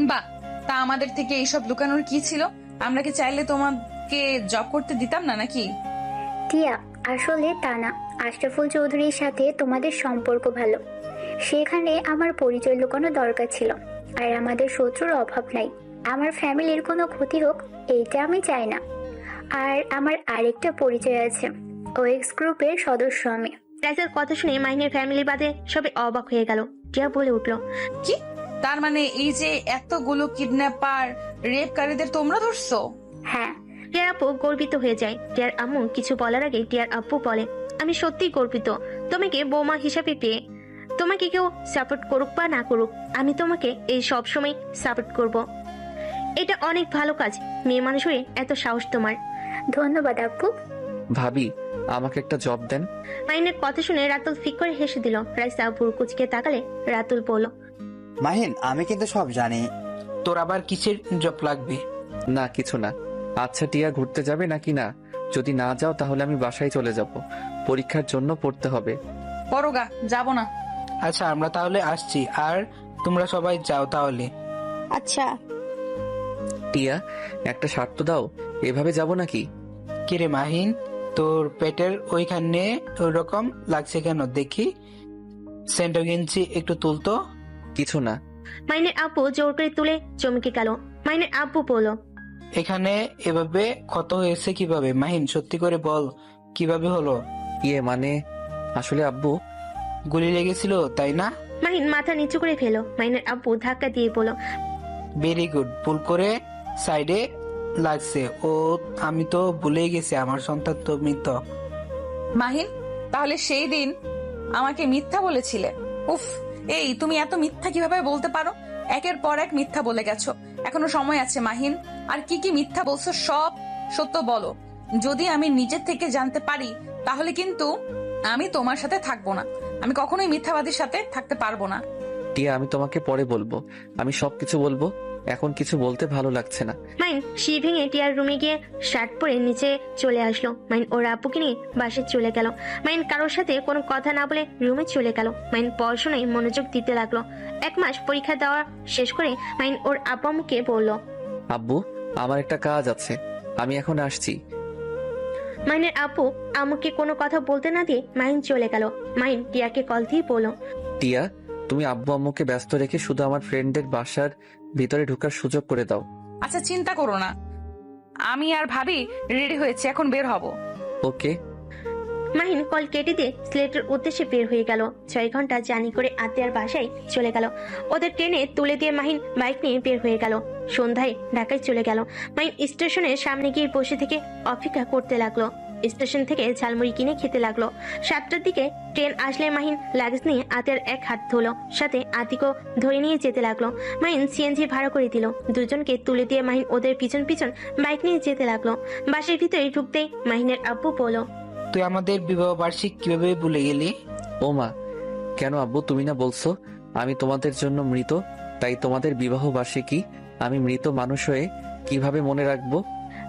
বাহ, তা আমাদের থেকে এইসব লুকানোর কি ছিল? আমরা কি চাইলে তোমাকে জব করতে দিতাম না নাকি? টিয়া, আসলে তা না। আশরাফুল চৌধুরীর সাথে তোমাদের সম্পর্ক ভালো, সেখানে আমার পরিচয় লুকানো দরকার ছিল। আর আমাদের শত্রুর অভাব নাই। আমার ফ্যামিলির কোনো ক্ষতি হোক এইটা আমি চাই না। আর আমার আরেকটা পরিচয় আছে, ওএক্স গ্রুপের সদস্য আমি। রাইসার কথা শুনে মাহিনের ফ্যামিলি বাদে সবাই অবাক হয়ে গেল। টিয়া বলে উঠলো, কি? তার মানে এই যে এতগুলো কিডন্যাপার রেপকারীদের তোমরা ধরছো? হ্যাঁ। টিয়ার আপু গর্বিত হয়ে যায়। টিয়ার আম্মু কিছু বলার আগে টিয়ার আব্বু বলে, আমি সত্যিই গর্বিত তোমাকে বৌমা হিসাবে পেয়ে। তোমাকে কেউ সাপোর্ট করুক বা না করুক, আমি তোমাকে এই সব সময় সাপোর্ট করব। এটা অনেক ভালো কাজ। মেয়ে মানুষ হয়ে এত সাহস তোমার। ধন্যবাদ আপু। ভাবি, আমাকে একটা জব দেন। মাহিনের কথা শুনে রাতুল ফিক করে হেসে দিল। রাইসা বুড়ো কুচকে তাকালে। রাতুল বলল, মাহিন, আমি কিন্তু সব জানি। তোর আবার কিসের জব লাগবে? না, কিছু না। আচ্ছা টিয়া, ঘুরতে যাবে নাকি না? যদি না যাও তাহলে আমি বাসায় চলে যাব, পরীক্ষার জন্য পড়তে হবে। পরগা, যাবো না। আচ্ছা, আমরা তাহলে আসছি, আর তোমরা সবাই যাও তাহলে। আচ্ছা। টিয়া, একটা শার্ট তো দাও, এভাবে যাব নাকি? কিরে মাহিন, তোর পেটের ওইখানে ওই রকম লাগছে কেন দেখি? সেন্টার গেঞ্জি একটু তুলতো। কিছু না। মাহিনের আব্বু জোর করে তুলে চমকে গেল। মাহিনের আব্বু বলল, এখানে এভাবে ক্ষত হয়েছে কিভাবে? মাহিন, সত্যি করে বল, কিভাবে হলো? মানে আসলে আব্বু, গুলি লেগেছিল তাই না? মাহিন মাথা নিচু করে ফেলো। মাহিনের আব্বু ধাক্কা দিয়ে বলল, ভেরি গুড, ভুল করে সাইডে লাগছে। ও, আমি তো ভুলেই গেছি, আমার সন্তান তো মৃত। মাহিন, তাহলে সেই দিন আমাকে মিথ্যা বলেছিলে? উফ, এই তুমি এত মিথ্যা কিভাবে বলতে পারো? একের পর এক মিথ্যা বলে গেছো। এখনো সময় আছে মাহিন, আর কি কি মিথ্যা বলছো সব সত্য বলো। যদি আমি নিজের থেকে জানতে পারি তাহলে কিন্তু আমি তোমার সাথে থাকবো না। আমি কখনোই মিথ্যাবাদীর সাথে থাকতে পারবো না। টিয়া, আমি তোমাকে পরে বলবো, আমি সবকিছু বলবো, এখন কিছু বলতে ভালো লাগছে না। মাইন শি ভেঙে টিয়ার রুমে গিয়ে শার্ট পরে নিচে চলে আসলো। মাইন ওর আব্বুকে নিয়ে বাসে চলে গেল। মাইন কারোর সাথে কোনো কথা না বলে রুমে চলে গেল। মাইন পড়াশোনায় মনোযোগ দিতে লাগলো। 1 মাস পরীক্ষা দেওয়া শেষ করে মাইন ওর আব্বু আম্মুকে বলল, আব্বু, আমার একটা কাজ আছে, আমি এখন আসছি। মাইনের আব্বু আম্মুকে কোনো কথা বলতে না দিয়ে মাইন চলে গেল। মাইন টিয়াকে কল দিয়ে বলল, টিয়া, তুমি আব্বু আম্মুকে ব্যস্ত রেখে শুধু আমার ফ্রেন্ডদের বাসার ভিতরে ঢোকার সুযোগ করে দাও। আচ্ছা, চিন্তা করো না, আমি আর ভাবি রেডি হয়েছে, এখন বের হব। ওকে। মাহিন কল কেটে দিয়ে সিলেটের উদ্দেশ্যে বের হয়ে গেল। 6 ঘন্টা জার্নি করে আত্মীয়ার বাসায় চলে গেল। ওদের ট্রেনে তুলে দিয়ে মাহিন বাইক নিয়ে বের হয়ে গেল। সন্ধ্যায় ঢাকায় চলে গেল। মাহিন স্টেশনের সামনে গিয়ে বসে থেকে অপেক্ষা করতে লাগলো। স্টেশন থেকে ঝালমুড়ি কিনে খেতে লাগলো। 7টার দিকে ট্রেন আসলে মাহিন লাগেজ নিয়ে আতের এক হাত ধুলো, সাথে আতিকও ধরে নিয়ে যেতে লাগলো। মাহিন সিএনজি ভাড়া করে দিল। দুজনকে তুলে দিয়ে মাহিন ওদের পিছন পিছন বাইক নিয়ে যেতে লাগলো। বাসের ভিতরে ঢুকতেই মাহিনের আব্বু বলল, তুই আমাদের বিবাহ বার্ষিক কিভাবে ভুলে গেলি? ও মা, কেন আব্বু, তুমি না বলছো আমি তোমাদের জন্য মৃত, তাই তোমাদের বিবাহ বার্ষিকী আমি মৃত মানুষ হয়ে কিভাবে মনে রাখবো?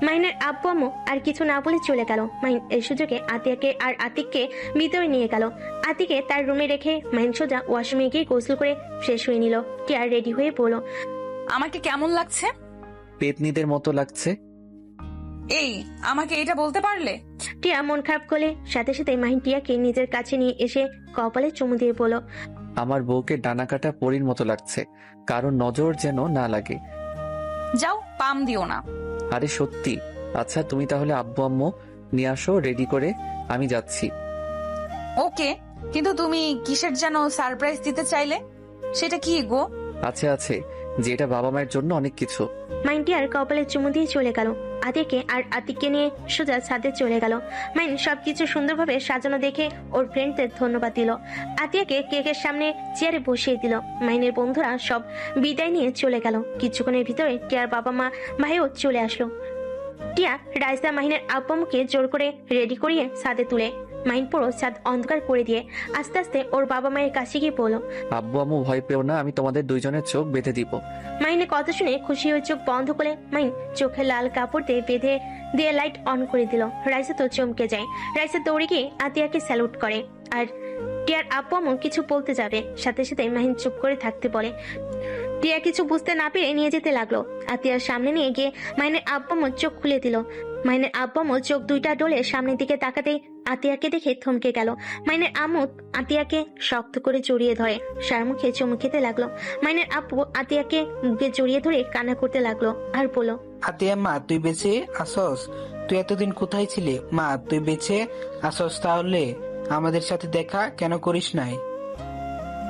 মাহিনের আব্বু আম্মু আর কিছু না বলে চলে গেল। মাহিন এই সুযোগে আতিয়াকে আর আতিককে ভিতরে নিয়ে গেল। আতিকে তার রুমে রেখে মাহিন সোজা ওয়াশরুমে গিয়ে গোসল করে ফ্রেশ হয়ে নিল। টিয়ার রেডি হয়ে বলল, আমাকে কেমন লাগছে? পেতনিদের মতো লাগছে। এই, আমাকে এটা বলতে পারলে? টিয়া মন খারাপ করলে সাথে সাথে মাহিন টিয়াকে নিজের কাছে নিয়ে এসে কপালে চুমু দিয়ে বলল, আমার বউকে ডানা কাটা পরীর মতো লাগছে, কারণ নজর যেন না লাগে। যাও, পাম দিও না। আরে সত্যি? আচ্ছা তুমি তাহলে আব্বু আম্মু নিয়ে আসো রেডি করে, আমি যাচ্ছি। ওকে, কিন্তু তুমি কিসের যেন সারপ্রাইজ দিতে চাইলে, সেটা কি গো? আছে আছে, যেটা বাবা মায়ের জন্য অনেক কিছু। মাইন টিয়ার কপালে চুমু দিয়ে চলে গেল। আতিকে আর আতিককে নিয়ে সোজা ছাদে চলে গেল। মাইন সবকিছু সুন্দরভাবে সাজানো দেখে ওর ফ্রেন্ডদের ধন্যবাদ দিল। আতিয়াকে কেকের সামনে চেয়ারে বসিয়ে দিল। মাইনের বন্ধুরা সব বিদায় নিয়ে চলে গেল। কিছুক্ষণের ভিতরে টিয়ার বাবা মা ভাইও চলে আসলো। টিয়া রাইসা মাহিনের আব্বামুকে জোর করে রেডি করিয়ে ছাদে তুলে মাইন পুরো ছাদ অন্ধকার করে দিয়ে আস্তে আস্তে ওর বাবা মায়ের কাছে গিয়ে বলল, আব্বু আম্মু ভয় পেও না, আমি তোমাদের দুইজনের চোখ বেঁধে দিব। মাইনের কথা শুনে খুশি হয়ে চোখ বন্ধ করে মাইন চোখে লাল কাপড় দিয়ে বেঁধে দিয়ে লাইট অন করে দিল। রাইসা তো চমকে যায়। রাইসা দৌড়ে গিয়ে আতিয়াকে স্যালুট করে আর টিয়ার আব্বু আম্মু কিছু বলতে যাবে, সাথে সাথে মাহিন চুপ করে থাকতে বলে। টিয়া কিছু বুঝতে না পেরে নিয়ে যেতে লাগলো। আতিয়ার সামনে নিয়ে গিয়ে মাইনের আব্বু আম্মু চোখ খুলে দিল। মাইনের আব্বু আম্মু চোখ দুইটা ডলে সামনের দিকে তাকাতেই আতিয়াকে দেখে থমকে গেল। মাইনের আম্মু আতিয়াকে শক্ত করে জড়িয়ে ধরে সার মুখে চুমু খেতে লাগলো। মাইনের আব্বু আতিয়াকে বুকে জড়িয়ে ধরে কান্না করতে লাগলো আর বলল, আতিয়া মা তুই বেঁচে আসস? তুই এতদিন কোথায় ছিলি? মা তুই বেঁচে আসস, তাহলে আমাদের সাথে দেখা কেন করিস নাই?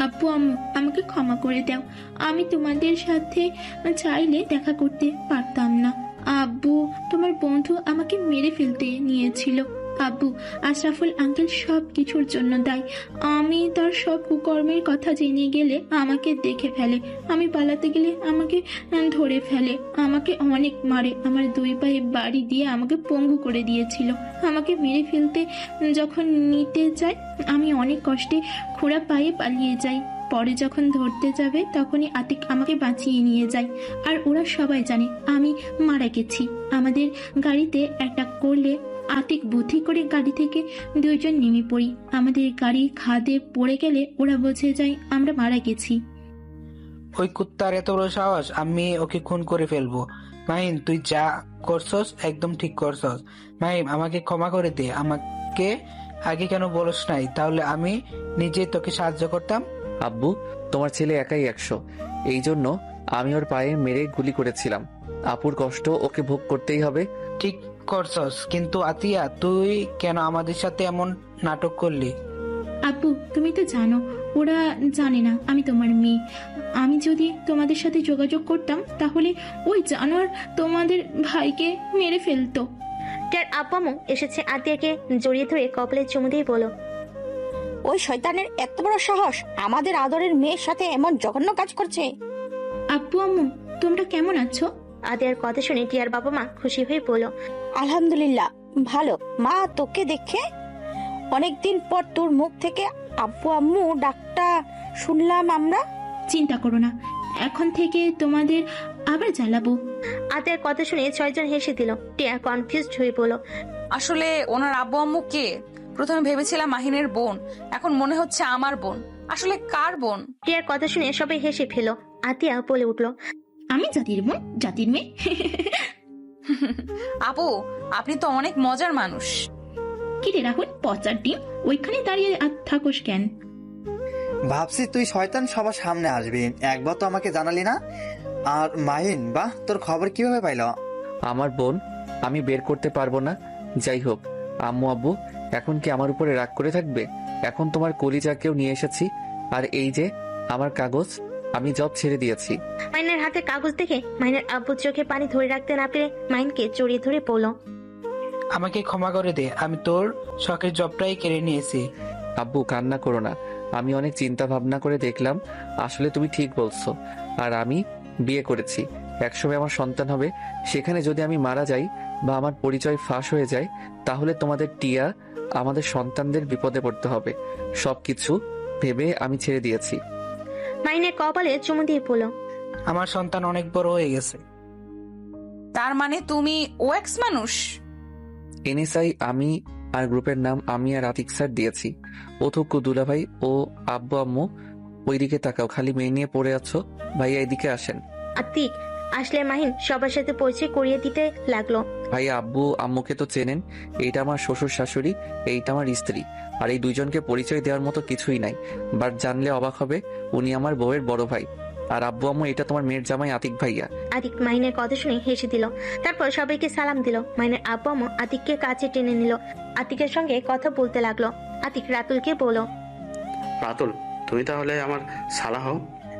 আব্বু আম্মু আমাকে ক্ষমা করে দাও, আমি তোমাদের সাথে চাইলে দেখা করতে পারতাম না। আব্বু, তোমার বন্ধু আমাকে মেরে ফেলতে নিয়েছিল। আব্বু, আশরাফুল আঙ্কেল সব কিছুর জন্য দায়ী। আমি তার সব কুকর্মের কথা জেনে গেলে আমাকে দেখে ফেলে, আমি পালাতে গেলে আমাকে ধরে ফেলে, আমাকে অনেক মারে, আমার দুই পায়ে বাড়ি দিয়ে আমাকে পঙ্গু করে দিয়েছিল। আমাকে মেরে ফেলতে যখন নিতে যায় আমি অনেক কষ্টে খোঁড়া পায়ে পালিয়ে যাই। পরে যখন ধরতে যাবে তখনই আতিক আমাকে বাঁচিয়ে নিয়ে যায়। আর ওরা সবাই জানে আমি মারা গেছি। আমাদের গাড়িতে অ্যাটাক করলে আতিক বুদ্ধি করে গাড়ি থেকে দুইজন নেমে পড়ি। আমাদের গাড়ি খাদে পড়ে গেলে ওরা বুঝে যায় আমরা মারা গেছি। ওই কুত্তার এত বড় সাহস, আমি ওকে খুন করে ফেলবো। মাহিম তুই যা করছস একদম ঠিক করছস। মাহিম আমাকে ক্ষমা করে দে, আমাকে আগে কেন বলস নাই? তাহলে আমি নিজে তোকে সাহায্য করতাম। আব্বু, তোমার ছেলে একাই 100, এই জন্য আমি ওর পায়ে মেরে গুলি করেছিলাম। আপুর কষ্ট ওকে ভোগ করতেই হবে। ঠিক করছস, কিন্তু আতিয়া তুই কেন আমাদের সাথে এমন নাটক করলি? আব্বু, তুমি তো জানো ওরা জানে না আমি তোমার মেয়ে। আমি যদি তোমাদের সাথে যোগাযোগ করতাম তাহলে ওই জানোয়ার তোমাদের ভাইকে মেরে ফেলতো। টিয়ার আব্বু আম্মু এসেছে আতিয়াকে জড়িয়ে ধরে কপালে চুমু দিয়ে বলল, ওই শয়তানের এত বড় সাহস আমাদের আদরের মেয়ের সাথে এমন জঘন্য কাজ করছে। আব্বু আম্মু তোমরা কেমন আছো? আতিয়ার কথা শুনে টিয়ার বাবা মা খুশি হয়ে বলল, আলহামদুলিল্লাহ ভালো। মা তোকে দেখে অনেকদিন পর তোর মুখ থেকে আব্বু আম্মু ডাকটা শুনলাম আমরা। চিন্তা করো না, এখন থেকে তোমাদের আবার জ্বালাবো। আতিয়ার কথা শুনে 6 জন হেসে দিল। টিয়া কনফিউজড হয়ে বলল, আসলে ওনার আব্বু আম্মু কে? প্রথমে ভেবেছিলাম মাহিনের বোন, এখন মনে হচ্ছে আমার বোন। আসলে কার বোন? টিয়ার কথা শুনে সবাই হেসে ফেল। আতিয়া বলে উঠল, আমি জাতির বোন, জাতির মেয়ে। আপু, আপনি তো অনেক মজার মানুষ। কি রে রাহুল, পচার ডিম, ওইখানে দাঁড়িয়ে থাকোস কেন? ভাবছি তুই শয়তান সবার সামনে আসবি, একবার তো আমাকে জানালি না। আর মাহিন, বাহ, তোর খবর কিভাবে পাইল? আমার বোন, আমি বের করতে পারবো না। যাই হোক, আম্মু আব্বু এখন কি আমার উপরে রাগ করে থাকবে? এখন তোমার কলিজাকেও নিয়ে এসেছি। আর এই যে আমার কাগজ, আমি জব ছেড়ে দিয়েছি। মাইনের হাতে কাগজ দেখে মাইনের আব্বুর চোখে পানি ধরে রাখতে না পেরে মাইনকে জড়িয়ে ধরে বলল, আমাকে ক্ষমা করে দে, আমি তোর শখের জবটাই কেড়ে নিয়েছি। আব্বু কান্না করো না, আমি অনেক চিন্তা ভাবনা করে দেখলাম আসলে তুমি ঠিক বলছো। আর আমি বিয়ে করেছি, একসময় আমার সন্তান হবে। সেখানে যদি আমি মারা যাই বা আমার পরিচয় ফাঁস হয়ে যায়, তাহলে তোমাদের টিয়া আমাদের সন্তানদের বিপদে পড়তে হবে। সবকিছু ভেবে আমি ছেড়ে দিয়েছি। মাইনের কপালে চুমু দিয়ে বলল, আমার সন্তান অনেক বড় হয়ে গেছে। তার মানে তুমি ওএক্স মানুষ? এনএসআই আমি, আর গ্রুপের নাম আমি আর আতিক স্যার দিয়েছি। অথক্য দুলাভাই ও আব্বু আম্মু ওইদিকে তাকাও, খালি মেয়ে নিয়ে পড়ে আছো। ভাইয়া এদিকে আসেন। আতিক আসলে মাহিন সবার সাথে পরিচয় করিয়ে দিতে লাগলো। ভাইয়া আব্বু আম্মুকে তো চেনেন, এইটা আমার শ্বশুর শাশুড়ি, এইটা আমার স্ত্রী। আর এই দুইজনকে পরিচয় দেওয়ার মতো কিছুই নাই, বাট জানলে অবাক হবে, উনি আমার বউয়ের বড় ভাই। আর আব্বু আম্মু এটা তোমার মেয়ের জামাই আতিক ভাইয়া। আতিক মাহিনের কথা শুনে হেসে দিল। তারপর সবাইকে সালাম দিল। মাহিনের আব্বু আম্মু আতিককে কাছে টেনে নিল। আতিকের সঙ্গে কথা বলতে লাগলো। আতিক রাতুলকে বলল, রাতুল, তুমি তাহলে আমার শালা হও।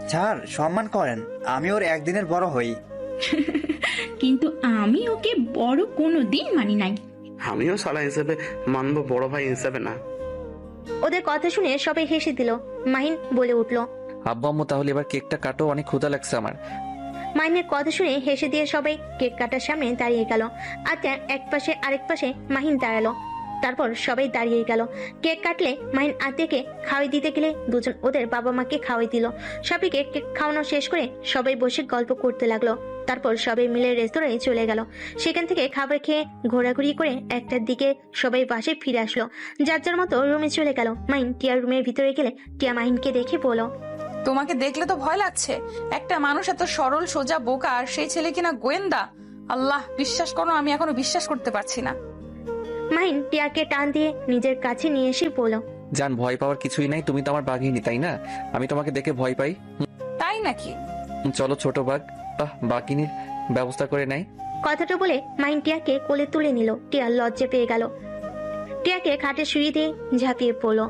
স্যার সম্মান করেন, আমি ওর একদিনের বড় হই। কিন্তু আমি ওকে বড় কোনো দিন মানি নাই। আমিও শালা হিসেবে মানবো, বড় ভাই হিসেবে না। ওদের কথা শুনে সবাই হেসে দিল। মাহিন বলে উঠল, আব্বু আম্মু তাহলে এবার কেকটা কাটো, অনেক ক্ষুধা লাগছে আমার। মাহিনের কথা শুনে হেসে দিয়ে সবাই কেক কাটার সামনে দাঁড়িয়ে গেল। আতিয়া এক পাশে আরেক পাশে মাহিন দাঁড়ালো। তারপর সবাই দাঁড়িয়ে গেল। কেক কাটলে মাহিন আতিয়াকে খাওয়াই দিতে গেলে দুজন ওদের বাবা মাকে খাওয়াই দিল। সবাইকে কেক খাওয়ানো শেষ করে সবাই বসে গল্প করতে লাগলো। তারপর সবাই মিলে রেস্তোরাঁয় চলে গেল। সেখান থেকে খাবার খেয়ে ঘোরাঘুরি করে একটার দিকে সবাই বাসায় ফিরে আসলো। যার যার মতো রুমে চলে গেল। মাহিন টিয়ার রুমের ভিতরে গেলে টিয়া মাহিনকে দেখে বলো, তোমাকে দেখলে তো ভয় লাগছে। একটা মানুষ এত সরল সোজা বোকা, আর সেই ছেলে কিনা গোয়েন্দা। আল্লাহ, বিশ্বাস করো আমি এখনো বিশ্বাস করতে পারছি না। মাহিন টিয়াকে টান দিয়ে নিজের কাছে নিয়ে এসে বলো, জান, ভয় পাওয়ার কিছুই নাই, তুমি তো আমার বাঘিনী, তাই না? আমি তোমাকে দেখে ভয় পাই? তাই নাকি? চলো ছোট বাঘ, বাঘিনীর ব্যবস্থা করে নাই। কথাটা বলে মাহিন টিয়াকে কোলে তুলে নিল। টিয়া লজ্জা পেয়ে গেল। টিয়াকে খাটে শুয়ে দিয়ে ঝাঁপিয়ে পড়লো।